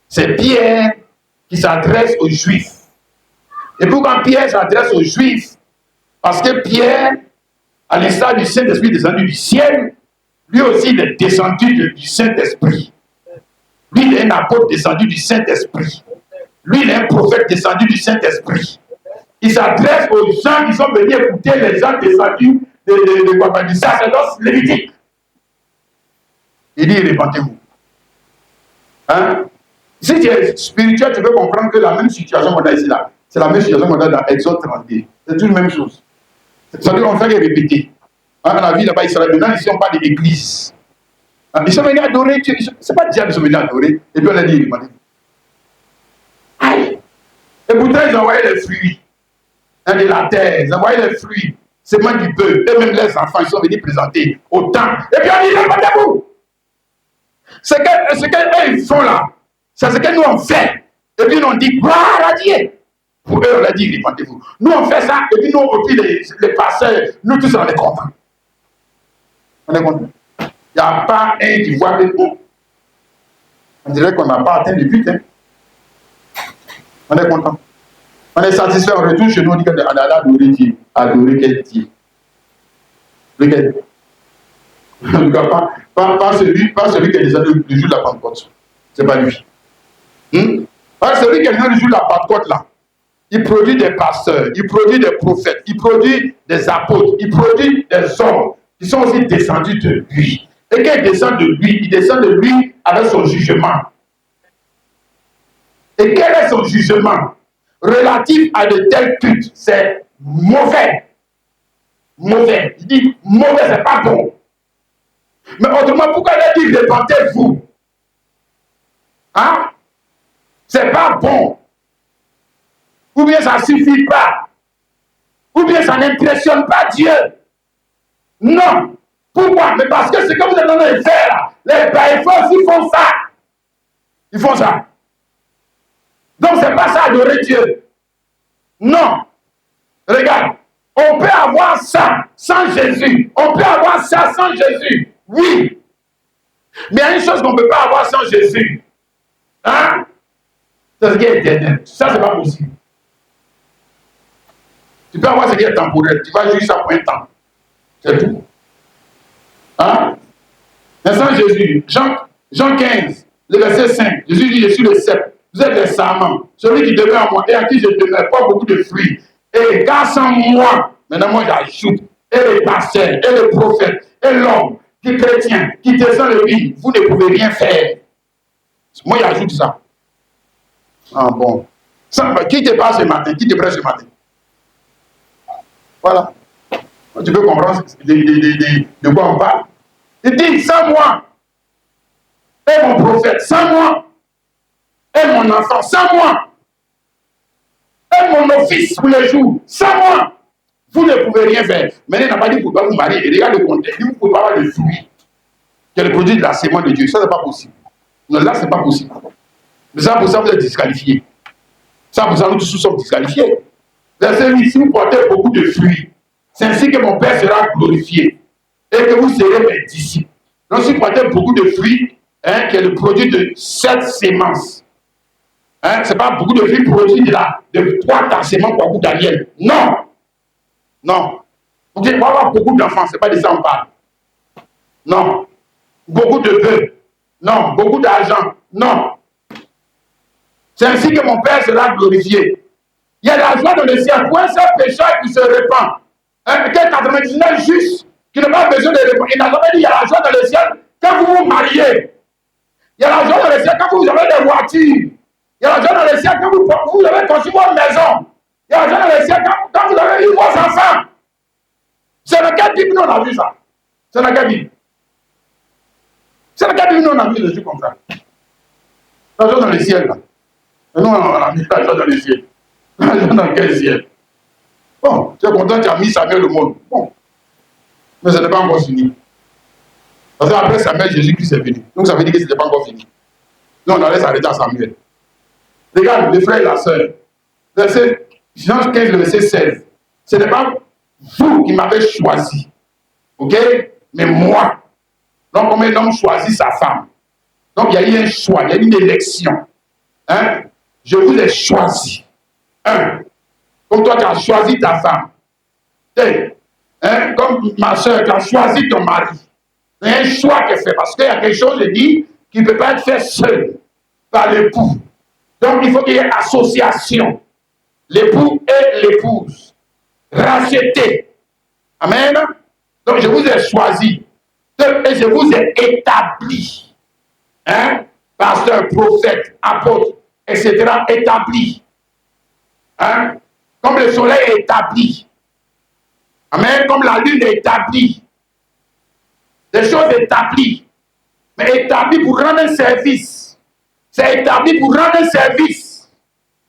C'est Pierre qui s'adresse aux Juifs. Et pourquoi Pierre s'adresse aux Juifs? Parce que Pierre, à l'instar du Saint-Esprit descendu du ciel, lui aussi il est descendu du Saint-Esprit. Lui, il est un apôtre descendu du Saint-Esprit. Lui, il est un prophète descendu du Saint-Esprit. Il s'adresse aux gens qui sont venus écouter les gens descendus du sacerdoce lévitique. Il dit, répentez-vous. Si tu es spirituel, tu peux comprendre que la même situation qu'on a ici là, c'est la même situation qu'on a dans Exode 32. C'est toute la même chose. C'est-à-dire qu'on fait que répéter. Dans la vie là-bas, Israël, maintenant ici on parle de l'église. Ils sont venus adorer Dieu. C'est pas diable, ils sont venus adorer. Et puis on a dit, répentez-vous. Aïe! Et pourtant, ils envoyaient les fruits de la terre, ils envoyaient les fruits, seulement du peuple. Et même les enfants, ils sont venus présenter au temple. Et puis on dit, répentez-vous! Ce qu'eux ils font là, c'est ce que nous on fait. Et puis nous on dit gloire à Dieu. Pour eux on a dit répentez-vous. Nous on fait ça et puis nous on puis les pasteurs, nous tous on est contents. On est contents. Il n'y a pas un qui voit que nous. On dirait qu'on n'a pas atteint le but. On est content. On est satisfait, on retourne chez nous, on dit qu'on est allé adorer Dieu. Adorer quel Dieu? Lequel? En tout cas, pas celui qui est descendu le jour de la Pentecôte. Ce n'est pas lui. Celui qui est descendu le jour de la Pentecôte, là, il produit des pasteurs, il produit des prophètes, il produit des apôtres, il produit des hommes qui sont aussi descendus de lui. Et quand il descend de lui avec son jugement. Et quel est son jugement relatif à de tels cultes? C'est mauvais. Mauvais. Il dit mauvais, c'est pas bon. Mais autrement, pourquoi il dit répentez-vous? Hein? C'est pas bon. Ou bien ça ne suffit pas. Ou bien ça n'impressionne pas Dieu. Non. Pourquoi? Mais parce que c'est comme vous êtes en train de faire. Les païens ils font ça. Ils font ça. Donc c'est pas ça adorer Dieu. Non. Regarde. On peut avoir ça sans Jésus. On peut avoir ça sans Jésus. Oui. Mais il y a une chose qu'on ne peut pas avoir sans Jésus. Hein? C'est ce qui est éternel. Ça, c'est pas possible. Tu peux avoir ce qui est temporel. Tu vas juger ça pour un temps. C'est tout. Hein? Mais sans Jésus, Jean 15, le verset 5, Jésus dit, je suis le cep. Vous êtes les serments. Celui qui demeure en moi et à qui je demeure, pas beaucoup de fruits. Et car sans moi, maintenant moi j'ajoute, et les pasteurs, et les prophètes, et l'homme, qui est chrétien, qui descend le lit, vous ne pouvez rien faire. Moi j'ajoute ça. Ah bon. Ça, qui te parle ce matin? Qui te prête ce matin? Voilà. Tu peux comprendre de quoi on parle. Il dit, sans moi, et mon prophète, sans moi, et mon enfant, sans moi, et mon office tous les jours, sans moi, vous ne pouvez rien faire. Mais il n'a pas dit que vous ne pouvez pas vous marier. Et regarde le contexte. Il dit, vous ne pouvez pas avoir de fruits, qui est le produit de la sémence de Dieu. Ça, ce n'est pas possible. Non, là, ce n'est pas possible. Mais ça, pour ça, vous êtes disqualifiés. Ça, pour ça, nous tous sommes disqualifiés. Verset 8, si vous portez beaucoup de fruits, c'est ainsi que mon Père sera glorifié et que vous serez mes disciples. Donc, si vous portez beaucoup de fruits, hein, qui est le produit de cette sémence, hein, ce n'est pas beaucoup de fruits produits de 3 sémences pour beaucoup d'aliens. Non. Non. Vous allez avoir beaucoup d'enfants, ce n'est pas de ça qu'on parle. Non. Beaucoup de bœufs. Non. Beaucoup d'argent. Non. C'est ainsi que mon Père sera glorifié. Il y a la joie dans le ciel pour un seul pécheur qui se répand. Quel 99 juste qui n'a pas besoin de répondre. Il n'a jamais dit il y a la joie dans le ciel quand vous vous mariez. Il y a la joie dans le ciel quand vous avez des voitures. Il y a la joie dans le ciel quand vous avez construit votre maison. Il y a la joie dans le ciel quand vous avez eu vos enfants. C'est dans quelle Bible nous on a vu ça? C'est dans quelle Bible? C'est dans quelle Bible nous on a vu des trucs comme ça? La joie dans le ciel là. Et nous on a mis la joie dans le ciel. La joie dans quel ciel? Bon, tu es content, tu as mis Samuel au monde. Bon. Mais ce n'est pas encore fini. Parce qu'après Samuel, Jésus-Christ est venu. Donc ça veut dire que ce n'était pas encore fini. Donc on allait s'arrêter à Samuel. Regarde, les frères et la sœur. Verset Jean 15, le verset 16. Ce n'est pas vous qui m'avez choisi. Ok? Mais moi. Donc comme un homme choisit sa femme. Donc il y a eu un choix, il y a eu une élection. Hein? Je vous ai choisi. Comme toi, tu as choisi ta femme. Hein? Comme ma soeur, tu as choisi ton mari. C'est un choix qui est fait. Parce qu'il y a quelque chose, je dis, qui ne peut pas être fait seul par l'époux. Donc, il faut qu'il y ait association. L'époux et l'épouse. Racheté. Amen. Donc, je vous ai choisi. Et je vous ai établi. Hein? Pasteur, prophète, apôtre, etc. Établi. Hein? Comme le soleil est établi. Amen. Comme la lune est établie. Des choses établies. Mais établies pour rendre un service. C'est établi pour rendre un service.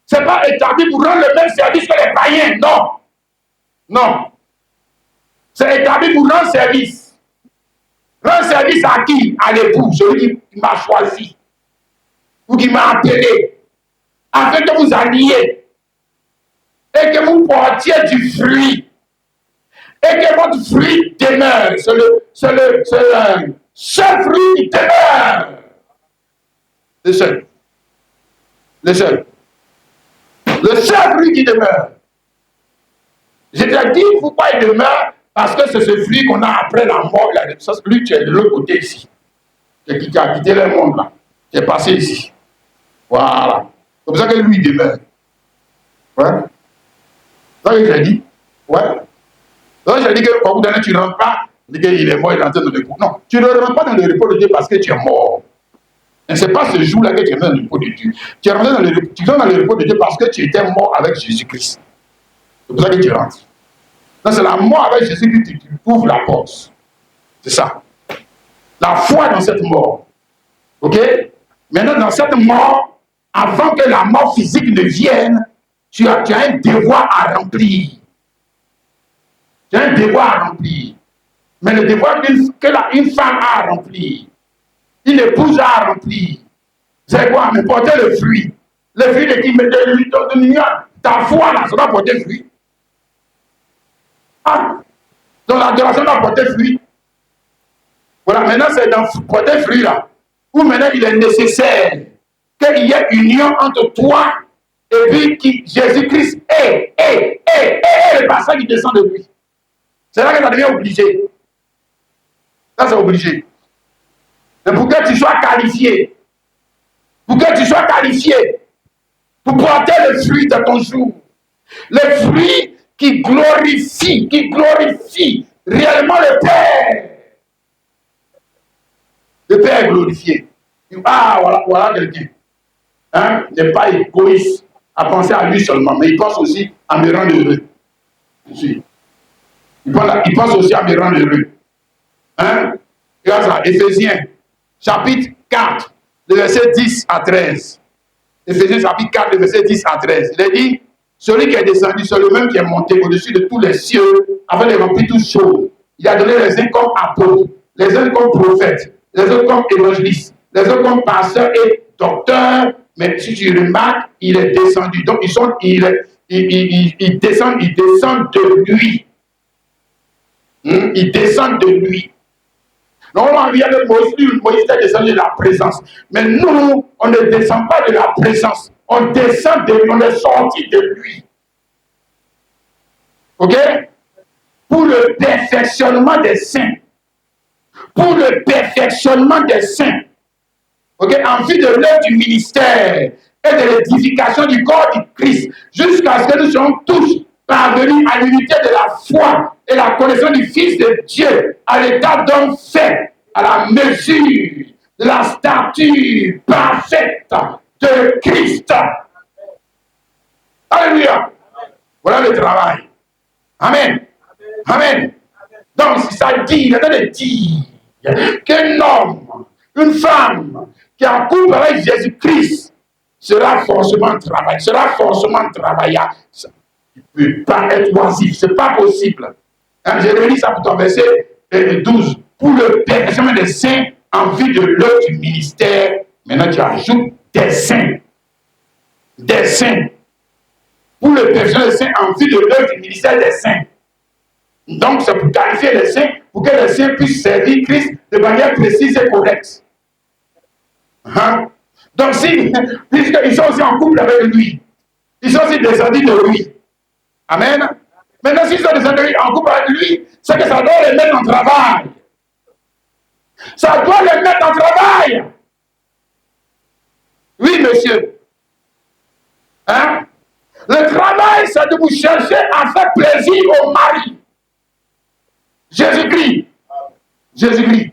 Ce n'est pas établi pour rendre le même service que les païens. Non. Non. C'est établi pour rendre service. Rendre service à qui? À l'époux, celui qui m'a choisi. Ou qui m'a appelé. Afin que vous alliez. Et que vous portiez du fruit. Et que votre fruit demeure. C'est le seul fruit qui demeure. Le seul. Le seul. Le seul fruit qui demeure. Je te dis pourquoi il demeure. Parce que c'est ce fruit qu'on a après la mort. Lui, tu es de l'autre côté ici. Qui a quitté le monde là. Qui est passé ici. Voilà. C'est pour ça que lui il demeure. Ouais. C'est ça que j'ai dit. Ouais. Donc j'ai dit que quand vous donnez, tu ne rentres pas, il est mort, il est rentré dans le repos. Non, tu ne rentres pas dans le repos de Dieu parce que tu es mort. Et ce n'est pas ce jour-là que tu es dans le repos de Dieu. Tu es rentré dans le repos de Dieu parce que tu étais mort avec Jésus-Christ. C'est pour ça que tu rentres. Donc c'est la mort avec Jésus-Christ qui ouvre la porte. C'est ça. La foi dans cette mort. Ok? Maintenant, dans cette mort, avant que la mort physique ne vienne, tu as un devoir à remplir. Tu as un devoir à remplir. Mais le devoir qu'une femme a à remplir, une épouse a à remplir, c'est quoi? Mais porter le fruit. Le fruit de l'union. Ta foi, là, ça doit porter fruit. Ah, donc l'adoration doit porter fruit. Voilà, maintenant c'est dans porter fruit là, où maintenant il est nécessaire qu'il y ait union entre toi et puis qui Jésus-Christ est le passage qui descend de lui. C'est là que ça devient obligé. Ça c'est obligé. Mais pour que tu sois qualifié, pour porter le fruit de ton jour, le fruit qui glorifie réellement le Père. Le Père est glorifié. Ah, voilà quelqu'un. Hein? Il n'est pas égoïste à penser à lui seulement, mais il pense aussi à me rendre heureux. Il pense aussi à me rendre heureux. Hein? Regarde ça, Éphésiens, chapitre 4, le verset 10 à 13. Éphésiens, chapitre 4, le verset 10 à 13. Il est dit, celui qui est descendu, c'est le même qui est monté au-dessus de tous les cieux, afin de remplir toutes choses. Il a donné les uns comme apôtres, les uns comme prophètes, les autres comme évangélistes, les autres comme pasteurs et docteurs. Mais si tu remarques, il est descendu. Donc, ils descendent de lui. Ils descendent de lui. Normalement, on vient de Moïse est descendu de la présence. Mais nous, on ne descend pas de la présence. On descend de lui, on est sorti de lui. Ok? Pour le perfectionnement des saints. Pour le perfectionnement des saints. Ok? En vue de l'œuvre du ministère et de l'édification du corps du Christ, jusqu'à ce que nous soyons tous parvenus à l'unité de la foi et la connaissance du Fils de Dieu, à l'état d'homme fait, à la mesure de la stature parfaite de Christ. Alléluia. Voilà le travail. Amen. Amen. Donc, ça dit, il est en train de dire qu'un homme, une femme qui est en couple avec Jésus-Christ sera forcément travaillard. Il ne peut pas être oisif, ce n'est pas possible. Hein, je relis ça pour ton verset 12. Pour le perfectionnement des saints en vue de l'œuvre du ministère, maintenant tu ajoutes des saints. Des saints. Pour le perfectionnement des saints en vue de l'œuvre du ministère des saints. Donc c'est pour qualifier les saints, pour que les saints puissent servir Christ de manière précise et correcte. Hein? Donc puisqu'ils sont aussi en couple avec lui, ils sont aussi descendus de lui. Amen. Maintenant, s'ils sont descendus en couple avec lui, c'est que ça doit les mettre en travail. Ça doit les mettre en travail. Oui, monsieur. Hein? Le travail, c'est de vous chercher à faire plaisir au mari. Jésus-Christ. Jésus-Christ.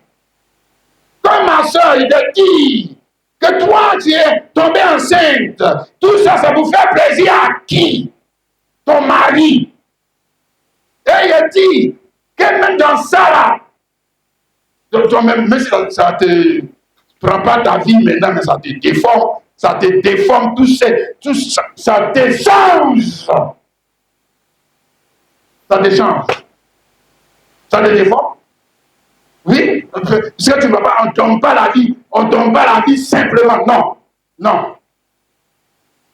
Comme ma soeur, il te dit que toi, tu es tombée enceinte. Tout ça, ça vous fait plaisir à qui? Ton mari. Et il dit que même dans ça, là, même si ça te prend pas ta vie maintenant, mais ça te déforme, tout ça te change. Ça te change. Ça te déforme. Oui, parce que tu ne vas pas, on ne tombe pas la vie simplement, non, non.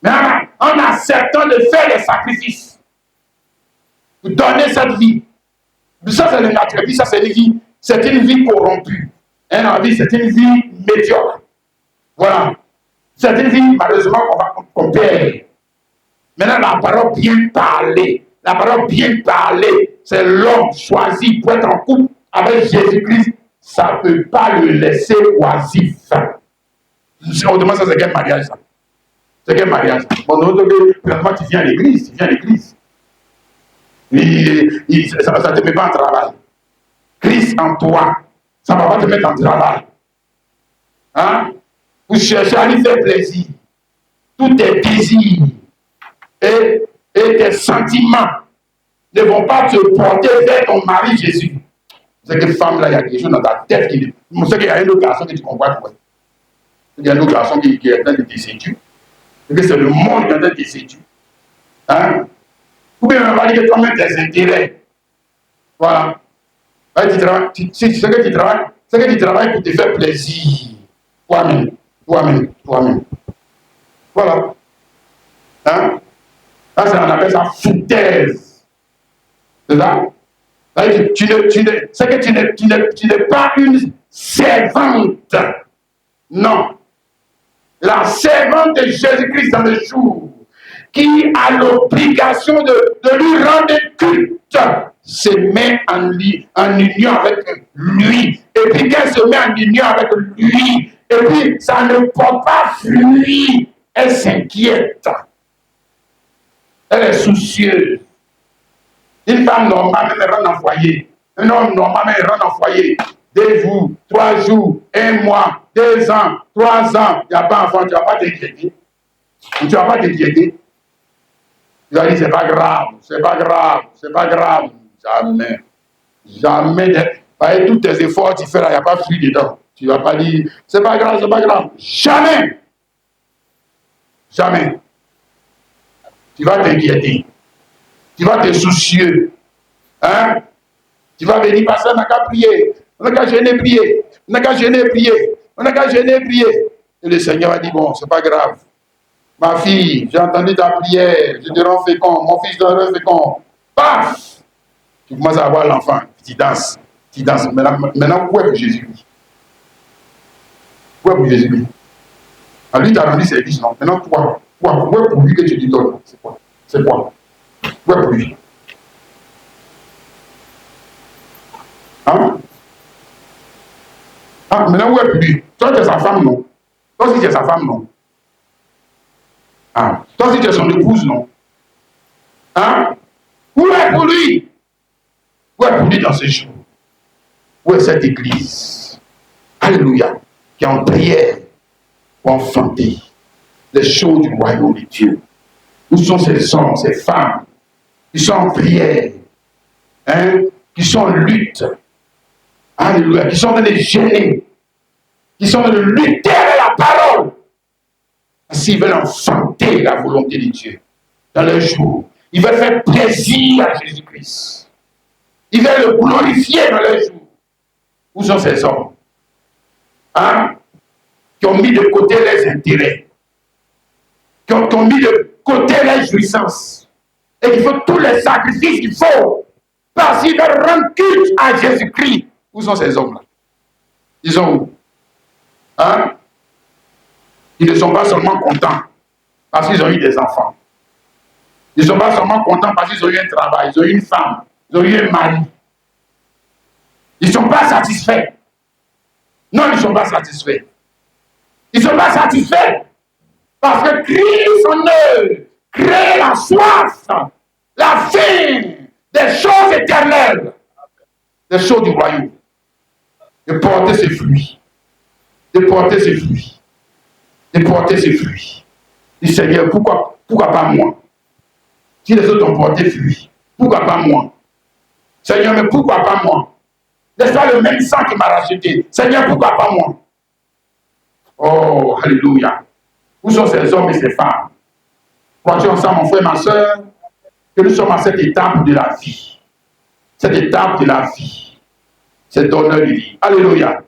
Mais en acceptant de faire des sacrifices, pour donner cette vie. Ça, c'est le naturel, ça, c'est une vie corrompue. La vie, c'est une vie médiocre. Voilà. C'est une vie, malheureusement, qu'on perd. Maintenant, la parole bien parlée, c'est l'homme choisi pour être en couple avec Jésus-Christ. Ça ne peut pas le laisser oisif. On demande ça, c'est quel mariage, ça? C'est quel mariage? Bon, présentement, tu viens à l'église, ça ne te met pas en travail. Christ en toi, ça ne va pas te mettre en travail. Hein? pour chercher à lui faire plaisir. Tous tes désirs et tes sentiments ne vont pas te porter vers ton mari Jésus. C'est que femme là, il y a quelque chose dans ta tête qui. Je sais qu'il y a un autre garçon que tu comprends. Il y a un autre garçon qui est en train de te séduire. C'est que c'est le monde qui est en train de te séduire. Hein? Ou bien on va dire que toi-même tes intérêts. Voilà. C'est que tu travailles pour te faire plaisir. Toi-même. Voilà. Hein? Là, on appelle ça foutaise. C'est ça? Tu n'es pas une servante. Non. La servante de Jésus-Christ dans le jour qui a l'obligation de lui rendre culte se met en union avec lui. Et puis qu'elle se met en union avec lui. Et puis ça ne porte pas fruit. Elle s'inquiète. Elle est soucieuse. Une femme normale, elle rentre en foyer. Un homme normal, il rentre en foyer. 2 jours, 3 jours, 1 mois, 2 ans, 3 ans. Il n'y a pas d'enfant, tu ne vas pas t'inquiéter. Tu ne vas pas t'inquiéter. Tu vas dire, c'est pas grave, c'est pas grave, c'est pas grave. Jamais. Jamais. Avec tous tes efforts, tu fais là, il n'y a pas de fruit dedans. Tu ne vas pas dire, c'est pas grave, c'est pas grave. Jamais. Jamais. Tu vas t'inquiéter. Tu vas te soucieux. Hein? Tu vas venir passer, on n'a qu'à prier. On n'a qu'à gêner prier. On n'a qu'à gêner prier. On n'a qu'à gêner prier. Et le Seigneur va dire, bon, c'est pas grave. Ma fille, j'ai entendu ta prière. Je te rends fécond. Mon fils te rend fécond. Paf! Tu commences à avoir l'enfant. Tu danses. Tu danses. Maintenant, où est pour Jésus-Christ? Où est pour Jésus-Christ? Lui, tu as rendu service, non? Maintenant, toi, où est pour lui que tu lui donnes? C'est quoi? C'est quoi? Où est pour lui? Hein? Ah, maintenant, où est pour lui? Toi, tu es sa femme, non? Toi aussi, tu es sa femme, non? Ah. Toi aussi, tu es son épouse, non? Hein? Où est pour lui? Où est pour lui dans ce jour? Où est cette église? Alléluia. Qui est en prière pour enfanter les choses du royaume de Dieu. Où sont ces hommes, ces femmes qui sont en prière, hein? Qui sont en lutte? Alléluia. Qui sont en train de gêner, qui sont en train de lutter avec la parole. S'ils veulent enfanter la volonté de Dieu dans leur jour, ils veulent faire plaisir à Jésus-Christ. Ils veulent le glorifier dans leur jour. Où sont ces hommes? Hein? Qui ont mis de côté leurs intérêts, qui ont mis de côté leurs jouissances, et qui font tous les sacrifices qu'il faut parce qu'ils veulent rendre culte à Jésus-Christ. Où sont ces hommes-là? Ils sont où? Hein? Ils ne sont pas seulement contents parce qu'ils ont eu des enfants. Ils ne sont pas seulement contents parce qu'ils ont eu un travail, ils ont eu une femme, ils ont eu un mari. Ils ne sont pas satisfaits. Non, ils ne sont pas satisfaits. Ils ne sont pas satisfaits parce que Christ en eux crée la soif, la faim des choses éternelles, des choses du royaume. De porter ses fruits. De porter ses fruits. De porter ses fruits. Du Seigneur, pourquoi pas moi? Si les autres ont porté fruits, pourquoi pas moi? Seigneur, mais pourquoi pas moi? N'est-ce pas le même sang qui m'a racheté? Seigneur, pourquoi pas moi? Oh, alléluia. Où sont ces hommes et ces femmes? Crois-tu ensemble, mon frère, ma soeur, que nous sommes à cette étape de la vie? Cette étape de la vie. C'est donneur de vie. Alléluia.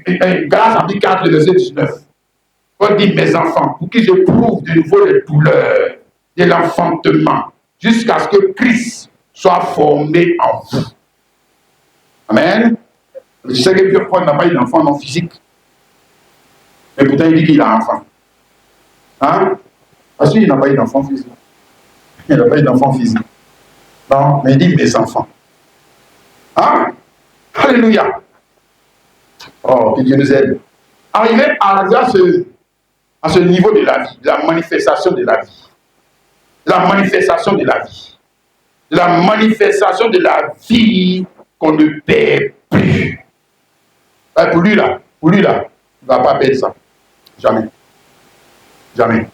Galates chapitre 4, verset 19. Paul dit, mes enfants, pour qui j'éprouve de nouveau les douleurs de l'enfantement, jusqu'à ce que Christ soit formé en vous. Amen. Je sais que Pierre n'a pas eu d'enfant non physique. Mais pourtant, il dit qu'il a un enfant. Hein? Parce qu'il n'a pas eu d'enfant physique. Il n'a pas eu d'enfant physique. Non, mais il dit mes enfants. Hein? Alléluia. Oh, que Dieu nous aide. Arriver à ce niveau de la vie, de la manifestation de la vie. La manifestation de la vie. La manifestation de la vie qu'on ne perd plus. Pour lui là, il ne va pas perdre ça. Jamais. Jamais.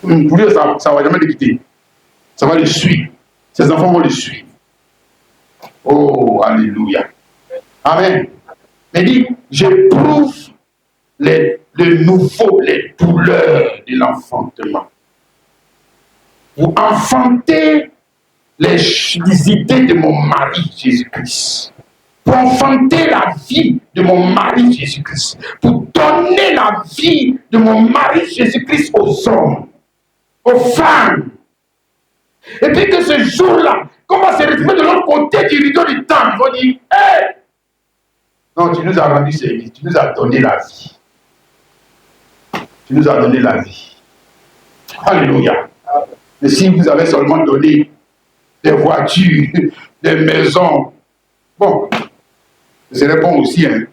Pour lui, ça ne va jamais le quitter. Ça va le suivre. Ses enfants vont le suivre. Oh, alléluia. Amen. Mais dit, j'éprouve le nouveau, les douleurs de l'enfantement. Vous enfantez les idées de mon mari Jésus-Christ. Pour enfanter la vie de mon mari Jésus-Christ. Pour donner la vie de mon mari Jésus-Christ aux hommes, aux femmes. Et puis que ce jour-là, qu'on va se retrouver de l'autre côté du rideau du temps, ils vont dire, hé, non, tu nous as rendu service, tu nous as donné la vie. Tu nous as donné la vie. Alléluia. Mais si vous avez seulement donné des voitures, des maisons, bon, ce serait bon aussi. Hein.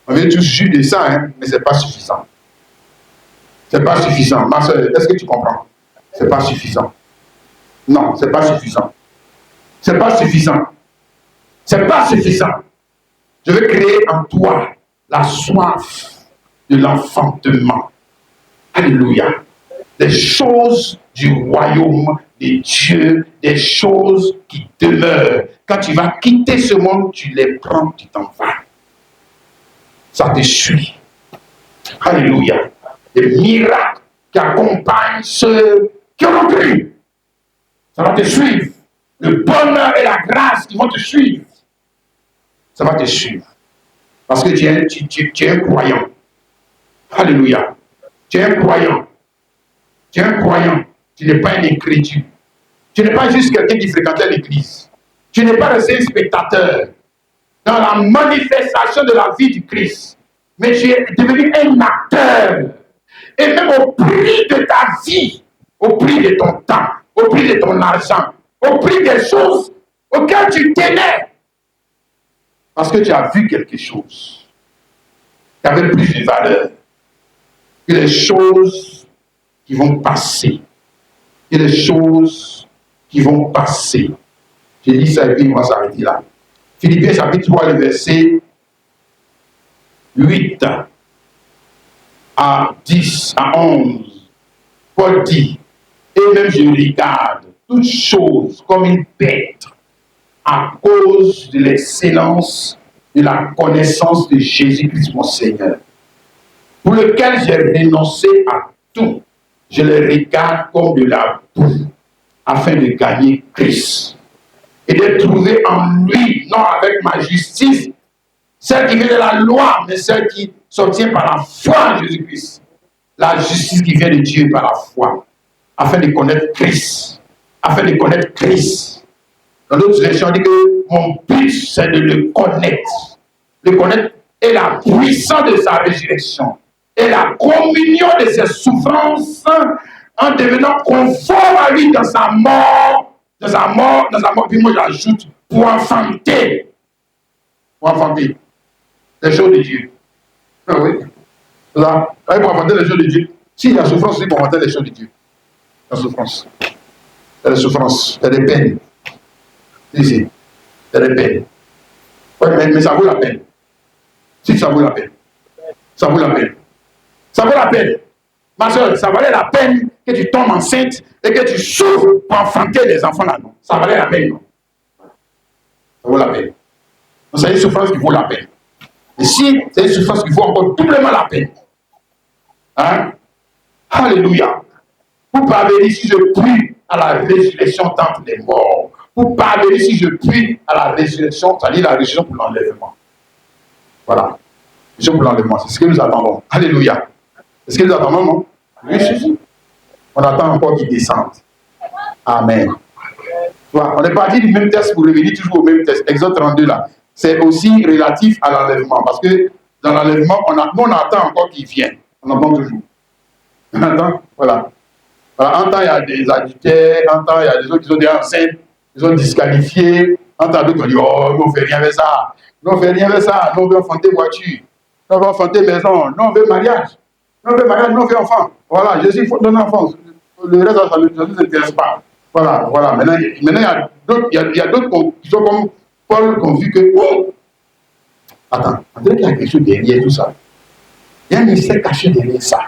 On vient tous juger de ça, hein, mais ce n'est pas suffisant. Ce n'est pas suffisant. Ma soeur, est-ce que tu comprends? Ce n'est pas suffisant. Non, ce n'est pas suffisant. Ce n'est pas suffisant. Ce n'est pas suffisant. Je veux créer en toi la soif de l'enfantement. Alléluia. Des choses du royaume de Dieu, des choses qui demeurent. Quand tu vas quitter ce monde, tu les prends, tu t'en vas. Ça te suit. Alléluia. Des miracles qui accompagnent ceux qui ont cru. Ça va te suivre. Le bonheur et la grâce qui vont te suivre. Ça va te suivre. Parce que tu es un croyant. Alléluia. Tu es un croyant. Tu es un croyant. Tu n'es pas un incrédule. Tu n'es pas juste quelqu'un qui fréquentait l'église. Tu n'es pas resté un spectateur dans la manifestation de la vie du Christ. Mais tu es devenu un acteur. Et même au prix de ta vie, au prix de ton temps, au prix de ton argent, au prix des choses auxquelles tu tenais. Parce que tu as vu quelque chose qui avait plus de valeur que les choses qui vont passer. Que les choses qui vont passer. J'ai dit ça et puis on va s'arrêter là. Philippiens chapitre 3, le verset 8 à 10, à 11. Paul dit, et même je regarde toutes choses comme une bête à cause de l'excellence de la connaissance de Jésus-Christ mon Seigneur, pour lequel j'ai renoncé à tout. Je le regarde comme de la boue, afin de gagner Christ et de trouver en lui, non avec ma justice, celle qui vient de la loi, mais celle qui s'obtient par la foi en Jésus-Christ. La justice qui vient de Dieu par la foi, afin de connaître Christ. Afin de connaître Christ. Dans d'autres versions, on dit que mon but, c'est de le connaître. Le connaître est la puissance de sa résurrection. Et la communion de ses souffrances en devenant conforme à lui dans sa mort. Dans sa mort, puis moi j'ajoute, pour enfanter les choses de Dieu. Ah oui. Là, pour enfanter les choses de Dieu. Si la souffrance, c'est pour enfanter les choses de Dieu. La souffrance. Il y a des souffrances, il y a des peines. Ici, il y a des peines. Ouais, mais ça vaut la peine. Si ça vaut la peine. Ça vaut la peine. Ça vaut la peine. Ma soeur, ça valait la peine que tu tombes enceinte et que tu souffres pour enfanter les enfants là, non. Ça valait la peine, non. Ça vaut la peine. Donc, c'est une souffrance qui vaut la peine. Et si c'est une souffrance qui vaut encore doublement la peine. Hein? Alléluia. Vous parvenez si je prie à la résurrection d'entre les morts. Vous parvenez si je prie à la résurrection, c'est-à-dire la résurrection pour l'enlèvement. Voilà. Résurrection pour l'enlèvement, c'est ce que nous attendons. Alléluia. C'est ce que nous attendons, non? Oui, Jésus. On attend encore qu'il descende. Amen. Voilà. On est parti du même texte pour revenir toujours au même texte. Exode 32 là. C'est aussi relatif à l'enlèvement. Parce que dans l'enlèvement, on attend encore qu'il vienne. On attend toujours. On attend, voilà. Voilà. En temps, il y a des adultères. En temps, il y a des autres qui sont déjà enceintes. Ils sont disqualifiés. En temps, d'autres qui ont dit, oh, nous, on ne fait rien avec ça. Nous, on ne fait rien avec ça. Nous, on veut enfanter voiture. Nous, on veut enfanter maison. Nous, on veut mariage. Nous, on veut mariage. Nous, on veut enfant. Voilà. Jésus, il faut donner enfant. Le reste, ça ne nous intéresse pas. Voilà, voilà. Maintenant, il y a d'autres qui sont comme Paul, qui ont vu que, oh, attends, il y a quelque chose derrière tout ça. Il y a un mystère caché derrière ça.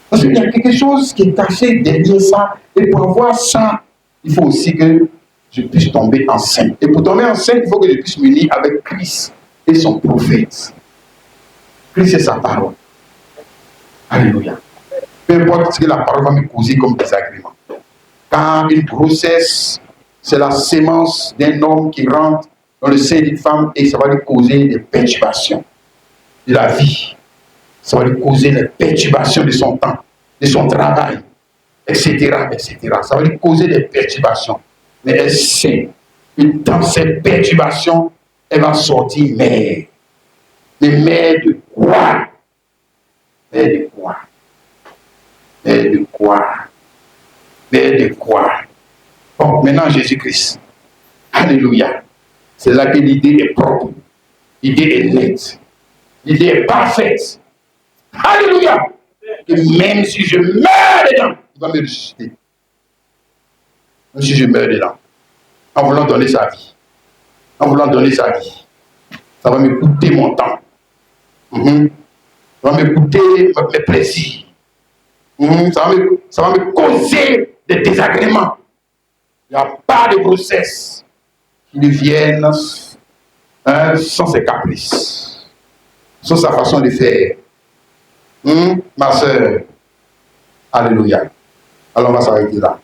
Parce qu'il y a quelque chose qui est caché derrière ça. Et pour avoir ça, il faut aussi que je puisse tomber enceinte. Et pour tomber enceinte, il faut que je puisse m'unir avec Christ et son prophète. Christ et sa parole. Alléluia. Peu importe ce que la parole va me causer comme désagrément. Car une grossesse, c'est la sémence d'un homme qui rentre dans le sein d'une femme et ça va lui causer des perturbations de la vie. Ça va lui causer des perturbations de son temps, de son travail, etc., etc. Ça va lui causer des perturbations. Mais elle sait que dans ces perturbations, elle va sortir mère. Mais mère de quoi? Mère de quoi? Mère de quoi? Mère de quoi? Bon, maintenant Jésus-Christ. Alléluia. C'est là que l'idée est propre. L'idée est nette. L'idée est parfaite. Alléluia. Que même si je meurs dedans, il va me ressusciter. Même si je meurs dedans. En voulant donner sa vie. En voulant donner sa vie. Ça va me coûter mon temps. Ça va me coûter mes plaisirs. Ça va me causer des désagréments. Il n'y a pas de grossesse qui ne vienne sans ses caprices, sans sa façon de faire. Ma soeur, alléluia. Alors on va s'arrêter là.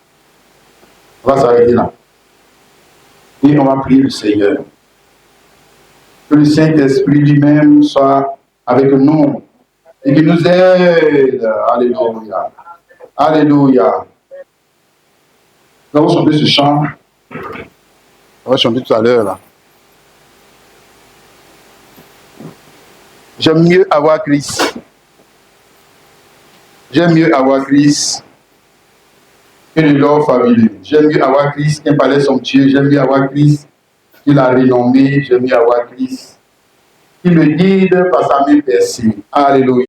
On va s'arrêter là. Et on va prier le Seigneur. Que le Saint-Esprit lui-même soit avec nous et qu'il nous aide. Alléluia. Alléluia. Nous allons chanter ce chant. On va chanter tout à l'heure là. J'aime mieux avoir Christ. J'aime mieux avoir Christ que de l'or fabuleux. J'aime mieux avoir Christ qu'un palais somptueux. J'aime mieux avoir Christ que la renommée. J'aime mieux avoir Christ qui me guide par sa main percée. Alléluia.